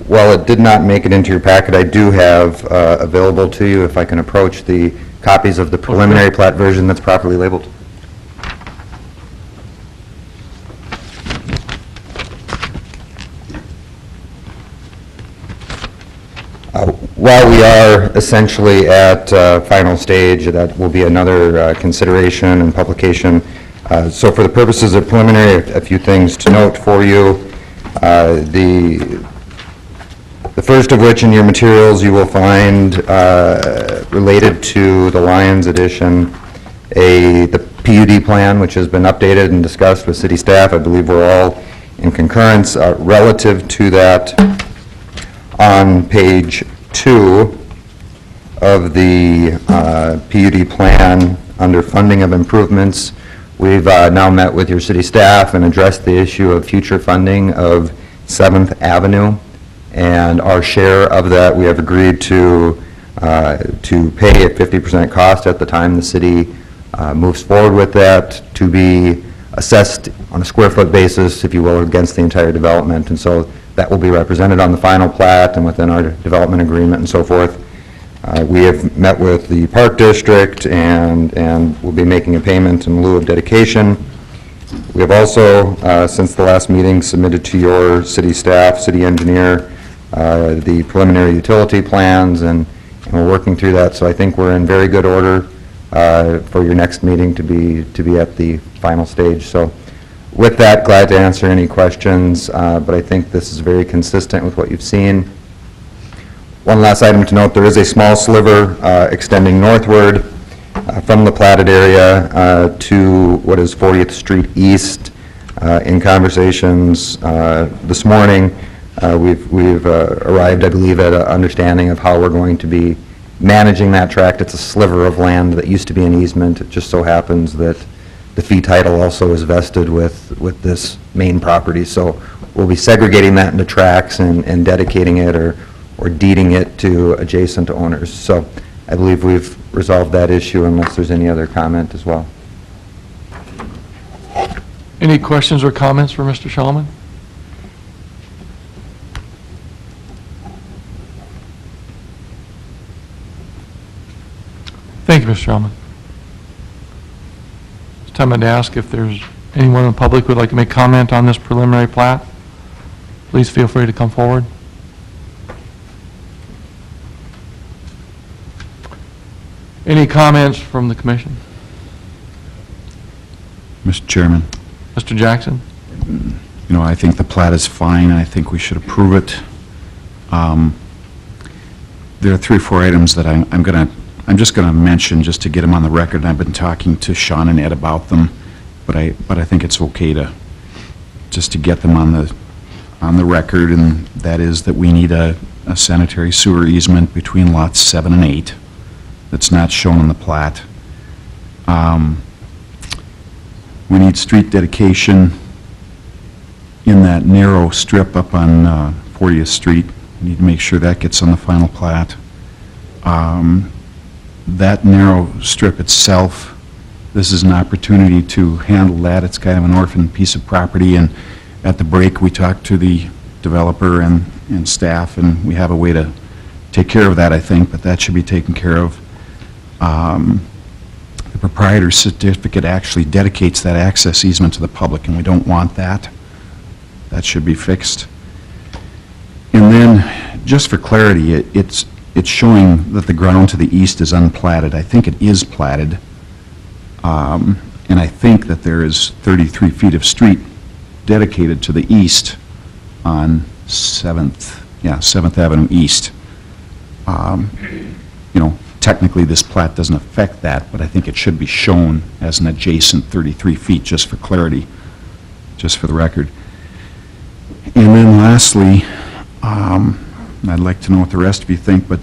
Speaker 22: While it did not make it into your packet, I do have available to you, if I can approach, the copies of the preliminary plat version that's properly labeled. While we are essentially at final stage, that will be another consideration and publication. So for the purposes of preliminary, a few things to note for you. The first of which in your materials you will find related to the Lyons edition, the PUD plan, which has been updated and discussed with city staff. I believe we're all in concurrence relative to that. On page 2 of the PUD plan, under funding of improvements, we've now met with your city staff and addressed the issue of future funding of 7th Avenue. And our share of that, we have agreed to pay at 50% cost at the time the city moves forward with that, to be assessed on a square foot basis, if you will, against the entire development. And so that will be represented on the final plat and within our development agreement and so forth. We have met with the Park District and will be making a payment in lieu of dedication. We have also, since the last meeting, submitted to your city staff, city engineer, the preliminary utility plans, and we're working through that. So I think we're in very good order for your next meeting to be at the final stage. So with that, glad to answer any questions, but I think this is very consistent with what you've seen. One last item to note, there is a small sliver extending northward from the platted area to what is 40th Street East. In conversations this morning, we've arrived, I believe, at an understanding of how we're going to be managing that tract. It's a sliver of land that used to be an easement. It just so happens that the fee title also is vested with this main property. So we'll be segregating that into tracts and dedicating it or deeding it to adjacent owners. So I believe we've resolved that issue unless there's any other comment as well.
Speaker 1: Any questions or comments for Mr. Schauman? Thank you, Mr. Schauman. It's time I'd ask if there's anyone in the public who would like to make comment on this preliminary plat. Please feel free to come forward. Any comments from the commission?
Speaker 8: Mr. Chairman.
Speaker 1: Mr. Jackson?
Speaker 8: You know, I think the plat is fine. I think we should approve it. There are 3 or 4 items that I'm just going to mention just to get them on the record, and I've been talking to Sean and Ed about them, but I think it's okay to, just to get them on the record, and that is that we need a sanitary sewer easement between lots 7 and 8 that's not shown on the plat. We need street dedication in that narrow strip up on 40th Street. We need to make sure that gets on the final plat. That narrow strip itself, this is an opportunity to handle that. It's kind of an orphan piece of property, and at the break, we talked to the developer and staff, and we have a way to take care of that, I think, but that should be taken care of. The proprietor's certificate actually dedicates that access easement to the public, and we don't want that. That should be fixed. And then, just for clarity, it's showing that the ground to the east is unplatted. I think it is platted, and I think that there is 33 feet of street dedicated to the east on 7th Avenue East. You know, technically this plat doesn't affect that, but I think it should be shown as an adjacent 33 feet, just for clarity, just for the record. And then lastly, I'd like to know what the rest of you think, but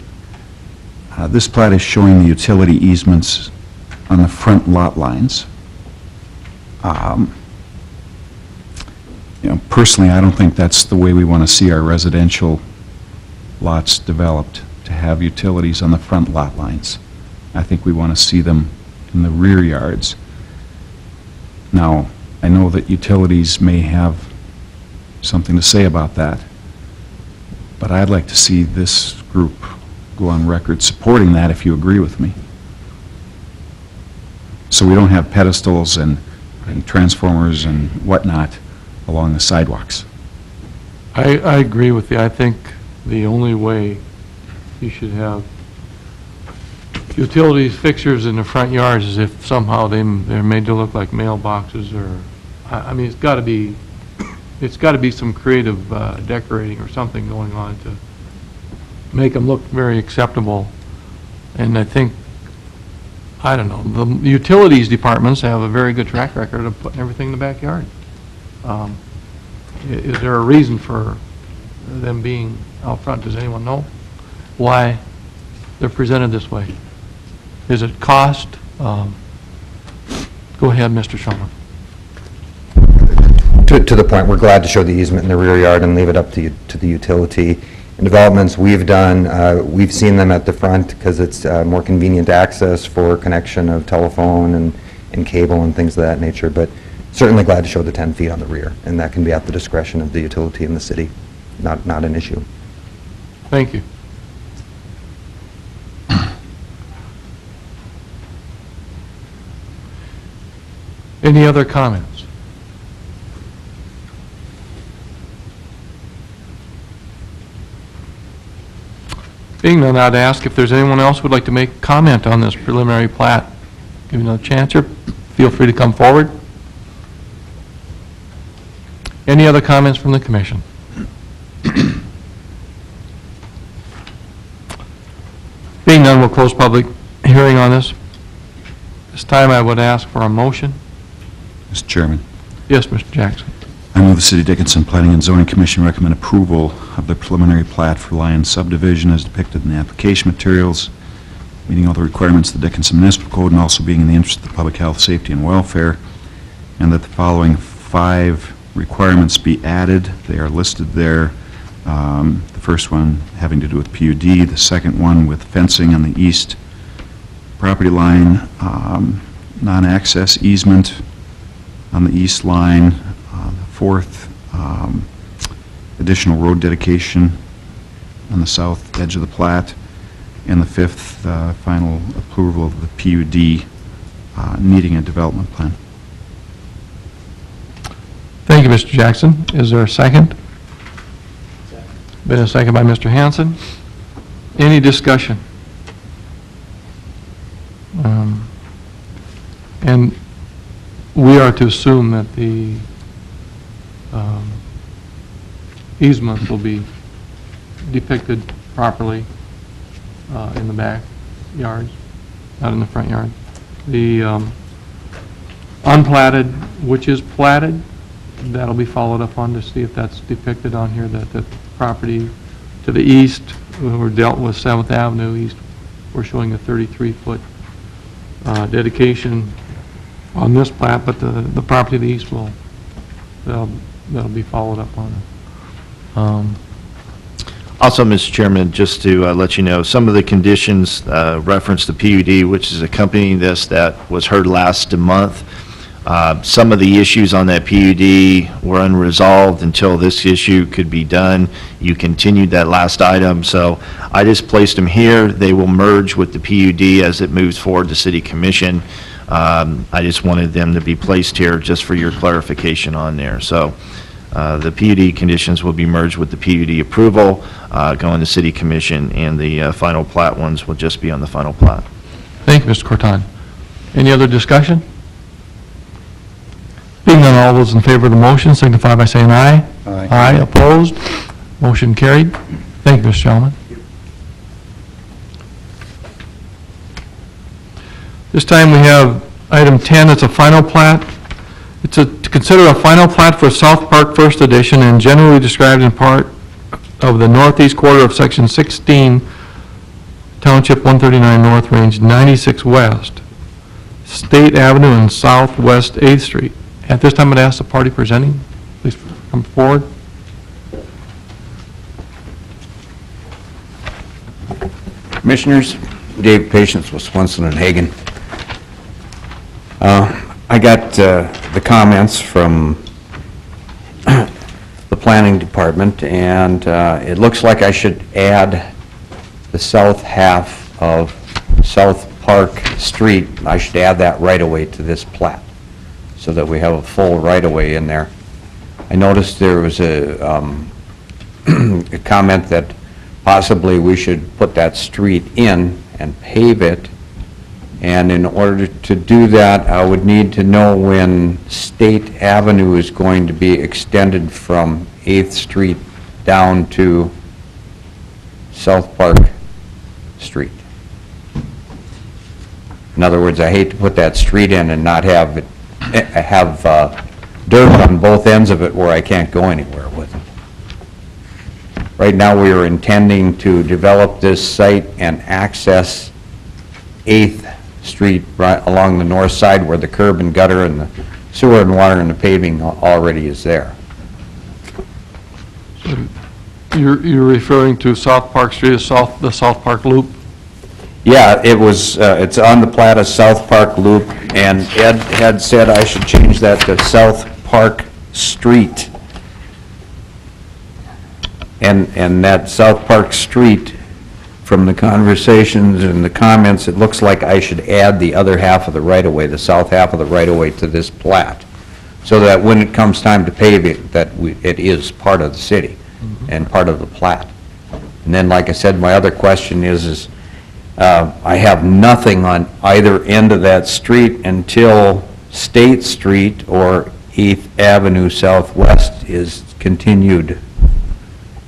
Speaker 8: this plat is showing the utility easements on the front lot lines. You know, personally, I don't think that's the way we want to see our residential lots developed, to have utilities on the front lot lines. I think we want to see them in the rear yards. Now, I know that utilities may have something to say about that, but I'd like to see this group go on record supporting that, if you agree with me. So we don't have pedestals and transformers and whatnot along the sidewalks.
Speaker 1: I agree with you. I think the only way you should have utilities fixtures in the front yards is if somehow they're made to look like mailboxes, or, I mean, it's got to be some creative decorating or something going on to make them look very acceptable. And I think, I don't know, the utilities departments have a very good track record of putting everything in the backyard. Is there a reason for them being out front? Does anyone know why they're presented this way? Is it cost? Go ahead, Mr. Shulman.
Speaker 22: To the point, we're glad to show the easement in the rear yard and leave it up to the utility. In developments we've done, we've seen them at the front because it's more convenient access for connection of telephone and cable and things of that nature, but certainly glad to show the 10 feet on the rear, and that can be at the discretion of the utility in the city, not an issue.
Speaker 1: Thank you. Any other comments? Being none, I'd ask if there's anyone else who would like to make comment on this preliminary plat. Give you another chance here. Feel free to come forward. Any other comments from the commission? Being none, we'll close public hearing on this. This time I would ask for a motion.
Speaker 8: Mr. Chairman.
Speaker 1: Yes, Mr. Jackson.
Speaker 8: I move the City of Dickinson Planning and Zoning Commission recommend approval of the preliminary plat for Lion subdivision as depicted in the application materials, meeting all the requirements of the Dickinson Municipal Code and also being in the interest of the public health, safety, and welfare, and that the following 5 requirements be added. They are listed there. The first one having to do with PUD, the second one with fencing on the east property line, non-access easement on the east line, the fourth, additional road dedication on the south edge of the plat, and the fifth, final approval of the PUD needing a development plan.
Speaker 1: Thank you, Mr. Jackson. Is there a second? Been a second by Mr. Hanson. Any discussion? And we are to assume that the easement will be depicted properly in the back yards, not in the front yard. The unplatted, which is platted, that'll be followed up on to see if that's depicted on here, that the property to the east, we're dealt with 7th Avenue East, we're showing a 33-foot dedication on this plat, but the property to the east will, that'll be followed up on.
Speaker 3: Also, Mr. Chairman, just to let you know, some of the conditions reference the PUD, which is accompanying this, that was heard last month. Some of the issues on that PUD were unresolved until this issue could be done. You continued that last item, so I just placed them here. They will merge with the PUD as it moves forward to City Commission. I just wanted them to be placed here just for your clarification on there. So the PUD conditions will be merged with the PUD approval, going to City Commission, and the final plat ones will just be on the final plat.
Speaker 1: Thank you, Mr. Corton. Any other discussion? Being none, all those in favor of the motion signify by saying aye.
Speaker 5: Aye.
Speaker 1: Aye, opposed? Motion carried. Thank you, Mr. Shellman. This time we have item 10, it's a final plat. It's to consider a final plat for South Park First Edition and generally described in part of the northeast quarter of Section 16, Township 139 North, Range 96 West, State Avenue and Southwest 8th Street. At this time, I'd ask the party presenting, please come forward.
Speaker 2: Commissioners, Dave Patience with Swenson and Hagan. I got the comments from the planning department, and it looks like I should add the south half of South Park Street. I should add that right-of-way to this plat, so that we have a full right-of-way in there. I noticed there was a comment that possibly we should put that street in and pave it, and in order to do that, I would need to know when State Avenue is going to be extended from 8th Street down to South Park Street. In other words, I hate to put that street in and not have it have dirt on both ends of it where I can't go anywhere with it. Right now, we are intending to develop this site and access 8th Street right along the north side where the curb and gutter and the sewer and water and the paving already is there.
Speaker 1: You're referring to South Park Street, the South Park Loop?
Speaker 2: Yeah, it was, it's on the plat of South Park Loop, and Ed had said I should change that to South Park Street. And that South Park Street, from the conversations and the comments, it looks like I should add the other half of the right-of-way, the south half of the right-of-way to this plat, so that when it comes time to pave it, that it is part of the city and part of the plat. And then, like I said, my other question is I have nothing on either end of that street until State Street or 8th Avenue Southwest is continued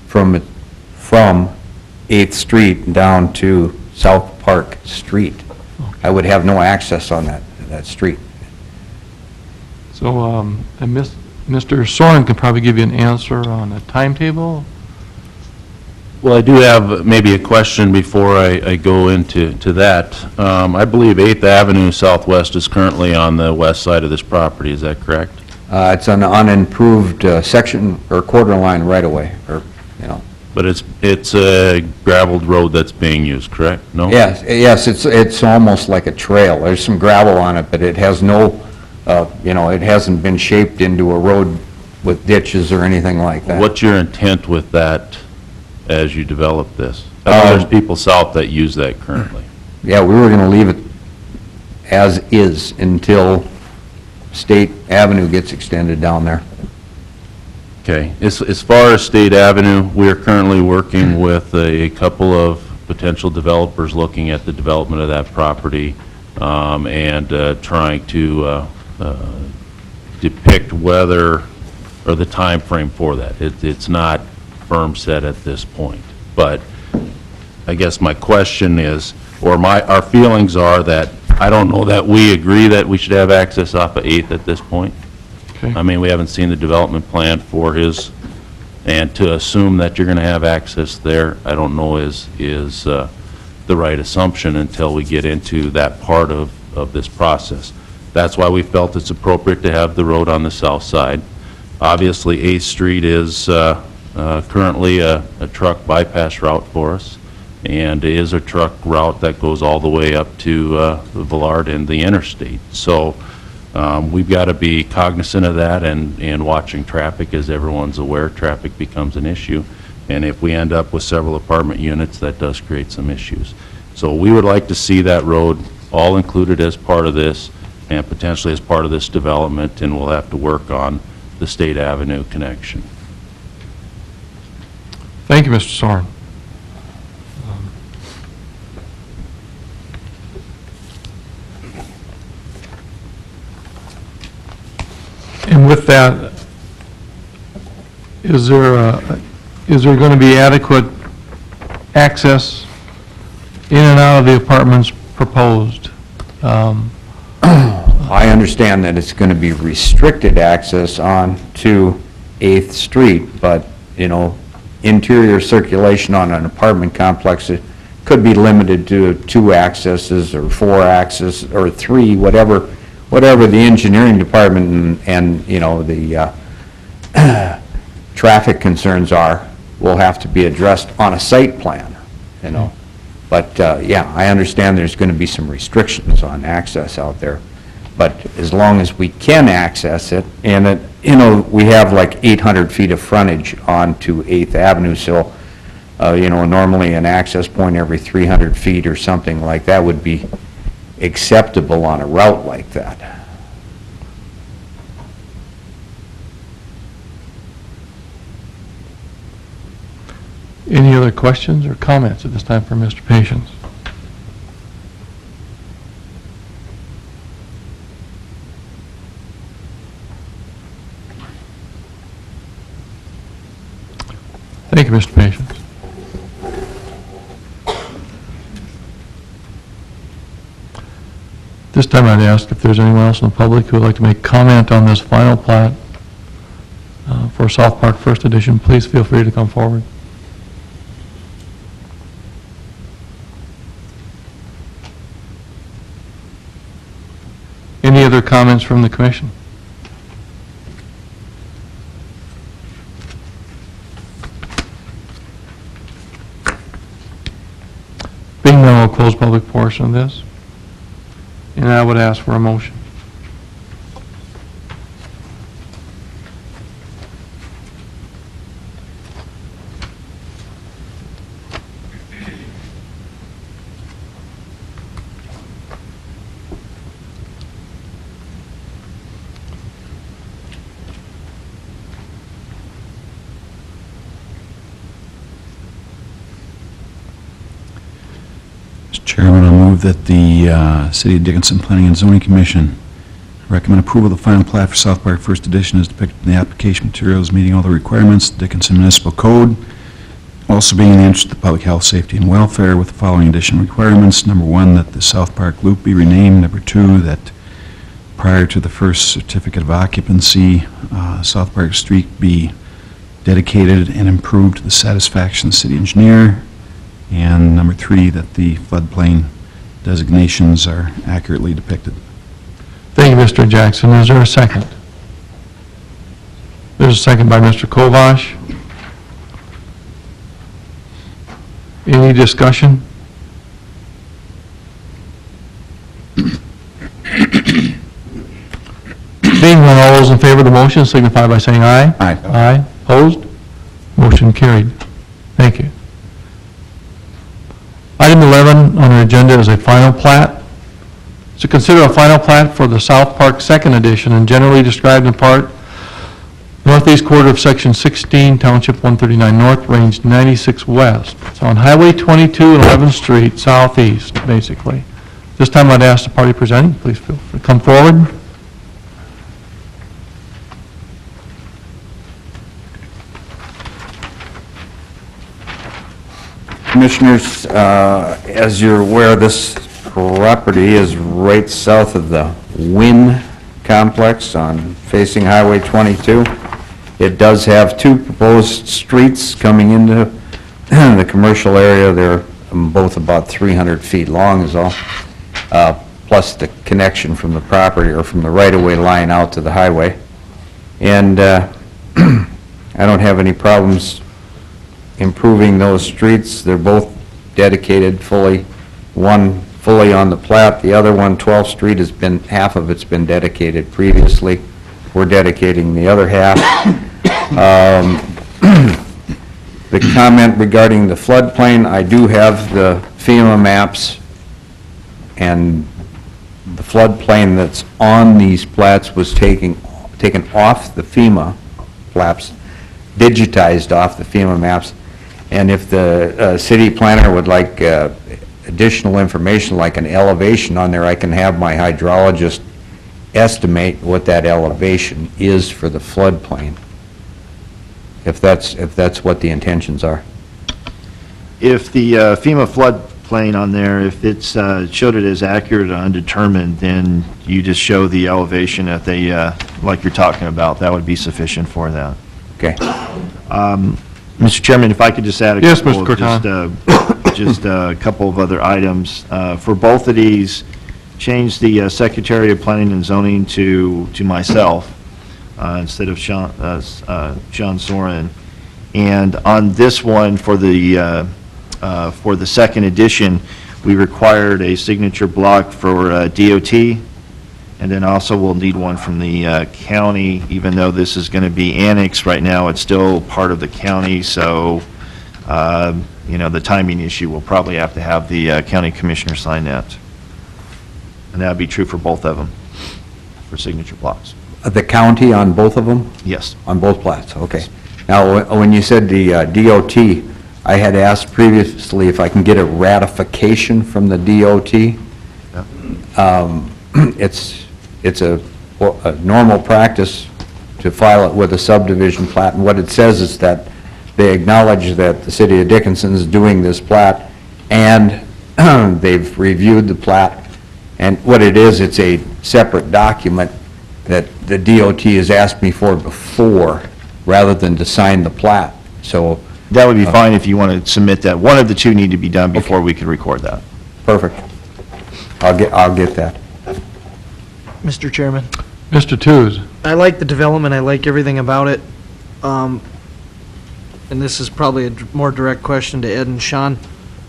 Speaker 2: from 8th Street down to South Park Street. I would have no access on that street.
Speaker 1: So, and Mr. Soren can probably give you an answer on a timetable.
Speaker 9: Well, I do have maybe a question before I go into that. I believe 8th Avenue Southwest is currently on the west side of this property, is that correct?
Speaker 2: It's an unimproved section or quarter line right-of-way, or, you know.
Speaker 9: But it's a gravelled road that's being used, correct? No?
Speaker 2: Yes, it's almost like a trail. There's some gravel on it, but it has no, you know, it hasn't been shaped into a road with ditches or anything like that.
Speaker 9: What's your intent with that as you develop this? I know there's people south that use that currently.
Speaker 2: Yeah, we were going to leave it as is until State Avenue gets extended down there.
Speaker 9: Okay. As far as State Avenue, we are currently working with a couple of potential developers looking at the development of that property and trying to depict whether, or the time frame for that. It's not firm set at this point. But I guess my question is, or our feelings are that, I don't know that we agree that we should have access off of 8th at this point.
Speaker 1: Okay.
Speaker 9: I mean, we haven't seen the development plan for his, and to assume that you're going to have access there, I don't know is the right assumption until we get into that part of this process. That's why we felt it's appropriate to have the road on the south side. Obviously, 8th Street is currently a truck bypass route for us, and is a truck route that goes all the way up to Villard and the interstate. So we've got to be cognizant of that and watching traffic. As everyone's aware, traffic becomes an issue. And if we end up with several apartment units, that does create some issues. So we would like to see that road all included as part of this and potentially as part of this development, and we'll have to work on the State Avenue connection.
Speaker 1: Thank you, Mr. Soren. And with that, is there going to be adequate access in and out of the apartments proposed?
Speaker 2: I understand that it's going to be restricted access on to 8th Street, but, you know, interior circulation on an apartment complex, it could be limited to 2 accesses or 4 accesses or 3, whatever the engineering department and you know, the traffic concerns will have to be addressed on a site plan, you know. But, yeah, I understand there's going to be some restrictions on access out there. But as long as we can access it, and it, you know, we have like 800 feet of frontage onto 8th Avenue, so, you know, normally an access point every 300 feet or something like that would be acceptable on a route like that.
Speaker 1: Any other questions or comments at this time for Mr. Patience? Thank you, Mr. Patience. This time I'd ask if there's anyone else in the public who would like to make comment on this final plat for South Park First Edition. Please feel free to come forward. Any other comments from the commission? Being none, we'll close public portion of this. And I would ask for a motion.
Speaker 8: Mr. Chairman, I'll move that the City of Dickinson Planning and Zoning Commission recommend approval of the final plat for South Park First Edition as depicted in the application materials, meeting all the requirements of the Dickinson Municipal Code, also being in the interest of the public health, safety, and welfare with the following additional requirements. Number 1, that the South Park Loop be renamed. Number 2, that prior to the first certificate of occupancy, South Park Street be dedicated and improved to the satisfaction of the city engineer. And number 3, that the floodplain designations are accurately depicted.
Speaker 1: Thank you, Mr. Jackson. Is there a second? There's a second by Mr. Kovash. Any discussion? Being none, all those in favor of the motion signify by saying aye.
Speaker 8: Aye.
Speaker 1: Aye. Opposed? Motion carried. Thank you. Item 11 on the agenda is a final plat. To consider a final plat for the South Park Second Edition and generally described in part northeast quarter of Section 16, Township 139 North, Range 96 West. It's on Highway 22 and 11th Street Southeast, basically. This time I'd ask the party presenting, please feel free to come forward.
Speaker 2: Commissioners, as you're aware, this property is right south of the Wynn Complex facing Highway 22. It does have two proposed streets coming into the commercial area. They're both about 300 feet long is all, plus the connection from the property or from the right-of-way line out to the highway. And I don't have any problems improving those streets. They're both dedicated fully, one fully on the plat, the other one, 12th Street, half of it's been dedicated previously. We're dedicating the other half. The comment regarding the floodplain, I do have the FEMA maps, and the floodplain that's on these plats was taken off the FEMA maps, digitized off the FEMA maps. And if the city planner would like additional information, like an elevation on there, I can have my hydrologist estimate what that elevation is for the floodplain, if that's what the intentions are.
Speaker 3: If the FEMA floodplain on there, if it's showed it as accurate or undetermined, then you just show the elevation that they, like you're talking about, that would be sufficient for that.
Speaker 2: Okay.
Speaker 3: Mr. Chairman, if I could just add a
Speaker 1: Yes,
Speaker 3: couple
Speaker 1: Mr.
Speaker 3: of just a couple of other items. For both of these, change the Secretary of Planning and Zoning to myself instead of John Soren. And on this one, for the second edition, we required a signature block for DOT, and then also we'll need one from the county. Even though this is going to be annexed right now, it's still part of the county, so you know, the timing issue, we'll probably have to have the county commissioner sign that. And that would be true for both of them, for signature blocks.
Speaker 2: The county on both of them?
Speaker 3: Yes.
Speaker 2: On both plats, okay. Now, when you said the DOT, I had asked previously if I can get a ratification from the DOT.
Speaker 3: Yep.
Speaker 2: It's a normal practice to file it with a subdivision plat, and what it says is that they acknowledge that the city of Dickinson is doing this plat, and they've reviewed the plat, and what it is, it's a separate document that the DOT has asked me for before, rather than to sign the plat. So
Speaker 3: that would be fine if you want to submit that. One of the two need to be done before we could record that.
Speaker 2: Perfect. I'll get that.
Speaker 21: Mr. Chairman,
Speaker 1: Mr. Tooze.
Speaker 21: I like the development, I like everything about it. And this is probably a more direct question to Ed and Sean.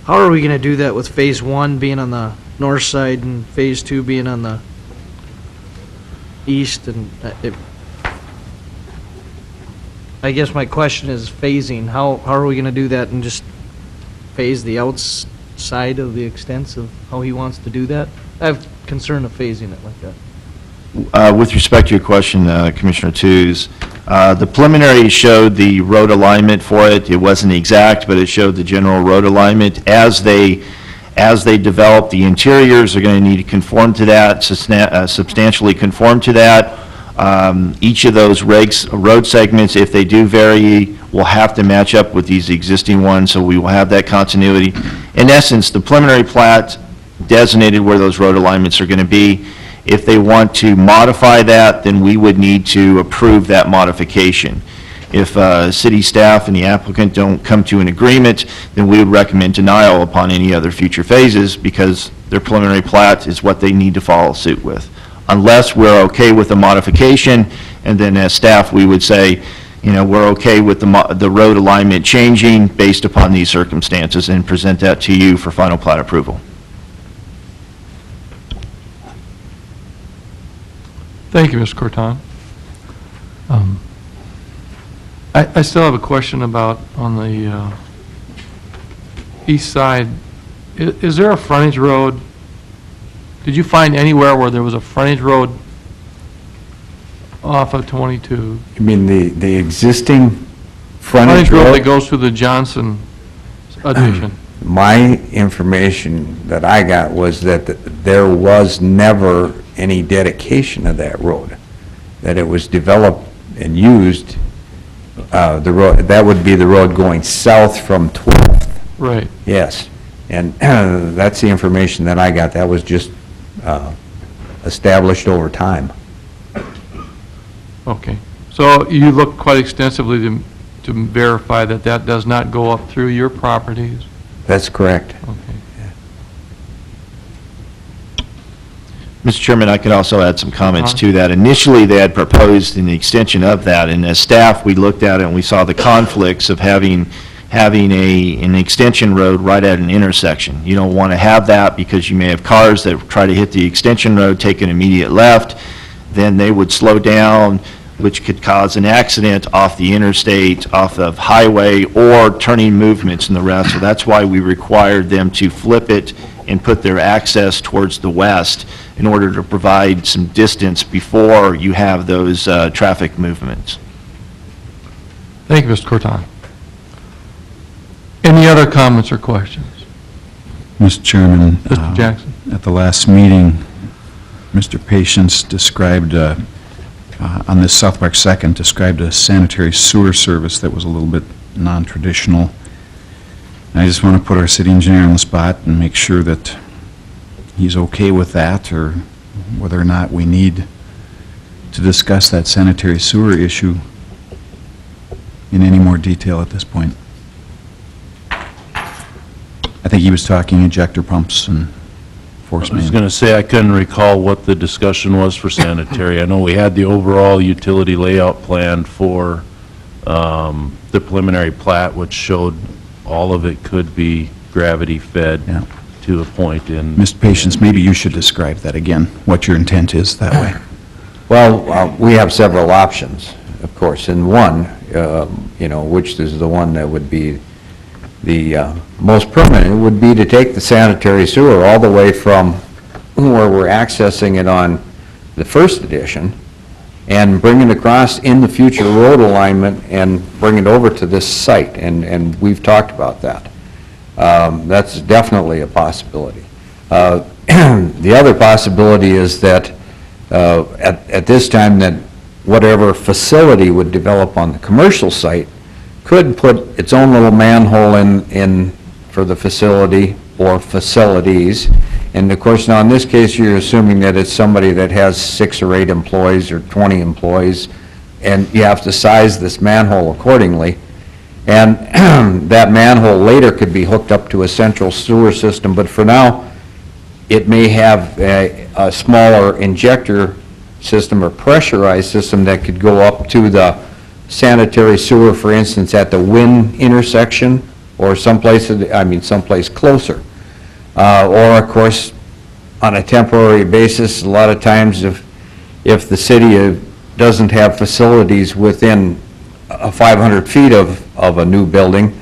Speaker 21: How are we going to do that with Phase 1 being on the north side and Phase 2 being on the east? And I guess my question is phasing. How are we going to do that and just phase the outside of the extents of how he wants to do that? I have concern of phasing it like that.
Speaker 3: With respect to your question, Commissioner Tooze, the preliminary showed the road alignment for it. It wasn't exact, but it showed the general road alignment. As they develop, the interiors are going to need to conform to that, substantially conform to that. Each of those road segments, if they do vary, will have to match up with these existing ones, so we will have that continuity. In essence, the preliminary plat designated where those road alignments are going to be. If they want to modify that, then we would need to approve that modification. If city staff and the applicant don't come to an agreement, then we would recommend denial upon any other future phases, because their preliminary plat is what they need to follow suit with. Unless we're okay with the modification, and then as staff, we would say, you know, we're okay with the road alignment changing based upon these circumstances, and present that to you for final plat approval.
Speaker 1: Thank you, Mr. Corton. I still have a question about on the east side. Is there a frontage road? Did you find anywhere where there was a frontage road off of 22?
Speaker 2: You mean the existing frontage
Speaker 1: road
Speaker 2: road?
Speaker 1: that goes through the Johnson addition?
Speaker 2: My information that I got was that there was never any dedication of that road, that it was developed and used, the road, that would be the road going south from 12th.
Speaker 1: Right.
Speaker 2: Yes. And that's the information that I got. That was just established over time.
Speaker 1: Okay. So you looked quite extensively to verify that that does not go up through your properties?
Speaker 2: That's correct.
Speaker 1: Okay.
Speaker 3: Mr. Chairman, I can also add some comments to that. Initially, they had proposed an extension of that, and as staff, we looked at it and we saw the conflicts of having an extension road right at an intersection. You don't want to have that because you may have cars that try to hit the extension road, take an immediate left, then they would slow down, which could cause an accident off the interstate, off of highway, or turning movements and the rest. So that's why we required them to flip it and put their access towards the west in order to provide some distance before you have those traffic movements.
Speaker 1: Thank you, Mr. Corton. Any other comments or questions?
Speaker 8: Mr. Chairman.
Speaker 1: Mr. Jackson.
Speaker 8: At the last meeting, Mr. Patience described, on this South Park 2nd, described a sanitary sewer service that was a little bit non-traditional. I just want to put our city engineer on the spot and make sure that he's okay with that, or whether or not we need to discuss that sanitary sewer issue in any more detail at this point. I think he was talking ejector pumps and force
Speaker 9: I was
Speaker 8: main.
Speaker 9: going to say, I couldn't recall what the discussion was for sanitary. I know we had the overall utility layout plan for the preliminary plat, which showed all of it could be gravity fed to a point in.
Speaker 8: Mr. Patience, maybe you should describe that again, what your intent is that way.
Speaker 2: Well, we have several options, of course, and one, which is the one that would be the most permanent, would be to take the sanitary sewer all the way from where we're accessing it on the first edition and bring it across in the future road alignment and bring it over to this site, and we've talked about that. That's definitely a possibility. The other possibility is that at this time that whatever facility would develop on the commercial site could put its own little manhole in for the facility or facilities. And of course, now in this case, you're assuming that it's somebody that has 6 or 8 employees or 20 employees, and you have to size this manhole accordingly. And that manhole later could be hooked up to a central sewer system, but for now, it may have a smaller injector system or pressurized system that could go up to the sanitary sewer, for instance, at the Wynn intersection or someplace closer. Or, of course, on a temporary basis, a lot of times if the city doesn't have facilities within 500 feet of a new building,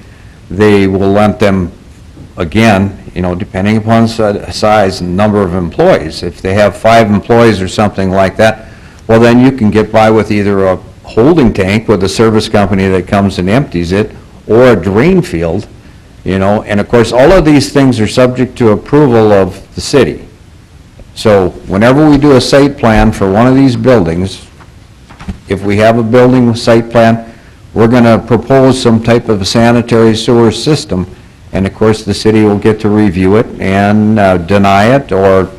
Speaker 2: they will lent them, again, depending upon size and number of employees. If they have 5 employees or something like that, well, then you can get by with either a holding tank with a service company that comes and empties it, or a drain field, and of course, all of these things are subject to approval of the city. So whenever we do a site plan for one of these buildings, if we have a building site plan, we're going to propose some type of a sanitary sewer system, and of course, the city will get to review it and deny it, or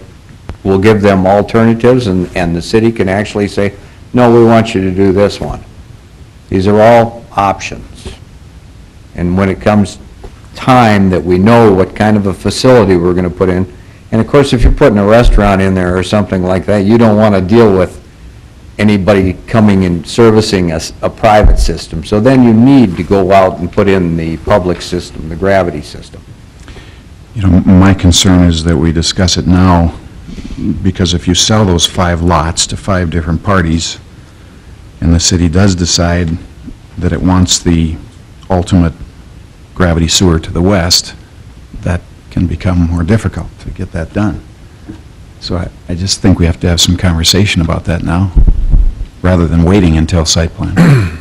Speaker 2: we'll give them alternatives, and the city can actually say, no, we want you to do this one. These are all options. And when it comes time that we know what kind of a facility we're going to put in, and of course, if you're putting a restaurant in there or something like that, you don't want to deal with anybody coming and servicing a private system. So then you need to go out and put in the public system, the gravity system.
Speaker 8: My concern is that we discuss it now, because if you sell those 5 lots to 5 different parties, and the city does decide that it wants the ultimate gravity sewer to the west, that can become more difficult to get that done. So I just think we have to have some conversation about that now, rather than waiting until site plan.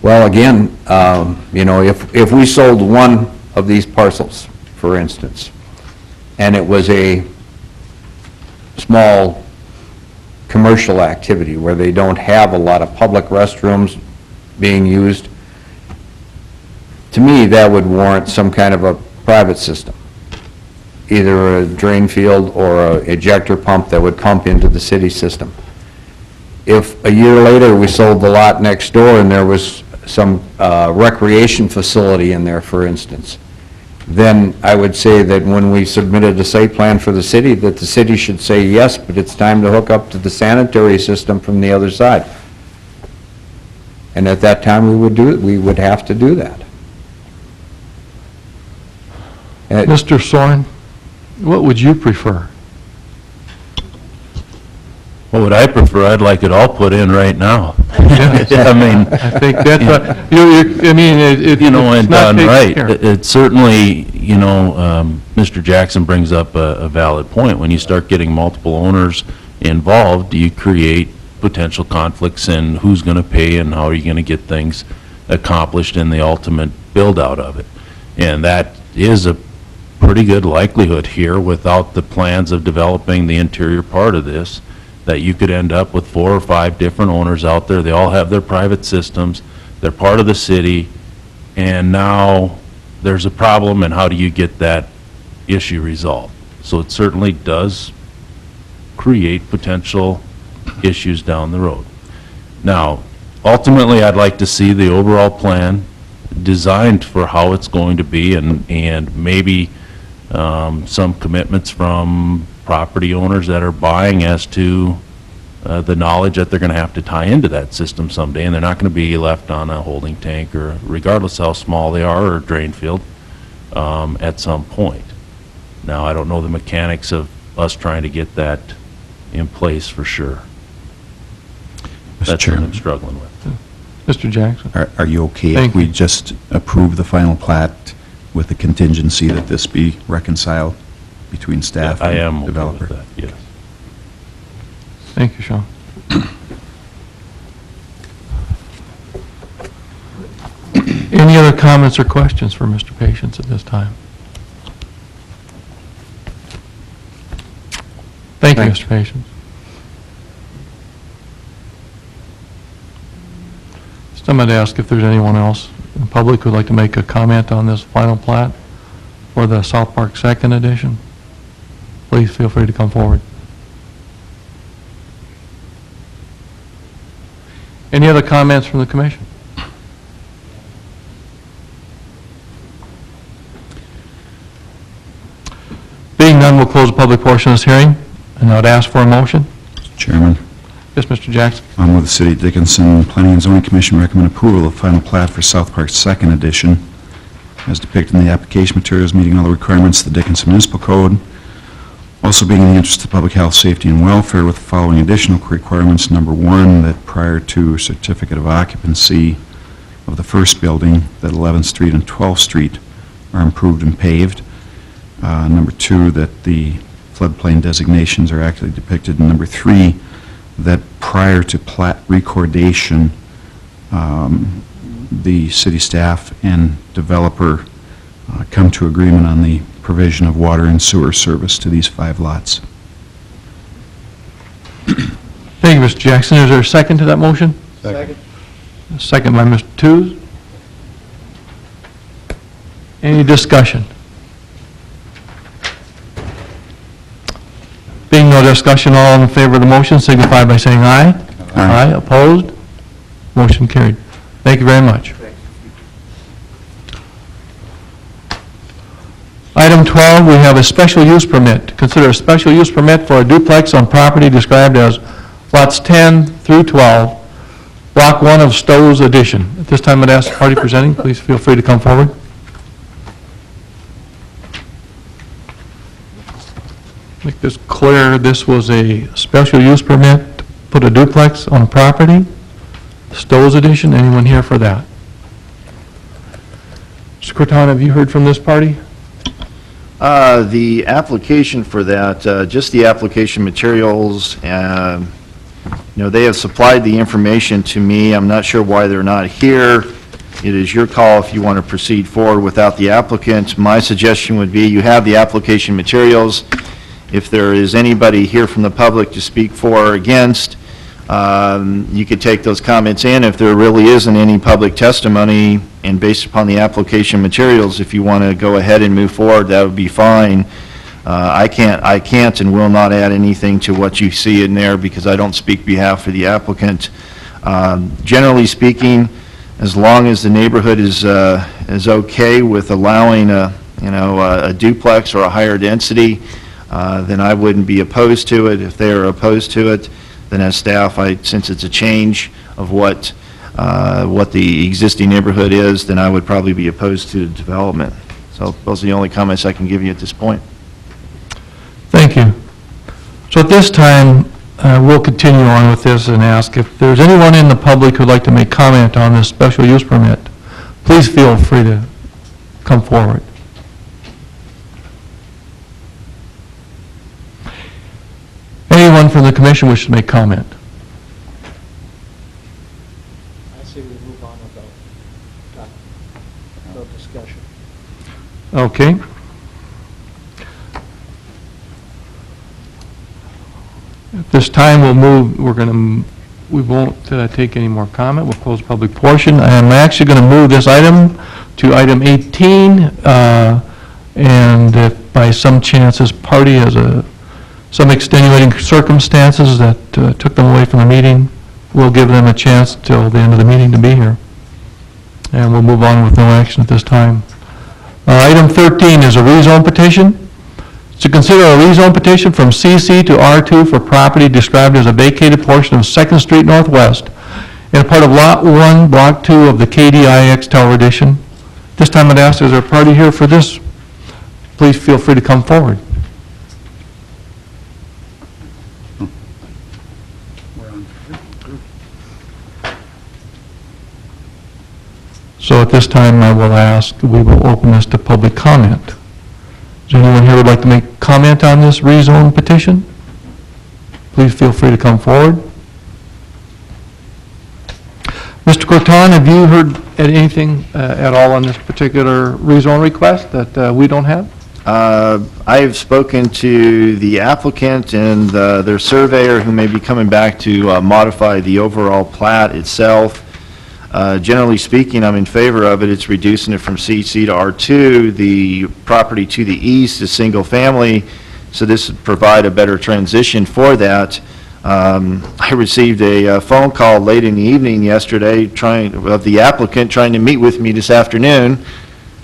Speaker 2: Well, again, if we sold one of these parcels, for instance, and it was a small commercial activity where they don't have a lot of public restrooms being used, to me, that would warrant some kind of a private system, either a drain field or a ejector pump that would pump into the city system. If a year later we sold the lot next door and there was some recreation facility in there, for instance, then I would say that when we submitted a site plan for the city, that the city should say, yes, but it's time to hook up to the sanitary system from the other side. And at that time, we would have to do that.
Speaker 1: Mr. Soren, what would you prefer?
Speaker 9: What would I prefer? I'd like it all put in right now.
Speaker 1: Yes.
Speaker 9: I mean.
Speaker 1: I think that's what, I mean,
Speaker 9: You know,
Speaker 1: it's
Speaker 9: and
Speaker 1: not
Speaker 9: done
Speaker 1: taken
Speaker 9: right.
Speaker 1: care of.
Speaker 9: It certainly, you know, Mr. Jackson brings up a valid point. When you start getting multiple owners involved, you create potential conflicts in who's going to pay and how are you going to get things accomplished in the ultimate build-out of it. And that is a pretty good likelihood here without the plans of developing the interior part of this, that you could end up with 4 or 5 different owners out there. They all have their private systems. They're part of the city. And now there's a problem, and how do you get that issue resolved? So it certainly does create potential issues down the road. Now, ultimately, I'd like to see the overall plan designed for how it's going to be, and maybe some commitments from property owners that are buying as to the knowledge that they're going to have to tie into that system someday, and they're not going to be left on a holding tank, or regardless how small they are, or a drain field, at some point. Now, I don't know the mechanics of us trying to get that in place for sure. That's what I'm struggling with.
Speaker 1: Mr. Jackson?
Speaker 8: Are you okay
Speaker 1: Thank
Speaker 8: if we just approve the final plat with the contingency that this be reconciled between staff
Speaker 9: I am
Speaker 8: and
Speaker 9: okay
Speaker 8: developer?
Speaker 9: with that, yes.
Speaker 1: Thank you, Sean. Any other comments or questions for Mr. Patience at this time? Thank you, Mr. Patience. So I'm going to ask if there's anyone else in the public who'd like to make a comment on this final plat for the South Park Second Edition. Please feel free to come forward. Any other comments from the commission? Being none, we'll close the public portion of this hearing, and I'd ask for a motion.
Speaker 8: Chairman,
Speaker 1: Yes, Mr. Jackson.
Speaker 8: on with the City of Dickinson Planning and Zoning Commission recommend approval of final plat for South Park Second Edition as depicted in the application materials, meeting all the requirements of the Dickinson Municipal Code. Also being in the interest of public health, safety, and welfare with the following additional requirements. Number one, that prior to certificate of occupancy of the first building, that 11th Street and 12th Street are improved and paved. Number two, that the floodplain designations are accurately depicted. And number three, that prior to plat recordation, the city staff and developer come to agreement on the provision of water and sewer service to these 5 lots.
Speaker 1: Thank you, Mr. Jackson. Is there a second to that motion?
Speaker 10: Second.
Speaker 1: Second by Mr. Tews. Any discussion? Being no discussion, all in favor of the motion signify by saying aye. Aye. Opposed? Motion carried. Thank you very much. Item 12, we have a special use permit. Consider a special use permit for a duplex on property described as lots 10 through 12, Block 1 of Stowe's Addition. At this time, I'd ask the party presenting, please feel free to come forward. Make this clear, this was a special use permit to put a duplex on property, Stowe's Addition. Anyone here for that? Mr. Corton, have you heard from this party?
Speaker 3: The application for that, just the application materials, they have supplied the information to me. I'm not sure why they're not here. It is your call if you want to proceed forward without the applicant. My suggestion would be you have the application materials. If there is anybody here from the public to speak for or against, You could take those comments in. If there really isn't any public testimony, and based upon the application materials, if you want to go ahead and move forward, that would be fine. I can't and will not add anything to what you see in there because I don't speak behalf of the applicant. Generally speaking, as long as the neighborhood is okay with allowing a duplex or a higher density, then I wouldn't be opposed to it. If they are opposed to it, then as staff, since it's a change of what the existing neighborhood is, then I would probably be opposed to the development. So those are the only comments I can give you at this point.
Speaker 1: Thank you. So at this time, we'll continue on with this and ask if there's anyone in the public who'd like to make comment on this special use permit. Please feel free to come forward. Anyone from the commission wish to make comment?
Speaker 21: I say we move on without discussion.
Speaker 1: Okay. At this time, we won't take any more comment. We'll close the public portion. I'm actually going to move this item to item 18, and if by some chance this party has some extenuating circumstances that took them away from the meeting, we'll give them a chance till the end of the meeting to be here. And we'll move on with no action at this time. Item 13 is a rezone petition. To consider a rezone petition from CC to R2 for property described as a vacated portion of 2nd Street Northwest and a part of Lot 1, Block 2 of the KDIX Tower Addition. This time I'd ask, is there a party here for this? Please feel free to come forward. So at this time, I will ask, we will open this to public comment. Is there anyone here who would like to make comment on this rezone petition? Please feel free to come forward. Mr. Corton, have you heard anything at all on this particular rezone request that we don't have?
Speaker 3: I have spoken to the applicant and their surveyor who may be coming back to modify the overall plat itself. Generally speaking, I'm in favor of it. It's reducing it from CC to R2. The property to the east is single family, so this would provide a better transition for that. I received a phone call late in the evening yesterday of the applicant trying to meet with me this afternoon.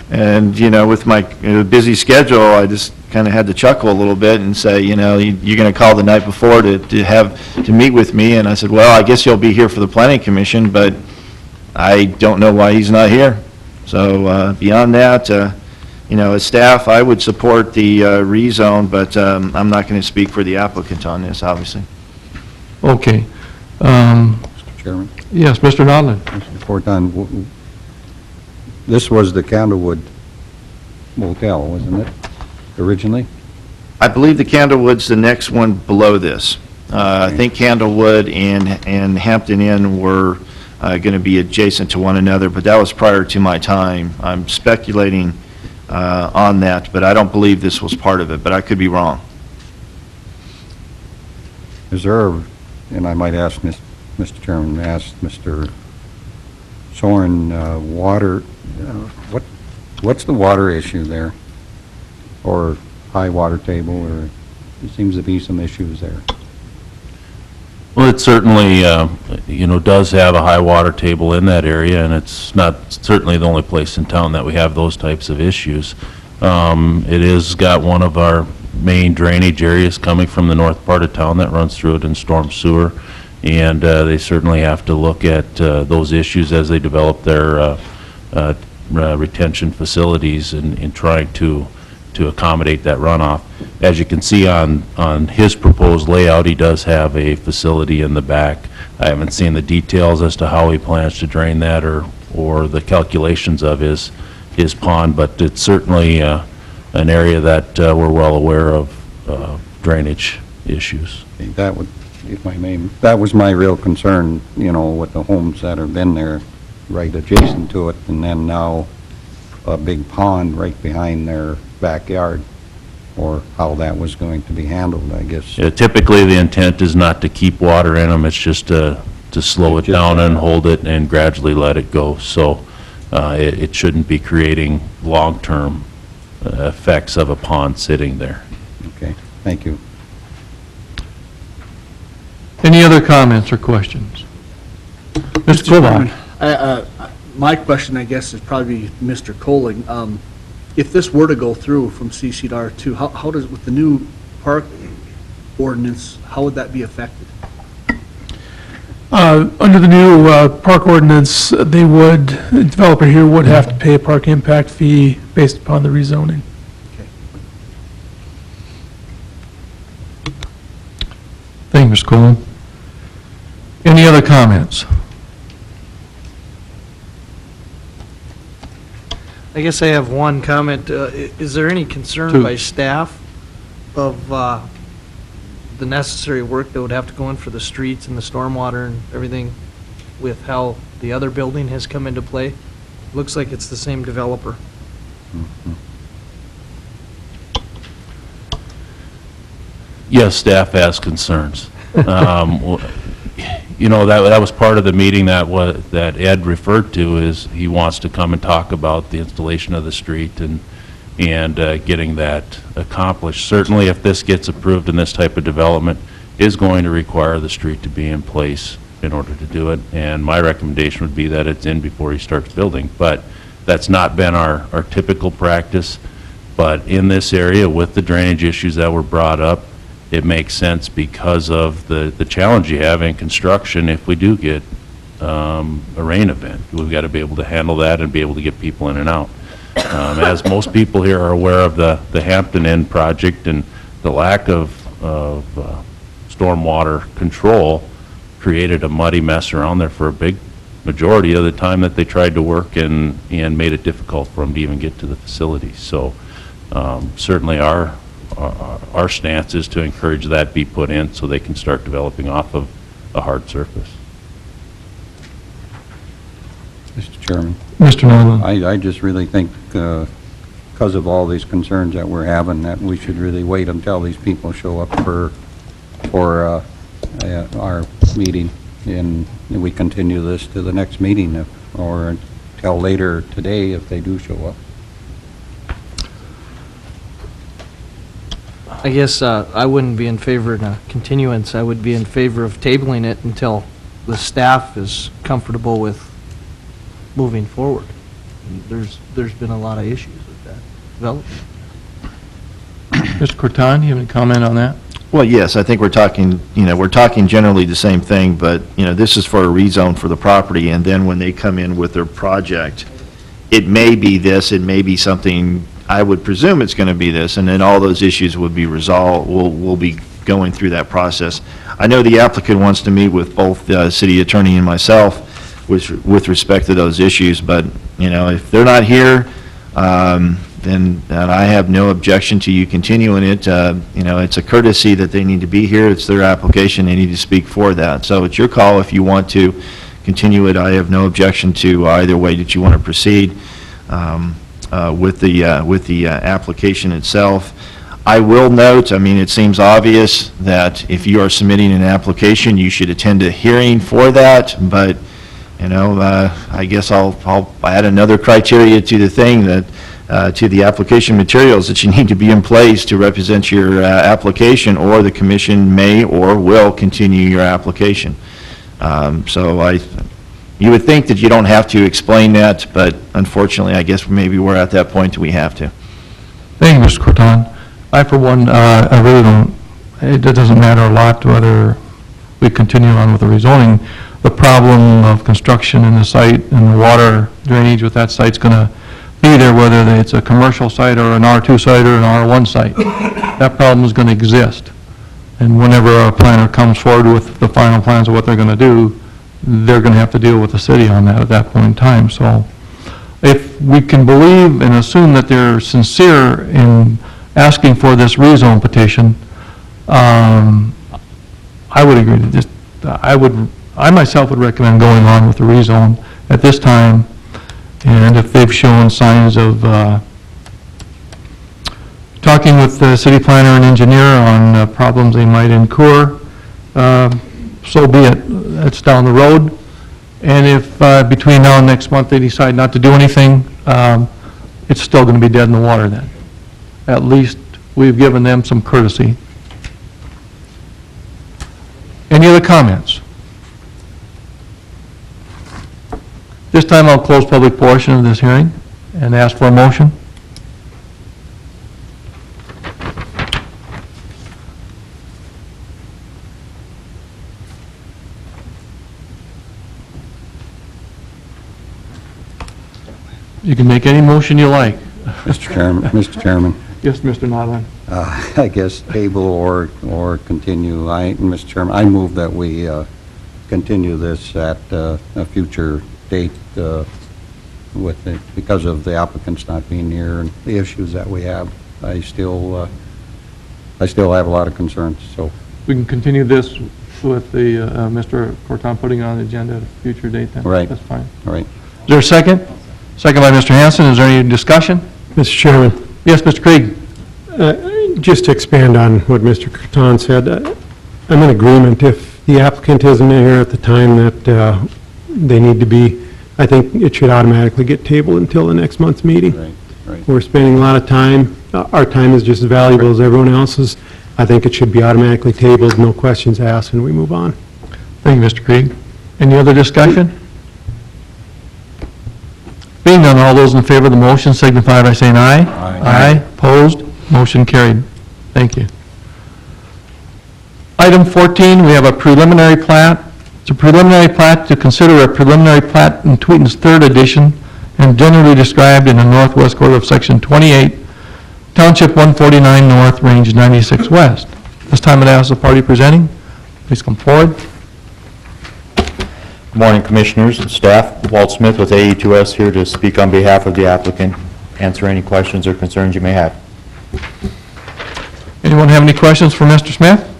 Speaker 3: And, with my busy schedule, I just kind of had to chuckle a little bit and say, you're going to call the night before to meet with me. And I said, well, I guess you'll be here for the Planning Commission, but I don't know why he's not here. So beyond that, as staff, I would support the rezone, but I'm not going to speak for the applicant on this, obviously.
Speaker 1: Okay.
Speaker 5: Mr. Chairman?
Speaker 1: Yes, Mr. Nodland.
Speaker 5: Mr. Fortan, this was the Candlewood Motel, wasn't it, originally?
Speaker 3: I believe the Candlewood's the next one below this. I think Candlewood and Hampton Inn were going to be adjacent to one another, but that was prior to my time. I'm speculating on that, but I don't believe this was part of it, but I could be wrong.
Speaker 5: Is there, and I might ask Mr. Chairman, ask Mr. Soren, water, what's the water issue there? Or high water table, or there seems to be some issues there?
Speaker 9: Well, it certainly, does have a high water table in that area, and it's not certainly the only place in town that we have those types of issues. It is got one of our main drainage areas coming from the north part of town that runs through it in storm sewer, and they certainly have to look at those issues as they develop their retention facilities in trying to accommodate that runoff. As you can see on his proposed layout, he does have a facility in the back. I haven't seen the details as to how he plans to drain that or the calculations of his pond, but it's certainly an area that we're well aware of drainage issues.
Speaker 5: That would, if I may, that was my real concern, with the homes that have been there right adjacent to it, and then now a big pond right behind their backyard. or how that was going to be handled, I guess.
Speaker 9: Yeah, typically, the intent is not to keep water in them, it's just to slow it down and hold it and gradually let it go. So it shouldn't be creating long-term effects of a pond sitting there.
Speaker 5: Okay, thank you.
Speaker 1: Any other comments or questions? Mr. Kobach?
Speaker 4: My question, I guess, is probably Mr. Colling. If this were to go through from CC to R2, how does, with the new park ordinance, how would that be affected?
Speaker 13: Under the new park ordinance, the developer here would have to pay a park impact fee based upon the rezoning.
Speaker 1: Thank you, Mr. Coleman. Any other comments?
Speaker 21: I guess I have one comment. Is there any concern
Speaker 1: Two.
Speaker 21: by staff of the necessary work that would have to go in for the streets and the stormwater and everything with how the other building has come into play? Looks like it's the same developer.
Speaker 9: Yes, staff has concerns. You know, that was part of the meeting that Ed referred to, is he wants to come and talk about the installation of the street and getting that accomplished. Certainly, if this gets approved and this type of development is going to require the street to be in place in order to do it, and my recommendation would be that it's in before he starts building. But that's not been our typical practice. But in this area, with the drainage issues that were brought up, it makes sense because of the challenge you have in construction. If we do get a rain event, we've got to be able to handle that and be able to get people in and out. As most people here are aware of the Hampton Inn project, and the lack of stormwater control created a muddy mess around there for a big majority of the time that they tried to work, and made it difficult for them to even get to the facility. So certainly our stance is to encourage that be put in so they can start developing off of a hard surface.
Speaker 5: Mr. Chairman.
Speaker 1: Mr. Nolan.
Speaker 5: I just really think, because of all these concerns that we're having, that we should really wait until these people show up for our meeting, and we continue this to the next meeting, or until later today if they do show up.
Speaker 21: I guess I wouldn't be in favor of a continuance. I would be in favor of tabling it until the staff is comfortable with moving forward. There's been a lot of issues with that development.
Speaker 1: Mr. Corton, you have any comment on that?
Speaker 3: Well, yes, I think we're talking generally the same thing, but, this is for a rezone for the property, and then when they come in with their project, it may be this, it may be something, I would presume it's going to be this, and then all those issues would be resolved. We'll be going through that process. I know the applicant wants to meet with both the city attorney and myself with respect to those issues, but, if they're not here, then I have no objection to you continuing it. It's a courtesy that they need to be here. It's their application. They need to speak for that. So it's your call if you want to continue it. I have no objection to either way that you want to proceed with the application itself. I will note, it seems obvious that if you are submitting an application, you should attend a hearing for that, but, I guess I'll add another criteria to the thing that to the application materials that you need to be in place to represent your application, or the commission may or will continue your application. So you would think that you don't have to explain that, but unfortunately, I guess maybe we're at that point that we have to.
Speaker 1: Thank you, Mr. Corton. I, for one, I really don't, it doesn't matter a lot whether we continue on with the rezoning. The problem of construction in the site and the water drainage with that site's going to be there, whether it's a commercial site or an R2 site or an R1 site. That problem is going to exist. And whenever a planner comes forward with the final plans of what they're going to do, they're going to have to deal with the city on that at that point in time. So if we can believe and assume that they're sincere in asking for this rezone petition, I would agree to this. I myself would recommend going on with the rezone at this time. And if they've shown signs of talking with the city planner and engineer on problems they might incur. So be it. That's down the road. And if between now and next month they decide not to do anything, it's still going to be dead in the water then. At least we've given them some courtesy. Any other comments? This time I'll close public portion of this hearing and ask for a motion. You can make any motion you like.
Speaker 5: Mr. Chairman,
Speaker 1: Yes, Mr. Nodland.
Speaker 5: I guess table or continue. Mr. Chairman, I move that we continue this at a future date because of the applicants not being here and the issues that we have. I still have a lot of concerns, so.
Speaker 1: We can continue this with the, Mr. Corton putting it on the agenda at a future date then?
Speaker 5: Right.
Speaker 1: That's fine.
Speaker 5: All right.
Speaker 1: Is there a second? Second by Mr. Hanson. Is there any discussion?
Speaker 7: Mr. Chairman,
Speaker 1: Yes, Mr. Krieg?
Speaker 7: just to expand on what Mr. Croton said, I'm in agreement. If the applicant isn't here at the time that they need to be, I think it should automatically get tabled until the next month's meeting.
Speaker 5: Right.
Speaker 7: We're spending a lot of time. Our time is just as valuable as everyone else's. I think it should be automatically tabled, no questions asked, and we move on.
Speaker 1: Thank you, Mr. Krieg. Any other discussion? Being none, all those in favor of the motion signify by saying aye. Aye. Opposed? Motion carried. Thank you. Item 14, we have a preliminary plat. It's a preliminary plat to consider a preliminary plat in Tweeton's third edition and generally described in the northwest quarter of Section 28, Township 149 North, Range 96 West. This time I'd ask the party presenting, please come forward.
Speaker 6: Good morning, Commissioners and staff. Walt Smith with AE2S here to speak on behalf of the applicant, answer any questions or concerns you may have.
Speaker 1: Anyone have any questions for Mr. Smith?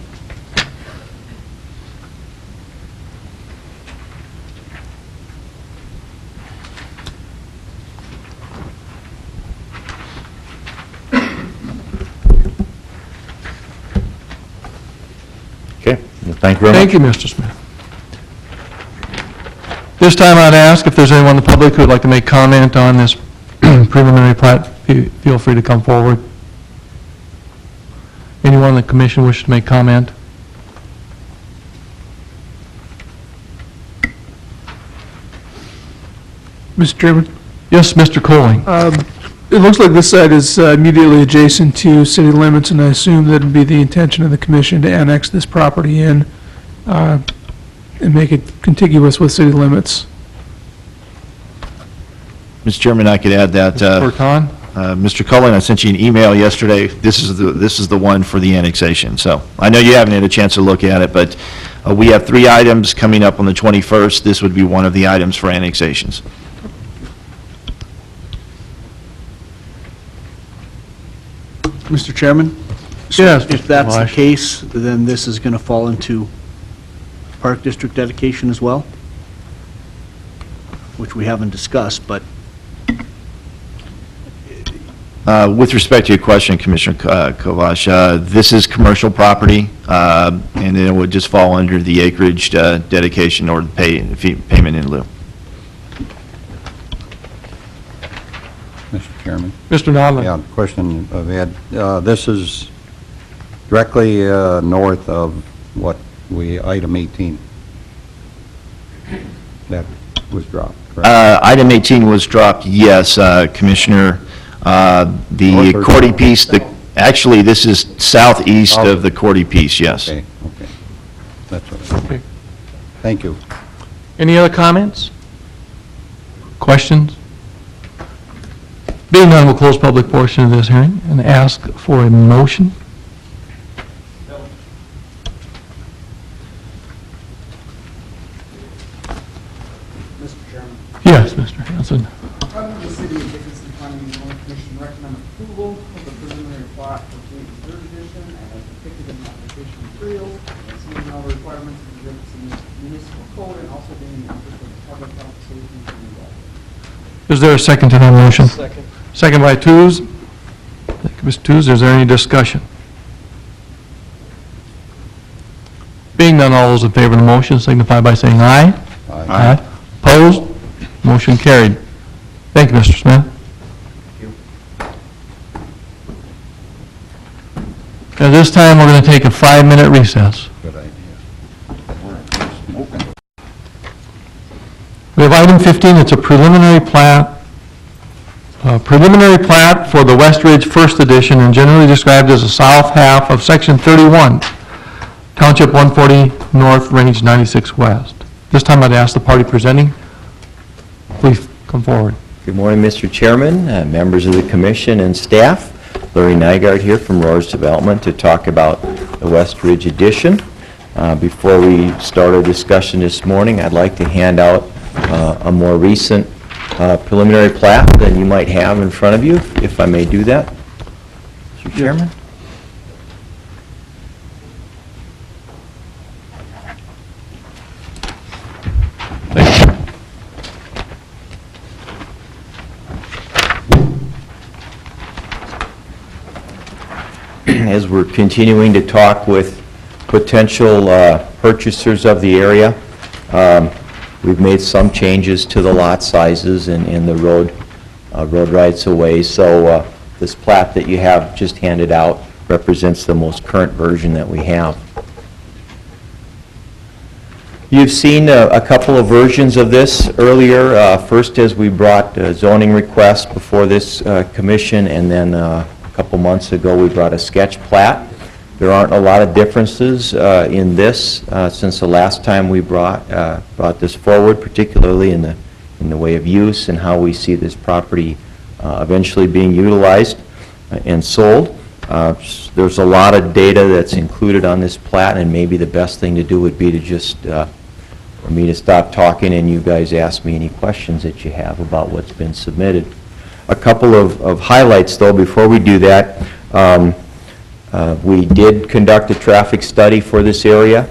Speaker 6: Okay, well, thank you very much.
Speaker 1: Thank you, Mr. Smith. This time I'd ask if there's anyone in the public who would like to make comment on this preliminary plat, feel free to come forward. Anyone in the commission wish to make comment?
Speaker 13: Mr. Chairman?
Speaker 1: Yes, Mr. Coling.
Speaker 13: It looks like this site is immediately adjacent to city limits, and I assume that'd be the intention of the commission to annex this property in and make it contiguous with city limits.
Speaker 3: Mr. Chairman, I could add that.
Speaker 1: Mr. Corton?
Speaker 3: Mr. Cullen, I sent you an email yesterday. This is the one for the annexation. So I know you haven't had a chance to look at it, but we have 3 items coming up on the 21st. This would be one of the items for annexations.
Speaker 4: Mr. Chairman?
Speaker 1: Yes,
Speaker 4: If
Speaker 1: Mr.
Speaker 4: that's the
Speaker 1: Kalash.
Speaker 4: case, then this is going to fall into Park District dedication as well, which we haven't discussed, but
Speaker 3: With respect to your question, Commissioner Kovash, this is commercial property, and it would just fall under the acreage dedication or payment in lieu.
Speaker 5: Mr. Chairman?
Speaker 1: Mr. Nodland?
Speaker 5: Yeah, question of Ed. This is directly north of what item 18 that was dropped, correct?
Speaker 3: Item 18 was dropped, yes, Commissioner. The Cordy piece, actually, this is southeast of the Cordy piece, yes.
Speaker 5: Okay. That's what.
Speaker 1: Okay.
Speaker 5: Thank you.
Speaker 1: Any other comments? Questions? Being none, we'll close public portion of this hearing and ask for a motion.
Speaker 16: Mr. Chairman.
Speaker 1: Yes, Mr. Hanson.
Speaker 16: I move the City of Dickinson Planning and Zoning Commission recommend approval of the preliminary plat for Tweeton's third edition as depicted in the application materials, as meeting all the requirements of the Dickinson Municipal Code and also being in the interest of public health, safety, and welfare.
Speaker 1: Is there a second to that motion? Second. Second by Tooze. Mr. Tooze, is there any discussion? Being none, all those in favor of the motion signify by saying aye. Aye. Opposed? Motion carried. Thank you, Mr. Smith. At this time, we're going to take a 5-minute recess.
Speaker 5: Good idea.
Speaker 1: We have item 15, it's a preliminary plat for the West Ridge First Edition and generally described as the south half of Section 31, Township 140 North, Range 96 West. This time I'd ask the party presenting, please come forward.
Speaker 11: Good morning, Mr. Chairman, members of the commission and staff. Larry Nygaard here from Roars Development to talk about the West Ridge Edition. Before we start our discussion this morning, I'd like to hand out a more recent preliminary plat than you might have in front of you, if I may do that, Mr. Chairman. As we're continuing to talk with potential purchasers of the area, we've made some changes to the lot sizes and the road rights of way. So this plat that you have just handed out represents the most current version that we have. You've seen a couple of versions of this earlier. First, as we brought zoning requests before this commission, and then a couple months ago we brought a sketch plat. There aren't a lot of differences in this since the last time we brought this forward, particularly in the way of use and how we see this property eventually being utilized and sold. There's a lot of data that's included on this plat, and maybe the best thing to do would be to just for me to stop talking and you guys ask me any questions that you have about what's been submitted. A couple of highlights, though, before we do that. We did conduct a traffic study for this area.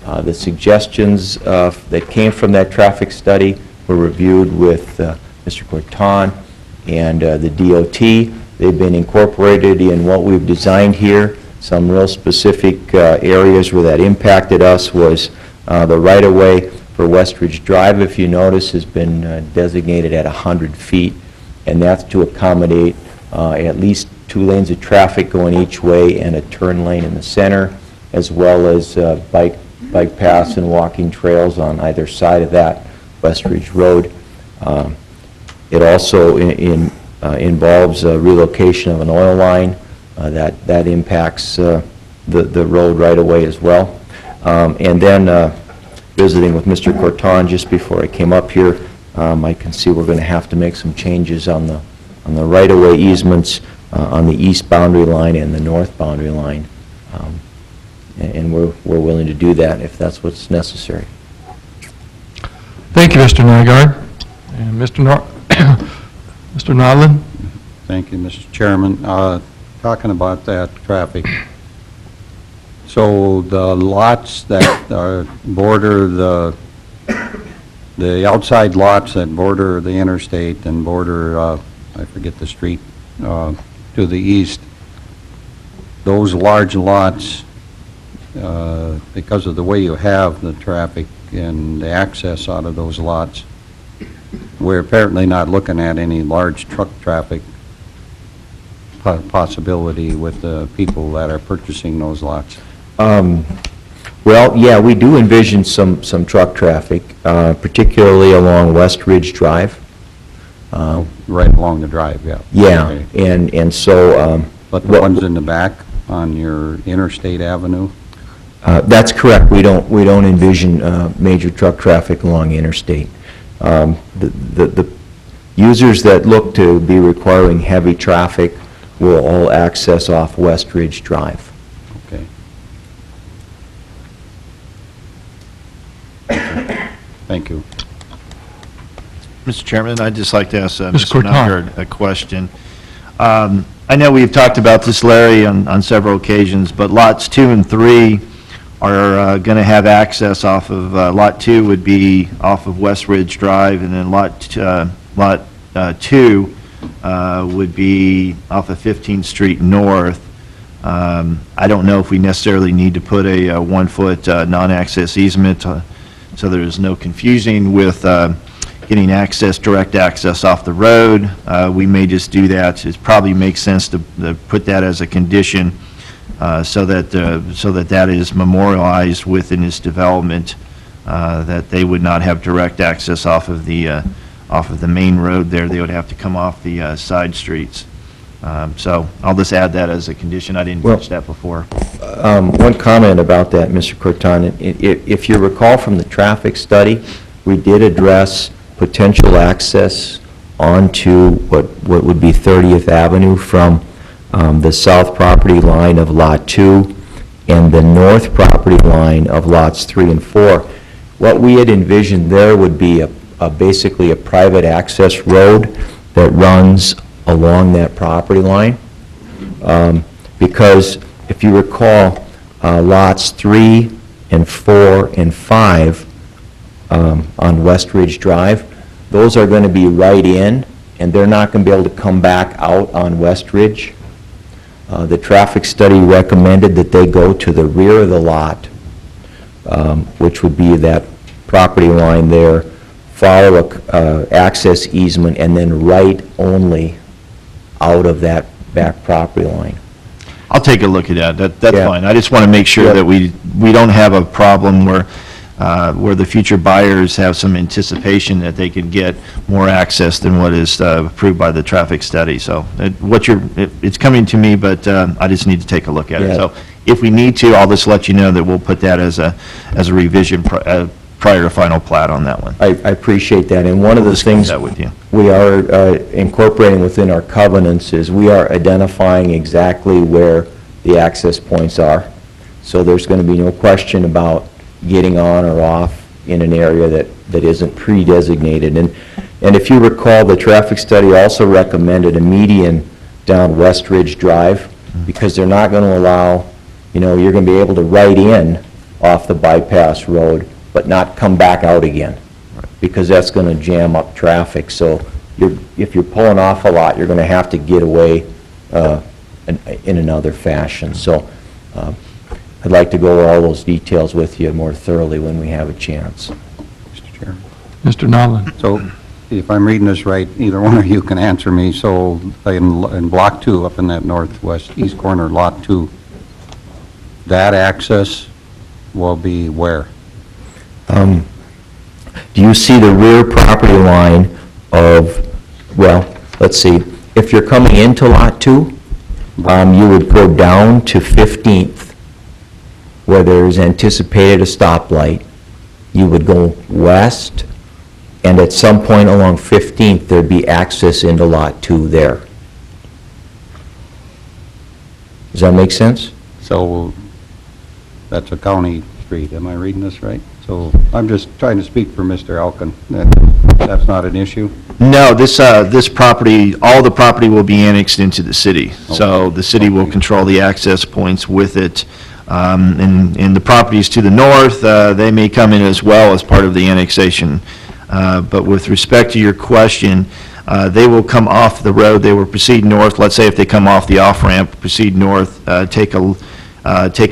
Speaker 11: The suggestions that came from that traffic study were reviewed with Mr. Corton and the DOT. They've been incorporated in what we've designed here. Some real specific areas where that impacted us was the right-of-way for West Ridge Drive, if you notice, has been designated at 100 feet, and that's to accommodate at least 2 lanes of traffic going each way and a turn lane in the center, as well as bike paths and walking trails on either side of that West Ridge Road. It also involves relocation of an oil line that impacts the road right away as well. And then visiting with Mr. Corton just before I came up here, I can see we're going to have to make some changes on the right-of-way easements on the east boundary line and the north boundary line, and we're willing to do that if that's what's necessary.
Speaker 1: Thank you, Mr. Nygaard. And Mr. Nodland?
Speaker 5: Thank you, Mr. Chairman. Talking about that traffic, so the lots that border the outside lots that border the interstate and border, I forget the street, to the east, those large lots, because of the way you have the traffic and the access out of those lots, we're apparently not looking at any large truck traffic possibility with the people that are purchasing those lots.
Speaker 11: Well, yeah, we do envision some truck traffic, particularly along West Ridge Drive.
Speaker 5: Right along the drive, yeah.
Speaker 11: Yeah,
Speaker 5: okay.
Speaker 11: and so...
Speaker 5: but the ones in the back on your interstate avenue?
Speaker 11: That's correct. We don't envision major truck traffic along interstate. The users that look to be requiring heavy traffic will all access off West Ridge Drive.
Speaker 5: Okay. Thank you.
Speaker 3: Mr. Chairman, I'd just like to ask
Speaker 1: Mr.
Speaker 3: Mr.
Speaker 1: Corton.
Speaker 3: Nygaard a question. I know we've talked about this, Larry, on several occasions, but lots 2 and 3 are going to have access off of, Lot 2 would be off of West Ridge Drive, and then Lot 2 would be off of 15th Street North. I don't know if we necessarily need to put a 1-foot non-access easement so there's no confusing with getting access, direct access off the road. We may just do that. It probably makes sense to put that as a condition so that that is memorialized within this development, that they would not have direct access off of the main road there. They would have to come off the side streets. So I'll just add that as a condition. I didn't catch that before.
Speaker 11: One comment about that, Mr. Corton. If you recall from the traffic study, we did address potential access onto what would be 30th Avenue from the south property line of Lot 2 and the north property line of Lots 3 and 4. What we had envisioned there would be basically a private access road that runs along that property line. Because if you recall, Lots 3 and 4 and 5 on West Ridge Drive, those are going to be right in, and they're not going to be able to come back out on West Ridge. The traffic study recommended that they go to the rear of the lot, which would be that property line there, follow a access easement, and then right only out of that back property line.
Speaker 3: I'll take a look at that. That's fine. I just want to make sure that we don't have a problem where the future buyers have some anticipation that they can get more access than what is approved by the traffic study. So it's coming to me, but I just need to take a look at it. So if we need to, I'll just let you know that we'll put that as a revision prior to final plat on that one.
Speaker 11: I appreciate that. And one of the things
Speaker 3: that with you.
Speaker 11: We are incorporating within our covenants is we are identifying exactly where the access points are. So there's going to be no question about getting on or off in an area that isn't pre-designated. And if you recall, the traffic study also recommended a median down West Ridge Drive because they're not going to allow, you're going to be able to right in off the bypass road but not come back out again because that's going to jam up traffic. So if you're pulling off a lot, you're going to have to get away in another fashion. So I'd like to go over all those details with you more thoroughly when we have a chance.
Speaker 5: Mr. Chairman.
Speaker 1: Mr. Nolan.
Speaker 5: So if I'm reading this right, either one of you can answer me. So in Block 2, up in that northwest east corner, Lot 2, that access will be where?
Speaker 11: Do you see the rear property line of, well, let's see, if you're coming into Lot 2, you would go down to 15th, where there's anticipated a stoplight. You would go west, and at some point along 15th, there'd be access into Lot 2 there. Does that make sense?
Speaker 5: So that's a county street. Am I reading this right? So I'm just trying to speak for Mr. Elkin. That's not an issue?
Speaker 3: No, this property, all the property will be annexed into the city. Okay. So the city will control the access points with it. And the properties to the north, they may come in as well as part of the annexation. But with respect to your question, they will come off the road. They will proceed north. Let's say if they come off the off-ramp, proceed north, take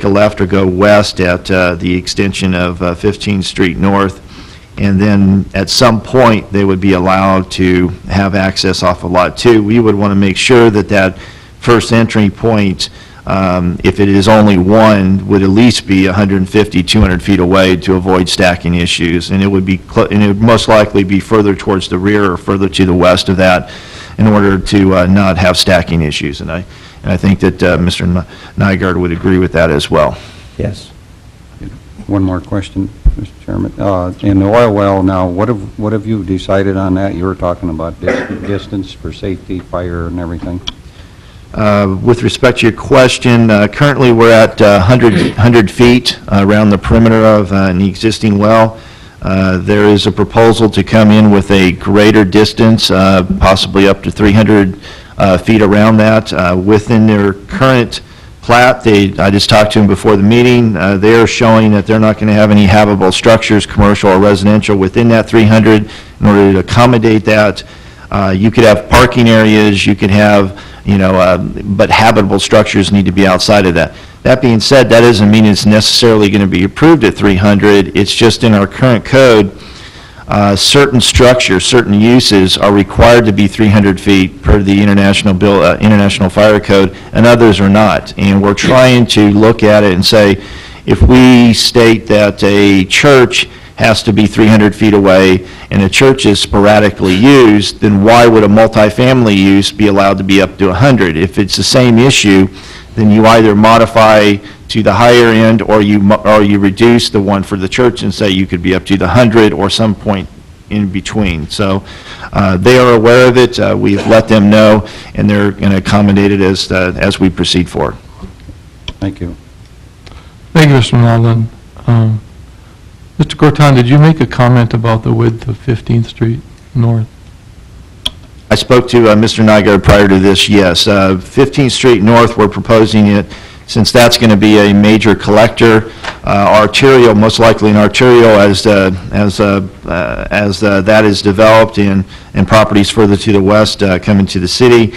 Speaker 3: a left or go west at the extension of 15th Street North, and then at some point they would be allowed to have access off of Lot 2. We would want to make sure that that first entry point, if it is only one, would at least be 150, 200 feet away to avoid stacking issues, and it would most likely be further towards the rear or further to the west of that in order to not have stacking issues. And I think that Mr. Nygaard would agree with that as well.
Speaker 11: Yes.
Speaker 5: One more question, Mr. Chairman. In the oil well now, what have you decided on that? You were talking about distance for safety, fire, and everything.
Speaker 3: With respect to your question, currently we're at 100 feet around the perimeter of an existing well. There is a proposal to come in with a greater distance, possibly up to 300 feet around that. Within their current plat, I just talked to them before the meeting, they are showing that they're not going to have any habitable structures, commercial or residential, within that 300 in order to accommodate that. You could have parking areas, you could have, but habitable structures need to be outside of that. That being said, that doesn't mean it's necessarily going to be approved at 300. It's just in our current code, certain structures, certain uses are required to be 300 feet per the International Fire Code, and others are not. And we're trying to look at it and say, if we state that a church has to be 300 feet away and a church is sporadically used, then why would a multifamily use be allowed to be up to 100? If it's the same issue, then you either modify to the higher end or you reduce the one for the church and say you could be up to the 100 or some point in between. So they are aware of it. We've let them know, and they're going to accommodate it as we proceed forward.
Speaker 5: Thank you.
Speaker 1: Thank you, Mr. Nolan. Mr. Corton, did you make a comment about the width of 15th Street North?
Speaker 3: I spoke to Mr. Nygaard prior to this, yes. 15th Street North, we're proposing it, since that's going to be a major collector, arterial, most likely an arterial as that is developed and properties further to the west come into the city.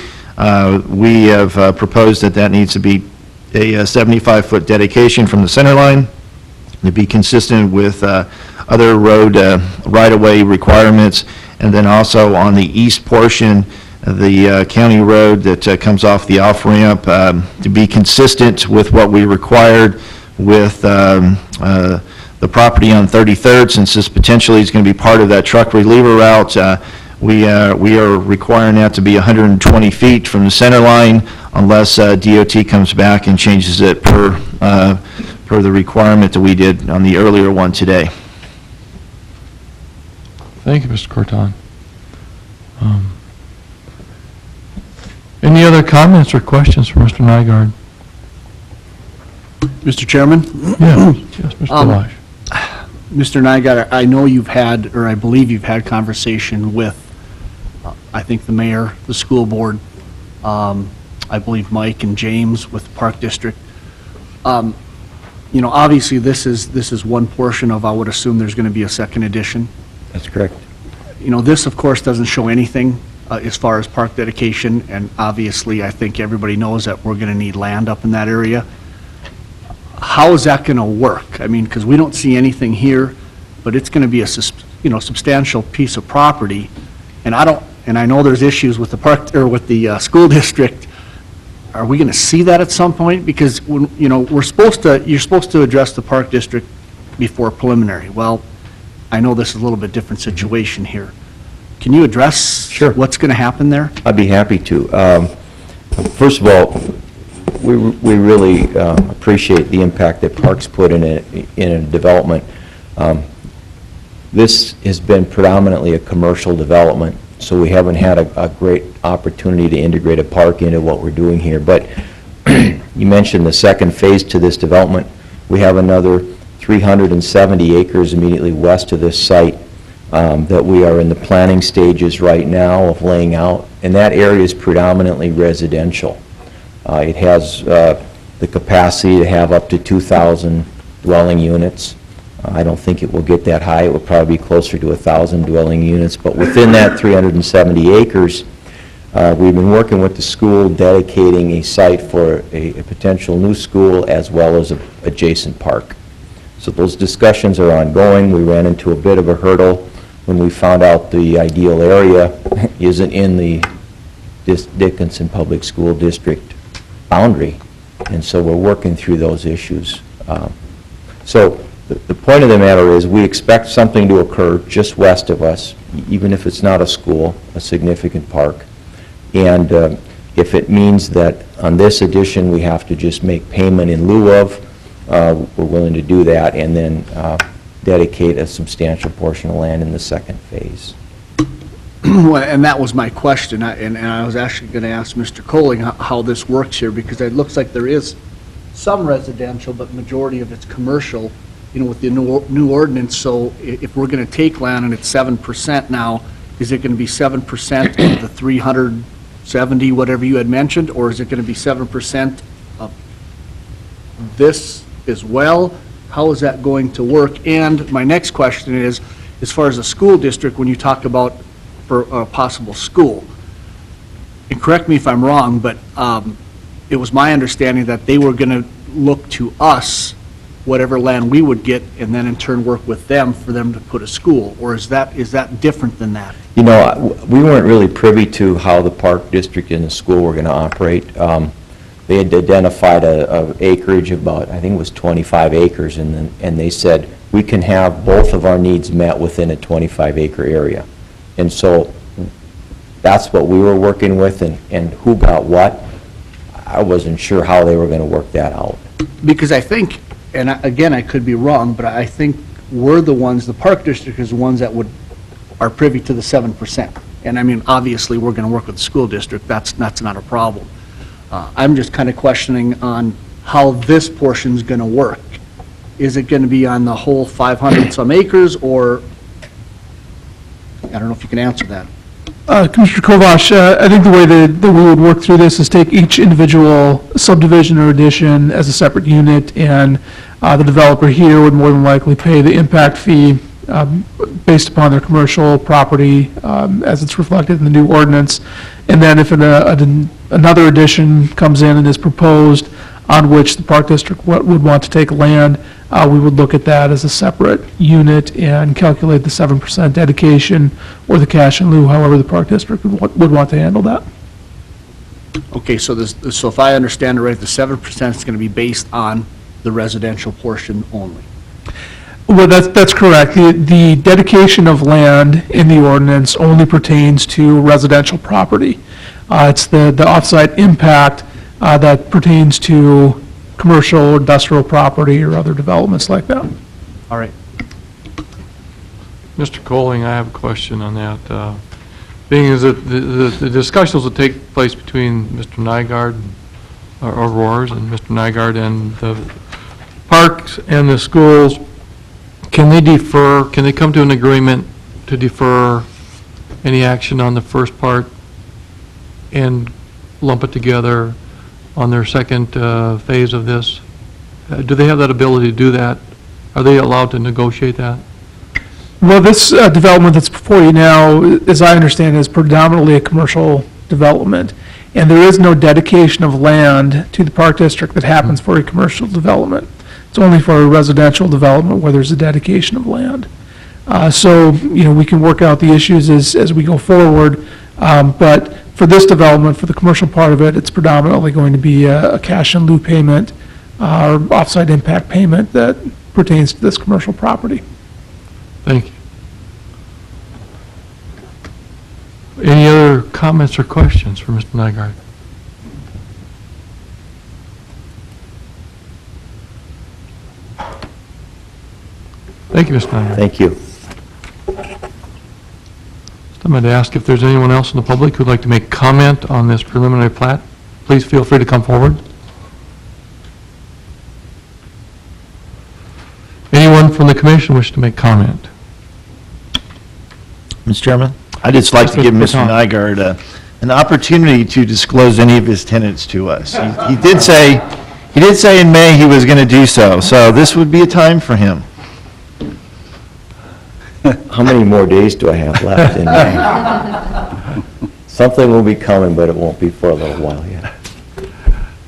Speaker 3: We have proposed that needs to be a 75-foot dedication from the center line to be consistent with other road right-of-way requirements, and then also on the east portion of the county road that comes off the off-ramp to be consistent with what we required with the property on 33rd, since this potentially is going to be part of that truck reliever route. We are requiring that to be 120 feet from the center line unless DOT comes back and changes it per the requirement that we did on the earlier one today.
Speaker 1: Thank you, Mr. Corton. Any other comments or questions for Mr. Nygaard?
Speaker 4: Mr. Chairman?
Speaker 1: Yes, Mr. Galash.
Speaker 4: Mr. Nygaard, I know you've had, or I believe you've had conversation with, I think, the mayor, the school board, I believe Mike and James with the Park District. Obviously, this is one portion of, I would assume there's going to be a second edition.
Speaker 11: That's correct.
Speaker 4: This, of course, doesn't show anything as far as park dedication, and obviously, I think everybody knows that we're going to need land up in that area. How is that going to work? I mean, because we don't see anything here, but it's going to be a substantial piece of property, and I know there's issues with the park or with the school district. Are we going to see that at some point? Because you're supposed to address the Park District before preliminary. Well, I know this is a little bit different situation here. Can you address what's going to happen there?
Speaker 11: I'd be happy to. First of all, we really appreciate the impact that Parks put in a development. This has been predominantly a commercial development, so we haven't had a great opportunity to integrate a park into what we're doing here. But you mentioned the second phase to this development. We have another 370 acres immediately west of this site that we are in the planning stages right now of laying out, and that area is predominantly residential. It has the capacity to have up to 2,000 dwelling units. I don't think it will get that high. It will probably be closer to 1,000 dwelling units. But within that 370 acres, we've been working with the school dedicating a site for a potential new school as well as an adjacent park. So those discussions are ongoing. We ran into a bit of a hurdle when we found out the ideal area isn't in the Dickinson Public School District boundary. And so we're working through those issues. So the point of the matter is we expect something to occur just west of us, even if it's not a school, a significant park. And if it means that on this edition we have to just make payment in lieu of, we're willing to do that and then dedicate a substantial portion of land in the second phase.
Speaker 4: Well, and that was my question, and I was actually going to ask Mr. Colling how this works here, because it looks like there is some residential, but majority of it's commercial, with the new ordinance. So if we're going to take land and it's 7% now, is it going to be 7% of the 370, whatever you had mentioned, or is it going to be 7% of this as well? How is that going to work? And my next question is, as far as the school district, when you talk about for a possible school. And correct me if I'm wrong, but it was my understanding that they were going to look to us, whatever land we would get, and then in turn work with them for them to put a school, or is that different than that?
Speaker 11: You know, we weren't really privy to how the park district and the school were going to operate. They had identified a acreage about, I think it was 25 acres, and they said, we can have both of our needs met within a 25-acre area. And so that's what we were working with, and who got what, I wasn't sure how they were going to work that out.
Speaker 4: Because I think, and again, I could be wrong, but I think we're the ones, the park district is the ones that are privy to the 7%. And I mean, obviously, we're going to work with the school district, that's not a problem. I'm just kind of questioning on how this portion's going to work. Is it going to be on the whole 500-some acres, or, I don't know if you can answer that.
Speaker 13: Commissioner Kovash, I think the way that we would work through this is take each individual subdivision or addition as a separate unit, and the developer here would more than likely pay the impact fee based upon their commercial property as it's reflected in the new ordinance. And then if another addition comes in and is proposed on which the park district would want to take land, we would look at that as a separate unit and calculate the 7% dedication or the cash in lieu, however the park district would want to handle that.
Speaker 4: Okay, so if I understand it right, the 7% is going to be based on the residential portion only.
Speaker 13: Well, that's correct. The dedication of land in the ordinance only pertains to residential property. It's the offsite impact that pertains to commercial, industrial property, or other developments like that.
Speaker 4: All right.
Speaker 1: Mr. Colling, I have a question on that. Being as that the discussions will take place between Mr. Nygaard, or Roars, and Mr. Nygaard, and the parks and the schools, can they come to an agreement to defer any action on the first part and lump it together on their second phase of this? Do they have that ability to do that? Are they allowed to negotiate that?
Speaker 13: Well, this development that's before you now, as I understand, is predominantly a commercial development, and there is no dedication of land to the park district that happens for a commercial development. It's only for a residential development where there's a dedication of land. So, we can work out the issues as we go forward, but for this development, for the commercial part of it, it's predominantly going to be a cash in lieu payment or offsite impact payment that pertains to this commercial property.
Speaker 1: Thank you. Any other comments or questions for Mr. Nygaard? Thank you, Mr. Nygaard.
Speaker 11: Thank you.
Speaker 1: I'm going to ask if there's anyone else in the public who'd like to make comment on this preliminary plat. Please feel free to come forward. Anyone from the commission wish to make comment?
Speaker 3: Mr. Chairman? I'd just like to give Mr. Nygaard an opportunity to disclose any of his tenants to us. He did say in May he was going to do so this would be a time for him.
Speaker 11: How many more days do I have left in May? Something will be coming, but it won't be for a little while yet.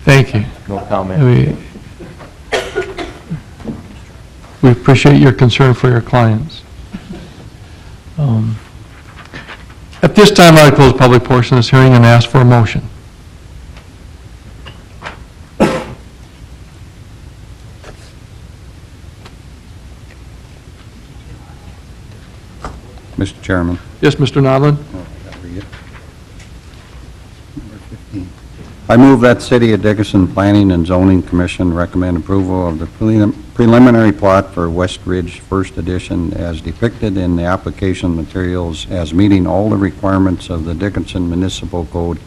Speaker 1: Thank you.
Speaker 11: No comment.
Speaker 1: We appreciate your concern for your clients. At this time, I close the public portion of this hearing and ask for a motion.
Speaker 5: Mr. Chairman.
Speaker 1: Yes, Mr. Nodland?
Speaker 5: I move that City of Dickinson Planning and Zoning Commission recommend approval of the preliminary plot for West Ridge First Edition as depicted in the application materials as meeting all the requirements of the Dickinson Municipal Code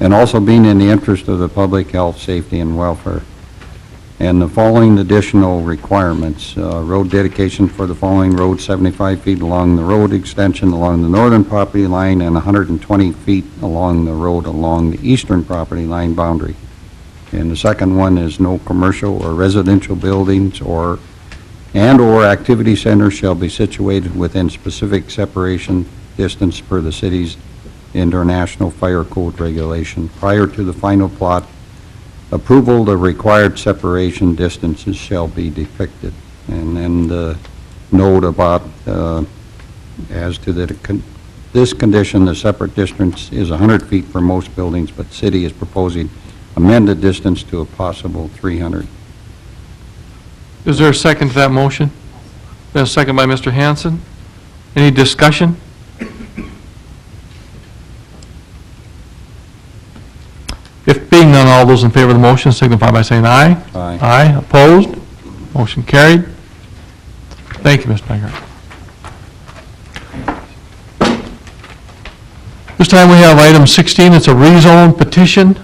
Speaker 5: and also being in the interest of the public health, safety, and welfare. And the following additional requirements, road dedication for the following road 75 feet along the road extension along the northern property line and 120 feet along the road along the eastern property line boundary. And the second one is no commercial or residential buildings and/or activity centers shall be situated within specific separation distance per the city's International Fire Code regulation. Prior to the final plot approval, the required separation distances shall be depicted. And then the note about, as to this condition, the separate distance is 100 feet for most buildings, but city is proposing amended distance to a possible 300.
Speaker 1: Is there a second to that motion? There's a second by Mr. Hanson. Any discussion? If being none, all those in favor of the motion signify by saying aye.
Speaker 5: Aye.
Speaker 1: Aye, opposed? Motion carried. Thank you, Ms. Becker. This time we have item 16, it's a rezone petition.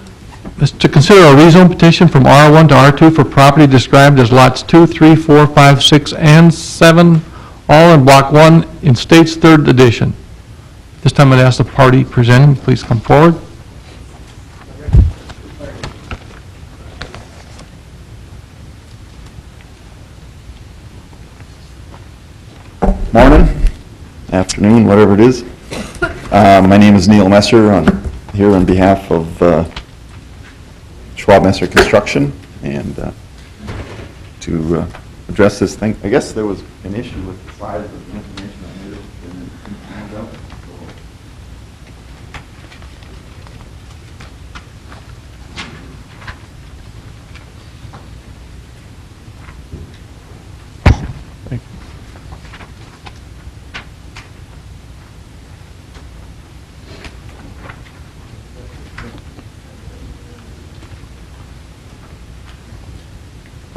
Speaker 1: It's to consider a rezone petition from R1 to R2 for property described as lots 2, 3, 4, 5, 6, and 7, all in Block 1 in State's 3rd Edition. This time I'd ask the party presenting, please come forward.
Speaker 12: Morning, afternoon, whatever it is. My name is Neil Messer. I'm here on behalf of Schwab Messer Construction, and to address this thing. I guess there was an issue with the size of the information I needed.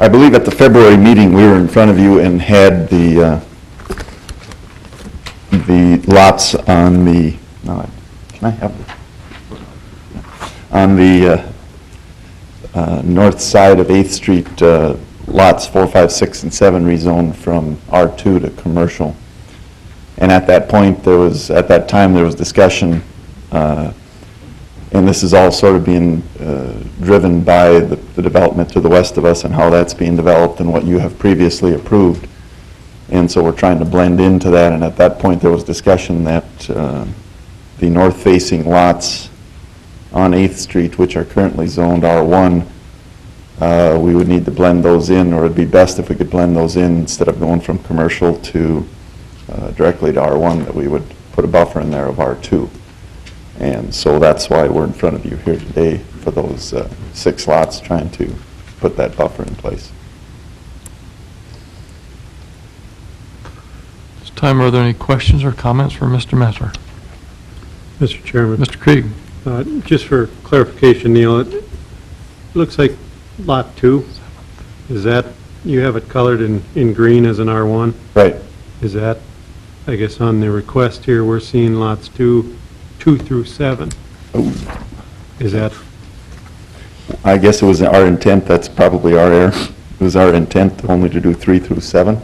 Speaker 12: I believe at the February meeting, we were in front of you and had the lots on the, can I have this? On the north side of 8th Street, lots 4, 5, 6, and 7 rezoned from R2 to commercial. And at that point, at that time, there was discussion, and this is all sort of being driven by the development to the west of us and how that's being developed and what you have previously approved. And so we're trying to blend into that, and at that point there was discussion that the north-facing lots on 8th Street, which are currently zoned R1, we would need to blend those in, or it'd be best if we could blend those in instead of going from commercial to directly to R1, that we would put a buffer in there of R2. And so that's why we're in front of you here today for those 6 lots, trying to put that buffer in place.
Speaker 1: This time, are there any questions or comments for Mr. Messer?
Speaker 7: Mr. Chairman.
Speaker 1: Mr. Krieg.
Speaker 7: Just for clarification, Neil, it looks like Lot 2, is that, you have it colored in green as an R1?
Speaker 12: Right.
Speaker 7: Is that, I guess on the request here, we're seeing lots 2 through 7.
Speaker 12: Ooh.
Speaker 7: Is that?
Speaker 12: I guess it was our intent, that's probably our error. It was our intent only to do 3 through 7.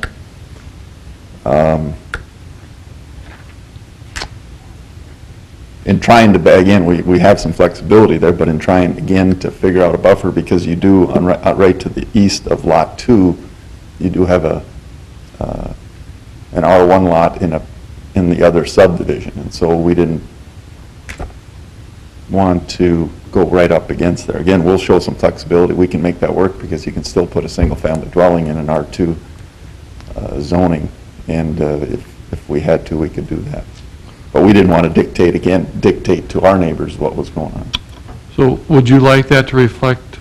Speaker 12: In trying to, again, we have some flexibility there, but in trying again to figure out a buffer, because you do, right to the east of Lot 2, you do have an R1 lot in the other subdivision, and so we didn't want to go right up against there. Again, we'll show some flexibility. We can make that work because you can still put a single-family dwelling in an R2 zoning, and if we had to, we could do that. But we didn't want to dictate to our neighbors what was going on.
Speaker 1: So would you like that to reflect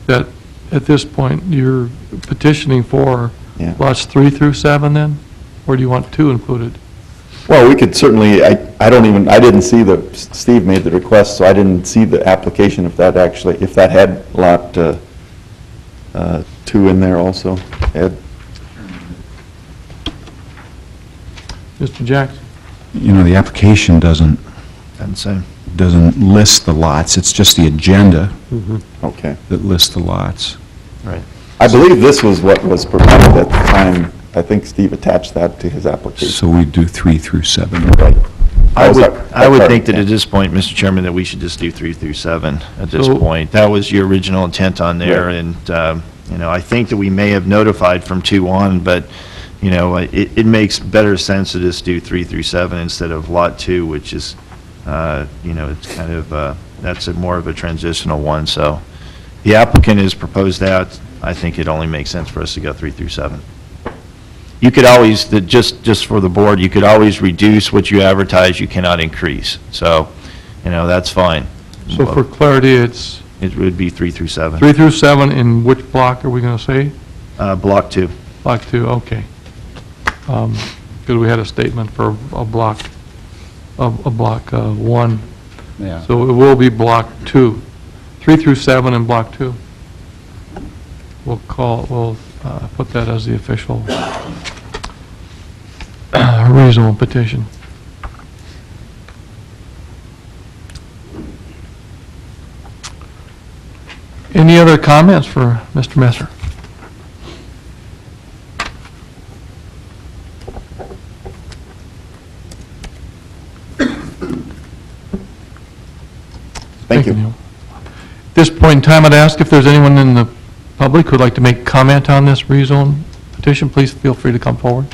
Speaker 1: that at this point you're petitioning for lots 3 through 7 then? Or do you want 2 included?
Speaker 12: Well, we could certainly, I didn't see Steve made the request, so I didn't see the application if that had lot 2 in there also. Ed?
Speaker 1: Mr. Jackson?
Speaker 8: You know, the application doesn't list the lots, it's just the agenda
Speaker 12: Okay.
Speaker 8: that lists the lots.
Speaker 12: Right. I believe this was what was provided at the time. I think Steve attached that to his application.
Speaker 8: So we do 3 through 7.
Speaker 12: Right.
Speaker 3: I would think that at this point, Mr. Chairman, that we should just do 3 through 7 at this point. That was your original intent on there, and, you know, I think that we may have notified from 2 on, but you know, it makes better sense to just do 3 through 7 instead of Lot 2, which is, you know, it's kind of, that's more of a transitional one. So the applicant has proposed that. I think it only makes sense for us to go 3 through 7. You could always, just for the board, you could always reduce what you advertise, you cannot increase. So, you know, that's fine.
Speaker 1: So for clarity, it's
Speaker 3: It would be 3 through 7.
Speaker 1: 3 through 7, in which block are we going to say?
Speaker 3: Block 2.
Speaker 1: Block 2, okay. Because we had a statement for a block, a block 1.
Speaker 5: Yeah.
Speaker 1: So it will be block 2, 3 through 7 in block 2. We'll put that as the official rezone petition. Any other comments for Mr. Messer?
Speaker 3: Thank you.
Speaker 1: Neil. At this point in time, I'd ask if there's anyone in the public who'd like to make comment on this rezone petition. Please feel free to come forward.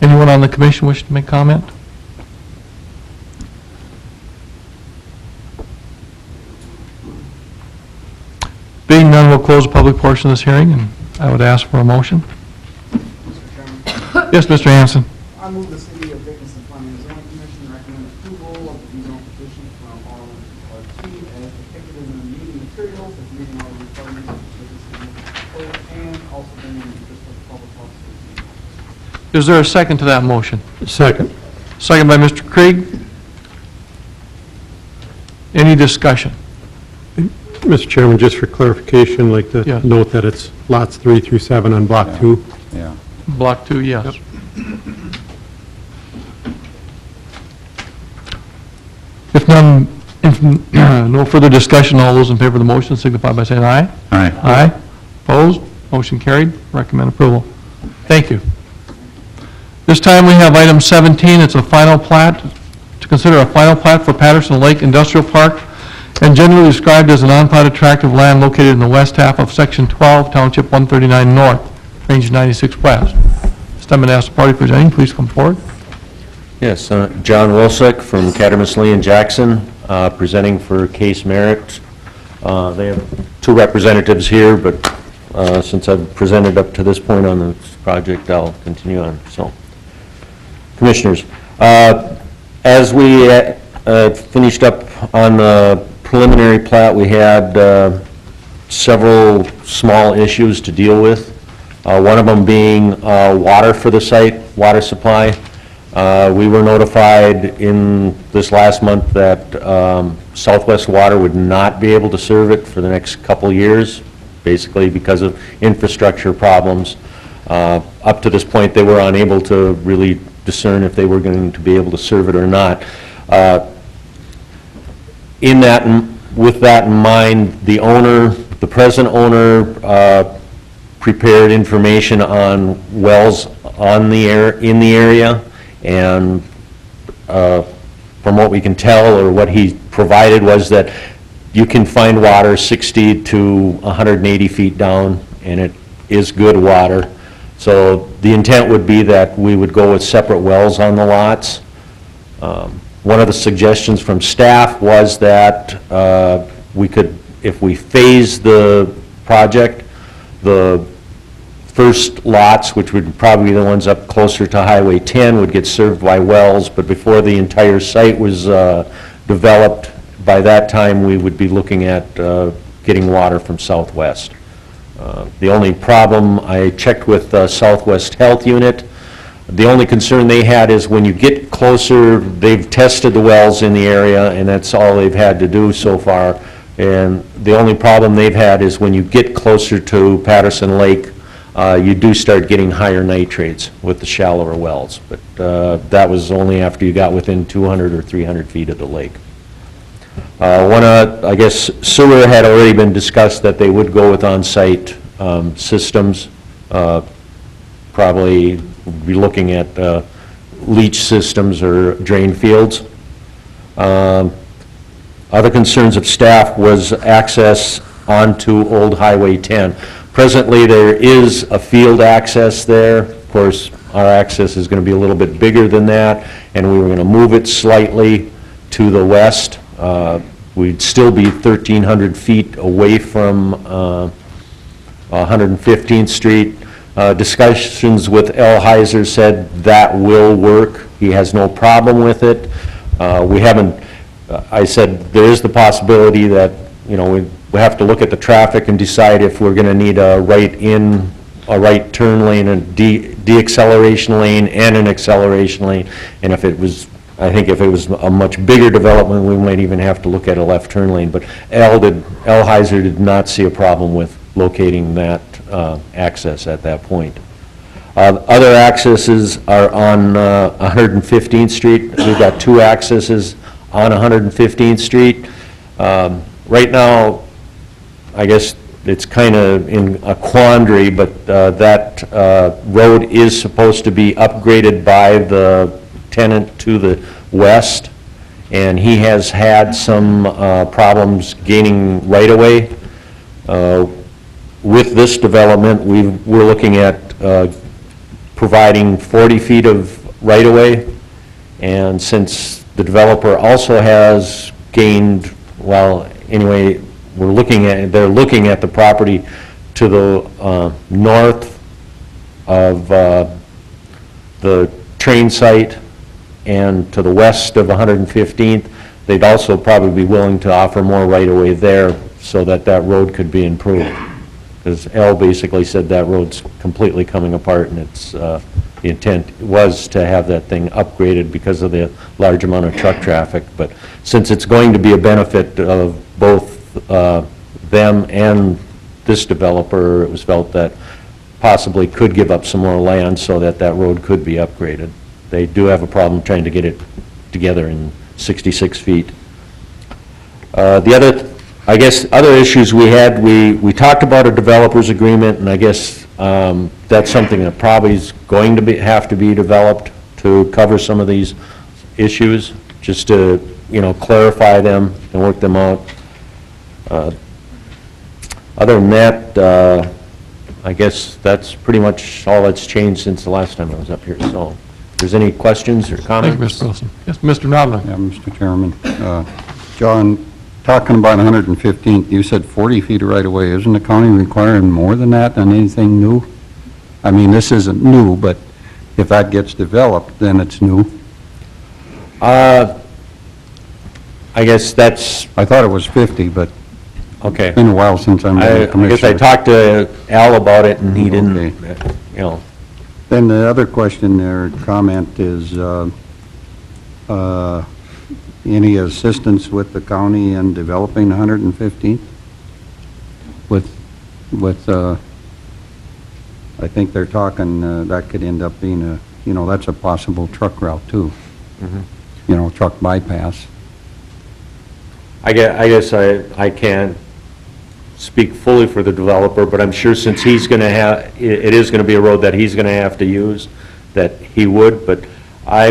Speaker 1: Anyone on the commission wish to make comment? Being none, we'll close the public portion of this hearing, and I would ask for a motion. Yes, Mr. Hanson.
Speaker 16: I move the City of Dickinson Planning and Zoning Commission recommend approval of the rezone petition from R1 to R2 as depicted in the meeting materials, as meeting all the requirements of the Dickinson Code and also bringing the interest of the public health safety.
Speaker 1: Is there a second to that motion?
Speaker 7: Second.
Speaker 1: Second by Mr. Krieg. Any discussion?
Speaker 7: Mr. Chairman, just for clarification, I'd like to
Speaker 1: Yes.
Speaker 7: note that it's lots 3 through 7 on Block 2.
Speaker 5: Yeah.
Speaker 1: Block 2, yes. If none, if no further discussion, all those in favor of the motion signify by saying aye.
Speaker 8: Aye.
Speaker 1: Aye. Opposed? Motion carried. Recommend approval. Thank you. This time we have item 17. It's a final plat, to consider a final plat for Patterson Lake Industrial Park, and generally described as a non-platted tract of land located in the west half of Section 12, Township 139 North, Range 96 West. This time I'd ask the party presenting, please come forward.
Speaker 15: Yes, John Wilczek from Cattermas, Lee and Jackson, presenting for Case Merritt. They have 2 representatives here, but since I've presented up to this point on this project, I'll continue on. So, Commissioners, as we finished up on the preliminary plat, we had several small issues to deal with. One of them being water for the site, water supply. We were notified in this last month that Southwest Water would not be able to serve it for the next couple years, basically because of infrastructure problems. Up to this point, they were unable to really discern if they were going to be able to serve it or not. With that in mind, the owner, the present owner, prepared information on wells in the area, and from what we can tell, or what he provided, was that you can find water 60 to 180 feet down, and it is good water. So the intent would be that we would go with separate wells on the lots. One of the suggestions from staff was that we could, if we phase the project, the first lots, which would probably be the ones up closer to Highway 10, would get served by wells, but before the entire site was developed, by that time we would be looking at getting water from Southwest. The only problem, I checked with Southwest Health Unit. The only concern they had is when you get closer, they've tested the wells in the area, and that's all they've had to do so far. And the only problem they've had is when you get closer to Patterson Lake, you do start getting higher nitrates with the shallower wells. But that was only after you got within 200 or 300 feet of the lake. I guess sewer had already been discussed that they would go with on-site systems. Probably be looking at leach systems or drain fields. Other concerns of staff was access onto Old Highway 10. Presently, there is a field access there. Of course, our access is going to be a little bit bigger than that, and we were going to move it slightly to the west. We'd still be 1,300 feet away from 115th Street. Discussions with L. Heiser said that will work. He has no problem with it. We haven't, I said, there is the possibility that, you know, we have to look at the traffic and decide if we're going to need a right turn lane, a de-acceleration lane, and an acceleration lane. And if it was, I think if it was a much bigger development, we might even have to look at a left turn lane. But L. Heiser did not see a problem with locating that access at that point. Other accesses are on 115th Street. We've got 2 accesses on 115th Street. Right now, I guess it's kind of in a quandary, but that road is supposed to be upgraded by the tenant to the west, and he has had some problems gaining right-of-way. With this development, we're looking at providing 40 feet of right-of-way, and since the developer also has gained, well, anyway, they're looking at the property to the north of the train site and to the west of 115th. They'd also probably be willing to offer more right-of-way there so that that road could be improved. Because L basically said that road's completely coming apart, and it's, the intent was to have that thing upgraded because of the large amount of truck traffic. But since it's going to be a benefit of both them and this developer, it was felt that possibly could give up some more land so that that road could be upgraded. They do have a problem trying to get it together in 66 feet. The other, I guess, other issues we had, we talked about a developer's agreement, and I guess that's something that probably is going to have to be developed to cover some of these issues, just to, you know, clarify them and work them out. Other than that, I guess that's pretty much all that's changed since the last time I was up here. So, if there's any questions or comments?
Speaker 1: Thank you, Mr. Wilson. Yes, Mr. Nodler.
Speaker 5: Yeah, Mr. Chairman. John, talking about 115th, you said 40 feet of right-of-way. Isn't the county requiring more than that on anything new? I mean, this isn't new, but if that gets developed, then it's new.
Speaker 15: I guess that's...
Speaker 5: I thought it was 50, but
Speaker 15: okay.
Speaker 5: It's been a while since I'm in the commission.
Speaker 15: I guess I talked to Al about it, and he didn't, you know.
Speaker 5: Then the other question or comment is, any assistance with the county in developing 115th? With, I think they're talking, that could end up being a, you know, that's a possible truck route too.
Speaker 15: Mhm.
Speaker 5: You know, truck bypass.
Speaker 15: I guess I can't speak fully for the developer, but I'm sure since he's going to have, it is going to be a road that he's going to have to use, that he would, but I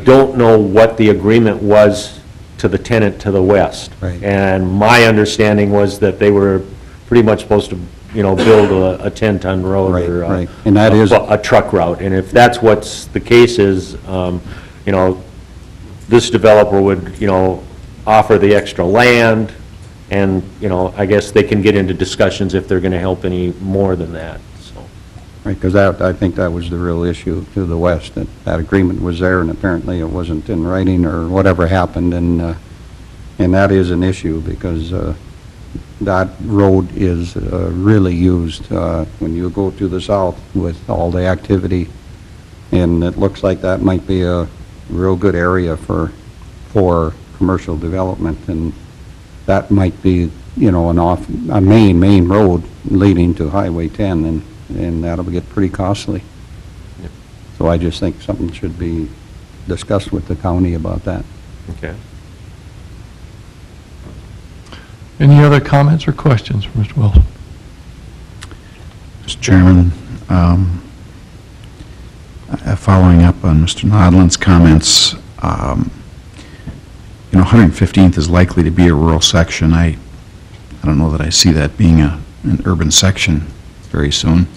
Speaker 15: don't know what the agreement was to the tenant to the west.
Speaker 5: Right.
Speaker 15: And my understanding was that they were pretty much supposed to, you know, build a 10-ton road
Speaker 5: Right,
Speaker 15: or
Speaker 5: right. And that is
Speaker 15: a truck route. And if that's what's the case is, you know, this developer would, you know, offer the extra land, and, you know, I guess they can get into discussions if they're going to help any more than that, so.
Speaker 5: Right, because that, I think that was the real issue to the west, that that agreement was there and apparently it wasn't in writing or whatever happened, and that is an issue because that road is really used when you go to the south with all the activity, and it looks like that might be a real good area for commercial development, and that might be, you know, a main road leading to Highway 10, and that'll get pretty costly.
Speaker 15: Yep.
Speaker 5: So I just think something should be discussed with the county about that.
Speaker 15: Okay.
Speaker 1: Any other comments or questions for Mr. Wilson?
Speaker 8: Mr. Chairman, following up on Mr. Nodland's comments, you know, 115th is likely to be a rural section. I I don't know that I see that being an urban section very soon.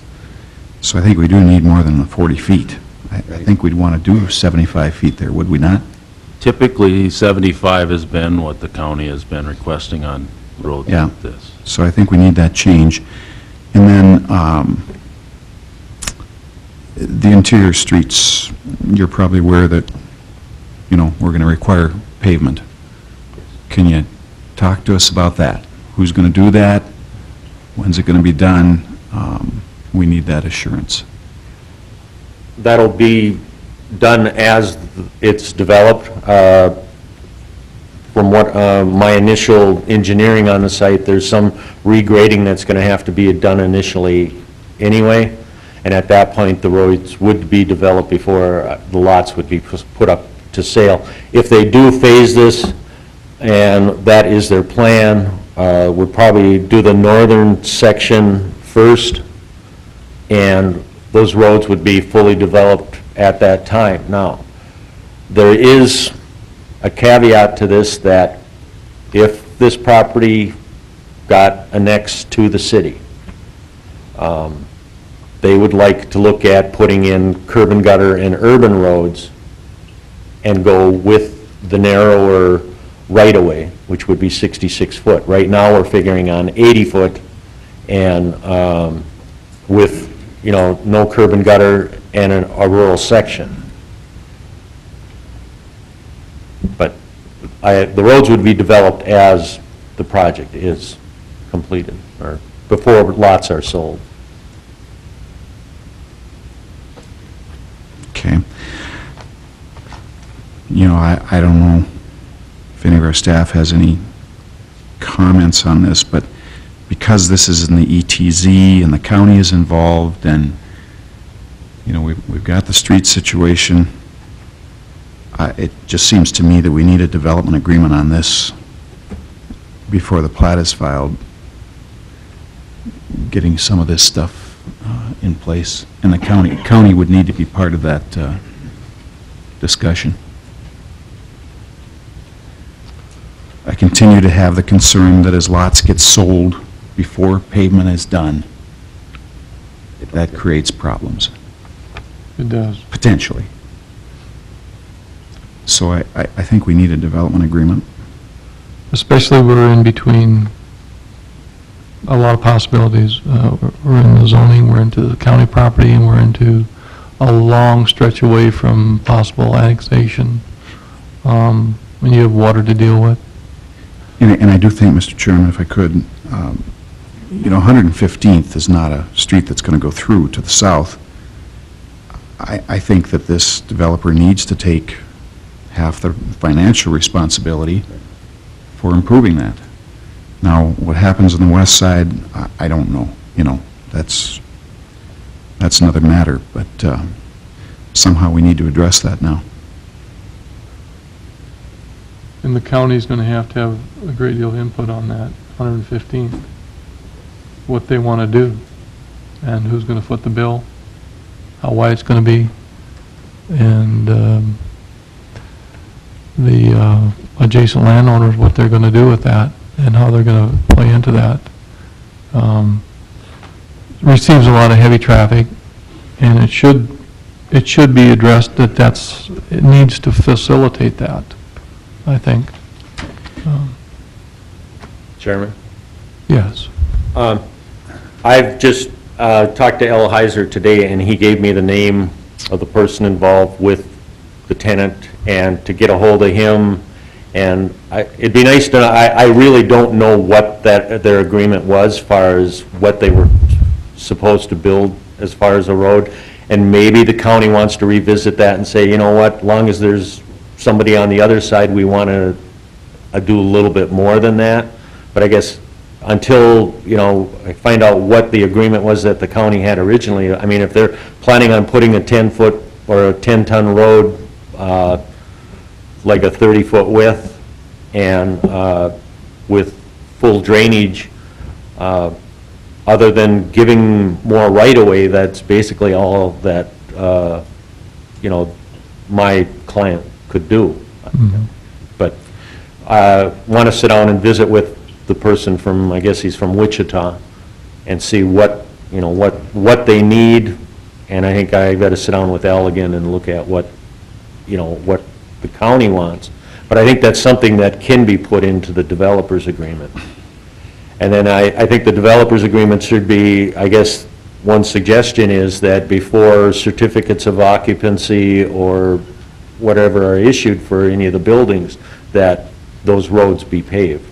Speaker 8: So I think we do need more than the 40 feet. I think we'd want to do 75 feet there, would we not?
Speaker 9: Typically, 75 has been what the county has been requesting on roads
Speaker 8: Yeah.
Speaker 9: like this.
Speaker 8: So I think we need that change. And then the interior streets, you're probably aware that, you know, we're going to require pavement. Can you talk to us about that? Who's going to do that? When's it going to be done? We need that assurance.
Speaker 15: That'll be done as it's developed. From what my initial engineering on the site, there's some regrading that's going to have to be done initially anyway, and at that point, the roads would be developed before the lots would be put up to sale. If they do phase this, and that is their plan, would probably do the northern section first, and those roads would be fully developed at that time. Now, there is a caveat to this, that if this property got annexed to the city, they would like to look at putting in curb and gutter and urban roads and go with the narrower right-of-way, which would be 66 foot. Right now, we're figuring on 80 foot, and with, you know, no curb and gutter and a rural section. But the roads would be developed as the project is completed, or before lots are sold.
Speaker 8: Okay. You know, I don't know if any of our staff has any comments on this, but because this is in the ETZ and the county is involved, and, you know, we've got the street situation, it just seems to me that we need a development agreement on this before the plat is filed, getting some of this stuff in place. And the county would need to be part of that discussion. I continue to have the concern that as lots get sold before pavement is done, that creates problems,
Speaker 1: It does.
Speaker 8: potentially. So I think we need a development agreement.
Speaker 1: Especially we're in between a lot of possibilities. We're in the zoning, we're into the county property, and we're into a long stretch away from possible annexation. And you have water to deal with.
Speaker 8: And I do think, Mr. Chairman, if I could, you know, 115th is not a street that's going to go through to the south. I think that this developer needs to take half the financial responsibility for improving that. Now, what happens on the west side, I don't know. You know, that's another matter, but somehow we need to address that now.
Speaker 1: And the county's going to have a great deal of input on that, 115th, what they want to do, and who's going to foot the bill, how wide it's going to be, and the adjacent landowners, what they're going to do with that, and how they're going to play into that. Receives a lot of heavy traffic, and it should be addressed that it needs to facilitate that, I think.
Speaker 15: Chairman?
Speaker 1: Yes.
Speaker 15: I've just talked to Al Heiser today, and he gave me the name of the person involved with the tenant, and to get a hold of him. And it'd be nice to know, I really don't know what their agreement was as far as what they were supposed to build as far as a road. And maybe the county wants to revisit that and say, you know what, long as there's somebody on the other side, we want to do a little bit more than that. But I guess until, you know, I find out what the agreement was that the county had originally, I mean, if they're planning on putting a 10-foot or a 10-ton road, like a 30-foot width, and with full drainage, other than giving more right-of-way, that's basically all that, you know, my client could do. But I want to sit down and visit with the person from, I guess he's from Wichita, and see what, you know, what they need, and I think I got to sit down with Al again and look at what, you know, what the county wants. But I think that's something that can be put into the developers agreement. And then I think the developers agreement should be, I guess, one suggestion is that before certificates of occupancy or whatever are issued for any of the buildings, that those roads be paved.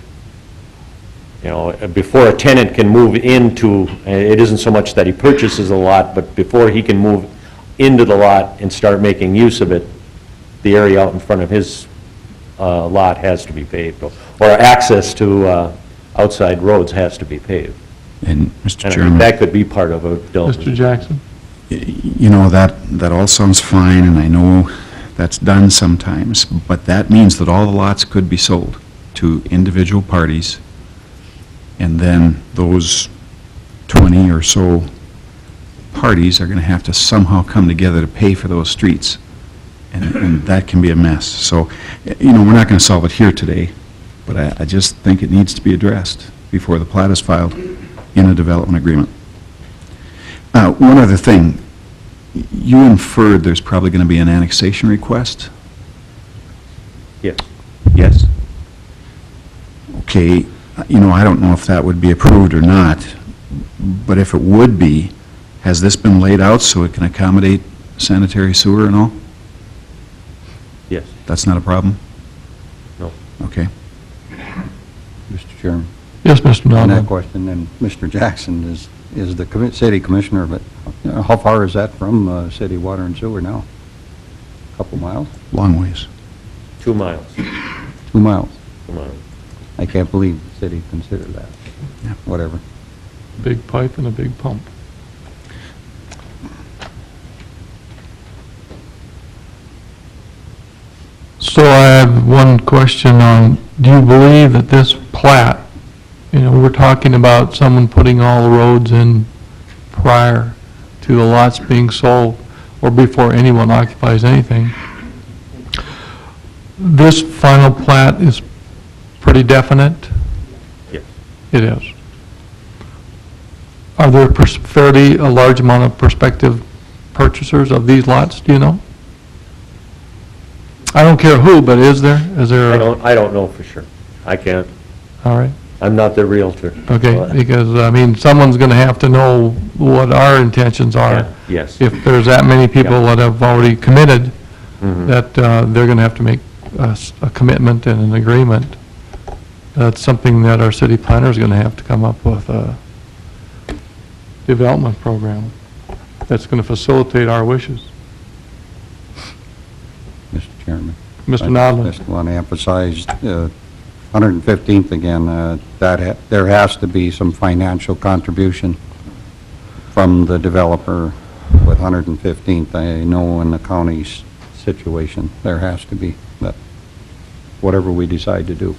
Speaker 15: You know, before a tenant can move into, it isn't so much that he purchases a lot, but before he can move into the lot and start making use of it, the area out in front of his lot has to be paved, or access to outside roads has to be paved.
Speaker 8: And, Mr.
Speaker 15: And I
Speaker 8: Chairman...
Speaker 15: think that could be part of a development.
Speaker 1: Mr. Jackson?
Speaker 8: You know, that all sounds fine, and I know that's done sometimes, but that means that all the lots could be sold to individual parties, and then those 20 or so parties are going to have to somehow come together to pay for those streets, and that can be a mess. So, you know, we're not going to solve it here today, but I just think it needs to be addressed before the plat is filed in a development agreement. One other thing, you inferred there's probably going to be an annexation request?
Speaker 15: Yes.
Speaker 8: Yes? Okay, you know, I don't know if that would be approved or not, but if it would be, has this been laid out so it can accommodate sanitary sewer and all?
Speaker 15: Yes.
Speaker 8: That's not a problem?
Speaker 15: No.
Speaker 8: Okay.
Speaker 5: Mr. Chairman.
Speaker 1: Yes, Mr.
Speaker 5: On
Speaker 1: Nolan.
Speaker 5: that question, then, Mr. Jackson is the city commissioner, but how far is that from city water and sewer now? A couple miles?
Speaker 8: Long ways.
Speaker 15: 2 miles.
Speaker 5: 2 miles?
Speaker 15: 2 miles.
Speaker 5: I can't believe the city considered that.
Speaker 8: Yeah.
Speaker 5: Whatever.
Speaker 1: Big pipe and a big pump. So I have one question on, do you believe that this plat, you know, we're talking about someone putting all the roads in prior to the lots being sold or before anyone occupies anything. This final plat is pretty definite?
Speaker 15: Yes.
Speaker 1: It is. Are there fairly a large amount of prospective purchasers of these lots, do you know? I don't care who, but is there?
Speaker 15: I don't know for sure. I can't.
Speaker 1: All right.
Speaker 15: I'm not the realtor.
Speaker 1: Okay, because, I mean, someone's going to have to know what our intentions are.
Speaker 15: Yeah, yes.
Speaker 1: If there's that many people that have already committed,
Speaker 15: Mhm.
Speaker 1: that they're going to have to make a commitment and an agreement. That's something that our city planner is going to have to come up with a development program that's going to facilitate our wishes.
Speaker 5: Mr. Chairman.
Speaker 1: Mr. Nodland.
Speaker 5: I just want to emphasize 115th again, that there has to be some financial contribution from the developer with 115th. I know in the county's situation, there has to be, but whatever we decide to do.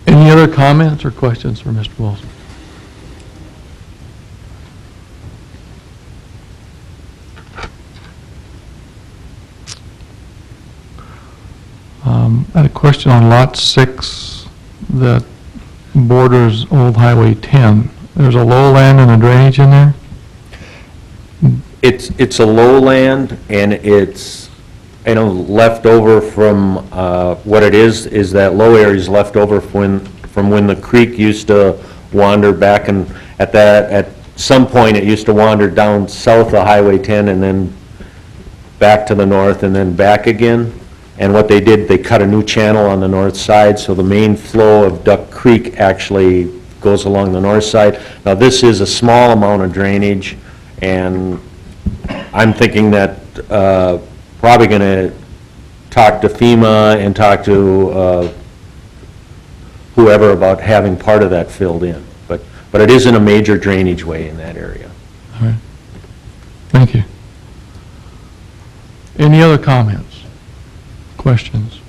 Speaker 1: Any other comments or questions for Mr. Wilson? I had a question on Lot 6 that borders Old Highway 10. There's a lowland and a drainage in there?
Speaker 15: It's a lowland, and it's, you know, left over from, what it is that low area is left over from when the creek used to wander back, and at some point, it used to wander down south of Highway 10 and then back to the north and then back again. And what they did, they cut a new channel on the north side, so the main flow of Duck Creek actually goes along the north side. Now, this is a small amount of drainage, and I'm thinking that probably going to talk to FEMA and talk to whoever about having part of that filled in. But it isn't a major drainage way in that area.
Speaker 1: All right. Thank you. Any other comments? Questions?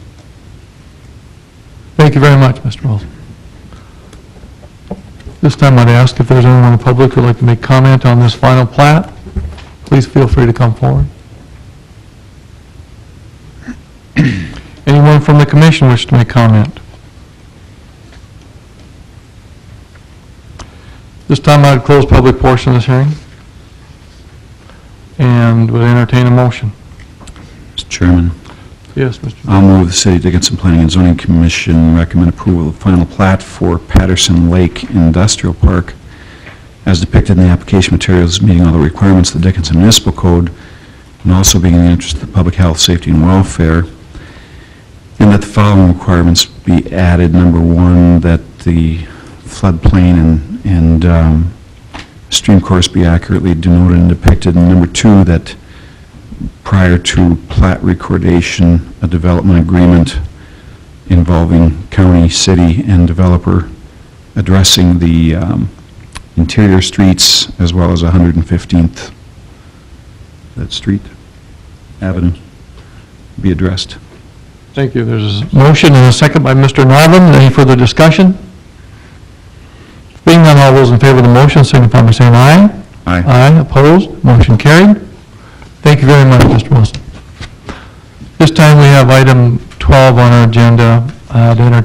Speaker 1: Thank you very much, Mr. Wilson. This time I'd ask if there's anyone in the public who would like to make comment on this final plat. Please feel free to come forward. Anyone Anyone from the commission wish to make comment? This time I'd close public portion of this hearing and would entertain a motion.
Speaker 8: Mr. Chairman,
Speaker 1: Yes, Mr.
Speaker 8: I'll move the City of Dickinson Planning and Zoning Commission recommend approval of final plat for Patterson Lake Industrial Park as depicted in the application materials, meeting all the requirements of the Dickinson Municipal Code, and also being in the interest of the public health, safety, and welfare, and that the following requirements be added. Number one, that the floodplain and stream course be accurately denoted and depicted, and number two, that prior to plat recordation, a development agreement involving county, city, and developer addressing the interior streets as well as 115th, that street, avenue, be addressed.
Speaker 1: Thank you. There's a motion and a second by Mr. Novin. Any further discussion? Being none, all those in favor of the motion signify by saying aye.
Speaker 8: Aye.
Speaker 1: Aye, opposed, motion carried. Thank you very much, Mr. Wilson. This time we have item 12 on our agenda, to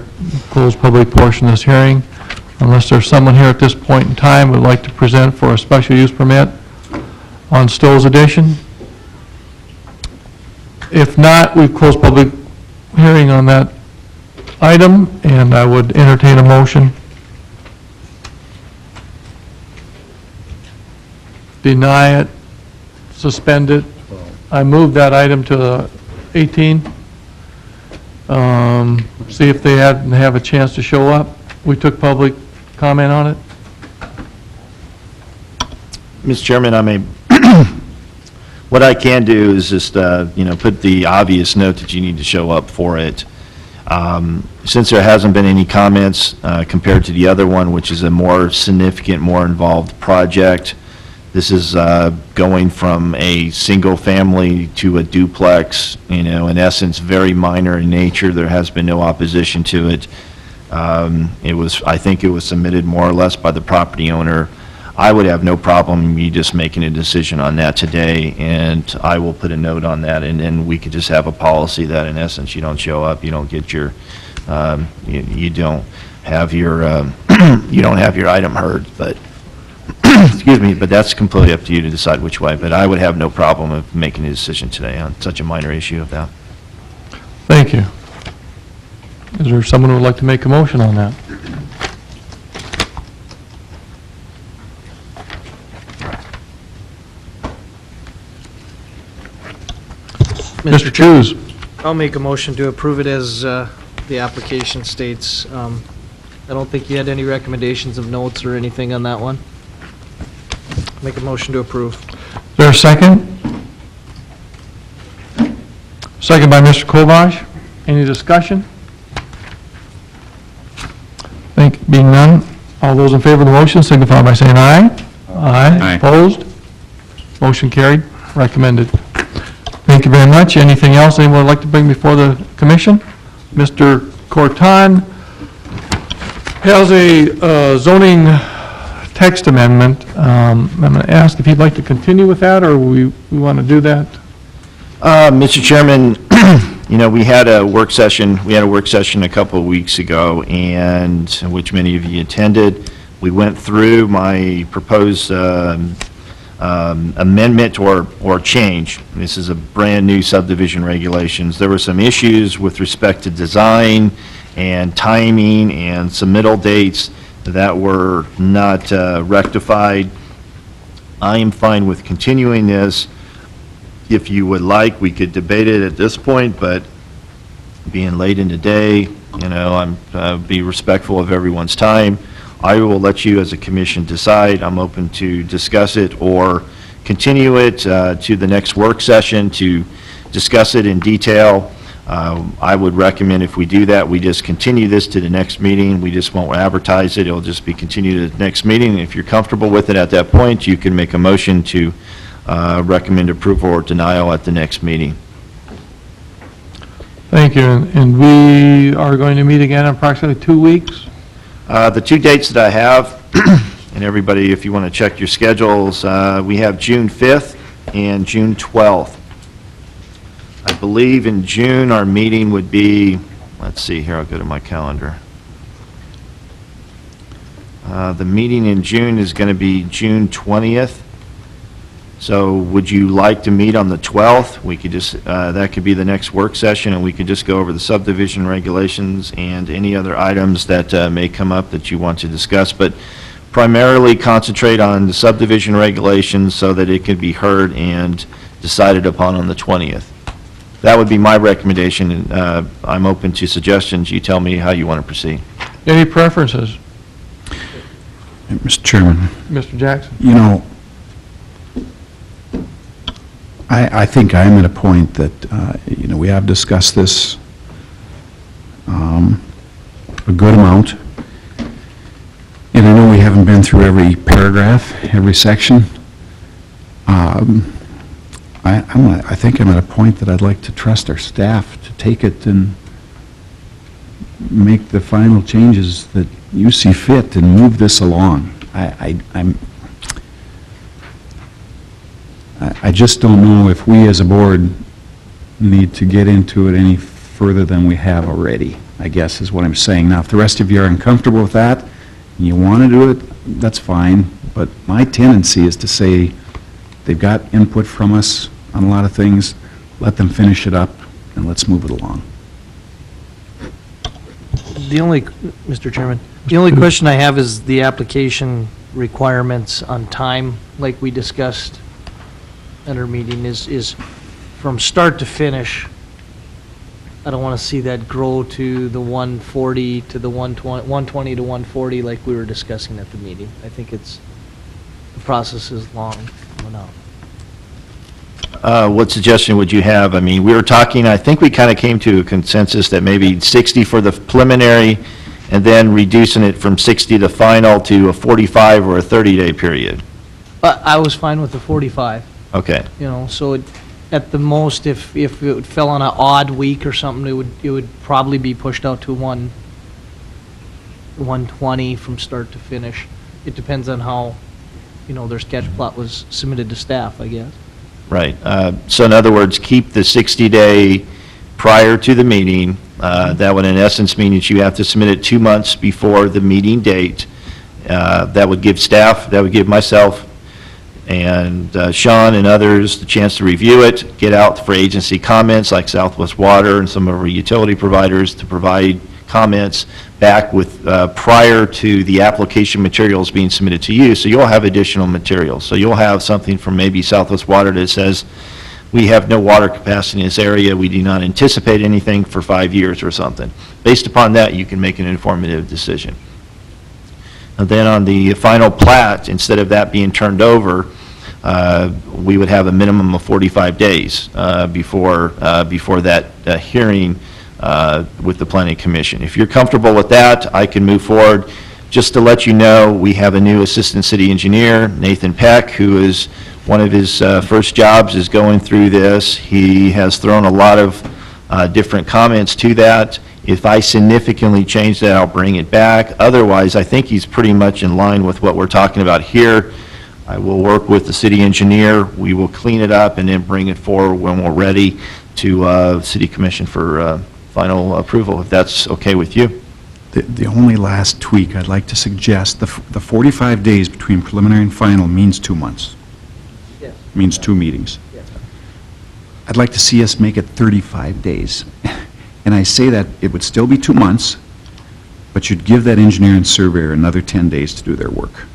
Speaker 1: close public portion of this hearing. Unless there's someone here at this point in time who would like to present for a special use permit on Stowe's addition. If not, we've closed public hearing on that item, and I would entertain a motion. Deny it, suspend it. I move that item to 18. See if they have a chance to show up. We took public comment on it.
Speaker 3: Mr. Chairman, I may, what I can do is just, put the obvious note that you need to show up for it. Since there hasn't been any comments compared to the other one, which is a more significant, more involved project, this is going from a single family to a duplex, in essence, very minor in nature. There has been no opposition to it. I think it was submitted more or less by the property owner. I would have no problem me just making a decision on that today, and I will put a note on that, and then we could just have a policy that in essence you don't show up, you don't get your, you don't have your, you don't have your item heard, but, excuse me, but that's completely up to you to decide which way, but I would have no problem of making a decision today on such a minor issue of that.
Speaker 1: Thank you. Is there someone who would like to make a motion on that? Mr. Cruz.
Speaker 21: I'll make a motion to approve it as the application states. I don't think you had any recommendations of notes or anything on that one. Make a motion to approve.
Speaker 1: Is there a second? Second by Mr. Kovash. Any discussion? Being none, all those in favor of the motion signify by saying aye. Aye. Opposed? Motion carried. Recommended. Thank you very much. Anything else anyone would like to bring before the commission? Mr. Corton has a zoning text amendment. I'm going to ask if he'd like to continue with that, or we want to do that?
Speaker 3: Mr. Chairman, we had a work session a couple of weeks ago, and which many of you attended. We went through my proposed amendment or change. This is a brand-new subdivision regulations. There were some issues with respect to design and timing and submittal dates that were not rectified. I am fine with continuing this. If you would like, we could debate it at this point, but being late in the day, I'm be respectful of everyone's time. I will let you as a commission decide. I'm open to discuss it or continue it to the next work session to discuss it in detail. I would recommend if we do that, we just continue this to the next meeting. We just won't advertise it. It'll just be continued to the next meeting. If you're comfortable with it at that point, you can make a motion to recommend approval or denial at the next meeting.
Speaker 1: Thank you. And we are going to meet again in approximately 2 weeks?
Speaker 3: The two dates that I have, and everybody, if you want to check your schedules, we have June 5th and June 12th. I believe in June, our meeting would be, let's see here, I'll go to my calendar. The meeting in June is going to be June 20th. So would you like to meet on the 12th? We could just, that could be the next work session, and we could just go over the subdivision regulations and any other items that may come up that you want to discuss, but primarily concentrate on the subdivision regulations so that it can be heard and decided upon on the 20th. That would be my recommendation, and I'm open to suggestions. You tell me how you want to proceed.
Speaker 1: Any preferences?
Speaker 8: Mr. Chairman,
Speaker 1: Mr. Jackson?
Speaker 8: you know, I think I'm at a point that, you know, we have discussed this a good amount, and I know we haven't been through every paragraph, every section. I think I'm at a point that I'd like to trust our staff to take it and make the final changes that you see fit and move this along. I just don't know if we as a board need to get into it any further than we have already, I guess is what I'm saying. Now, if the rest of you are uncomfortable with that, and you want to do it, that's fine, but my tendency is to say, they've got input from us on a lot of things, let them finish it up, and let's move it along.
Speaker 21: The only, Mr. Chairman, the only question I have is the application requirements on time, like we discussed at our meeting, is from start to finish. I don't want to see that grow to the 140 to the 120 to 140 like we were discussing at the meeting. I think the process is long enough.
Speaker 3: What suggestion would you have? I mean, we were talking, I think we kind of came to a consensus that maybe 60 for the preliminary, and then reducing it from 60 to final to a 45 or a 30-day period.
Speaker 21: But I was fine with the 45.
Speaker 3: Okay.
Speaker 21: You know, so at the most, if it fell on an odd week or something, it would probably be pushed out to 120 from start to finish. It depends on how, you know, their sketch plot was submitted to staff, I guess.
Speaker 3: Right. So in other words, keep the 60-day prior to the meeting. That would in essence mean that you have to submit it 2 months before the meeting date. That would give staff, that would give myself and Sean and others the chance to review it, get out for agency comments like Southwest Water and some of our utility providers to provide comments back with prior to the application materials being submitted to you. So you'll have additional materials. So you'll have something from maybe Southwest Water that says, we have no water capacity in this area, we do not anticipate anything for 5 years or something. Based upon that, you can make an informative decision. And then on the final plat, instead of that being turned over, we would have a minimum of 45 days before that hearing with the Planning Commission. If you're comfortable with that, I can move forward. Just to let you know, we have a new Assistant City Engineer, Nathan Peck, who is one of his first jobs is going through this. He has thrown a lot of different comments to that. If I significantly change that, I'll bring it back. Otherwise, I think he's pretty much in line with what we're talking about here. I will work with the city engineer. We will clean it up and then bring it forward when we're ready to City Commission for final approval, if that's okay with you.
Speaker 8: The only last tweak I'd like to suggest, the 45 days between preliminary and final means 2 months.
Speaker 21: Yes.
Speaker 8: Means 2 meetings.
Speaker 21: Yes.
Speaker 8: I'd like to see us make it 35 days. And I say that it would still be 2 months, but you'd give that engineer and surveyor another 10 days to do their work.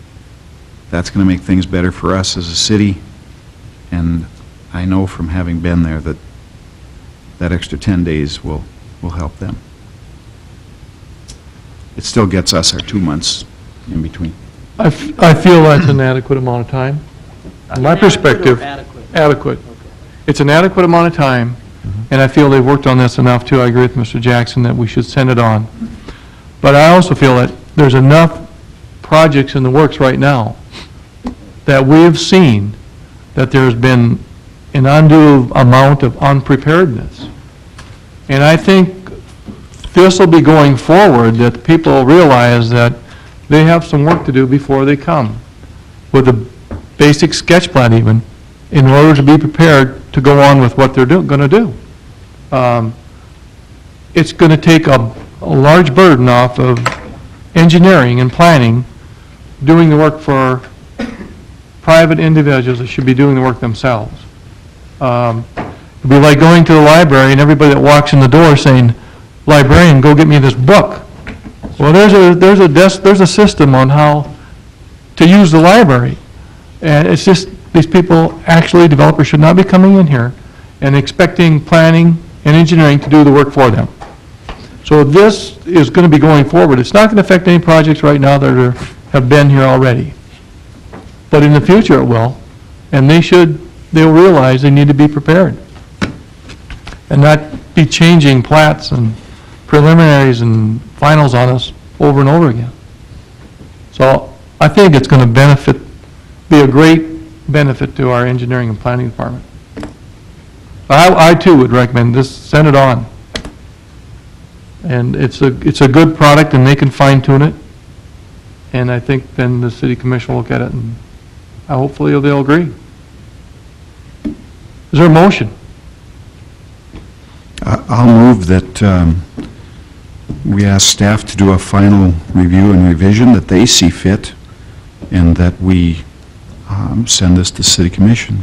Speaker 8: That's going to make things better for us as a city, and I know from having been there that that extra 10 days will help them. It still gets us our 2 months in between.
Speaker 1: I feel that's an adequate amount of time. From my perspective, adequate. It's an adequate amount of time, and I feel they've worked on this enough too. I agree with Mr. Jackson that we should send it on. But I also feel that there's enough projects in the works right now that we have seen that there's been an undue amount of unpreparedness. And I think this will be going forward, that people realize that they have some work to do before they come, with a basic sketch plan even, in order to be prepared to go on with what they're going to do. it's going to take a large burden off of engineering and planning, doing the work for private individuals that should be doing the work themselves. It'd be like going to the library and everybody that walks in the door saying, "Librarian, go get me this book." Well, there's a system on how to use the library. And it's just, these people, actually, developers should not be coming in here and expecting planning and engineering to do the work for them. So this is going to be going forward. It's not going to affect any projects right now that have been here already. But in the future it will, and they'll realize they need to be prepared and not be changing plats and preliminaries and finals on us over and over again. So I think it's going to be a great benefit to our engineering and planning department. I too would recommend this, send it on. And it's a good product and they can fine tune it. And I think then the city commission will look at it and hopefully they'll agree. Is there a motion?
Speaker 8: I'll move that we ask staff to do a final review and revision that they see fit, and that we send this to city commission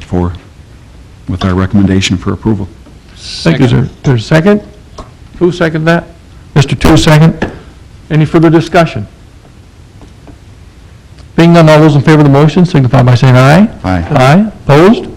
Speaker 8: with our recommendation for approval.
Speaker 1: Thank you, sir. There's a second? Who seconded that? Mr. Two, second. Any further discussion? Being none, all those in favor of the motion signify by saying aye.
Speaker 8: Aye.
Speaker 1: Aye. Opposed?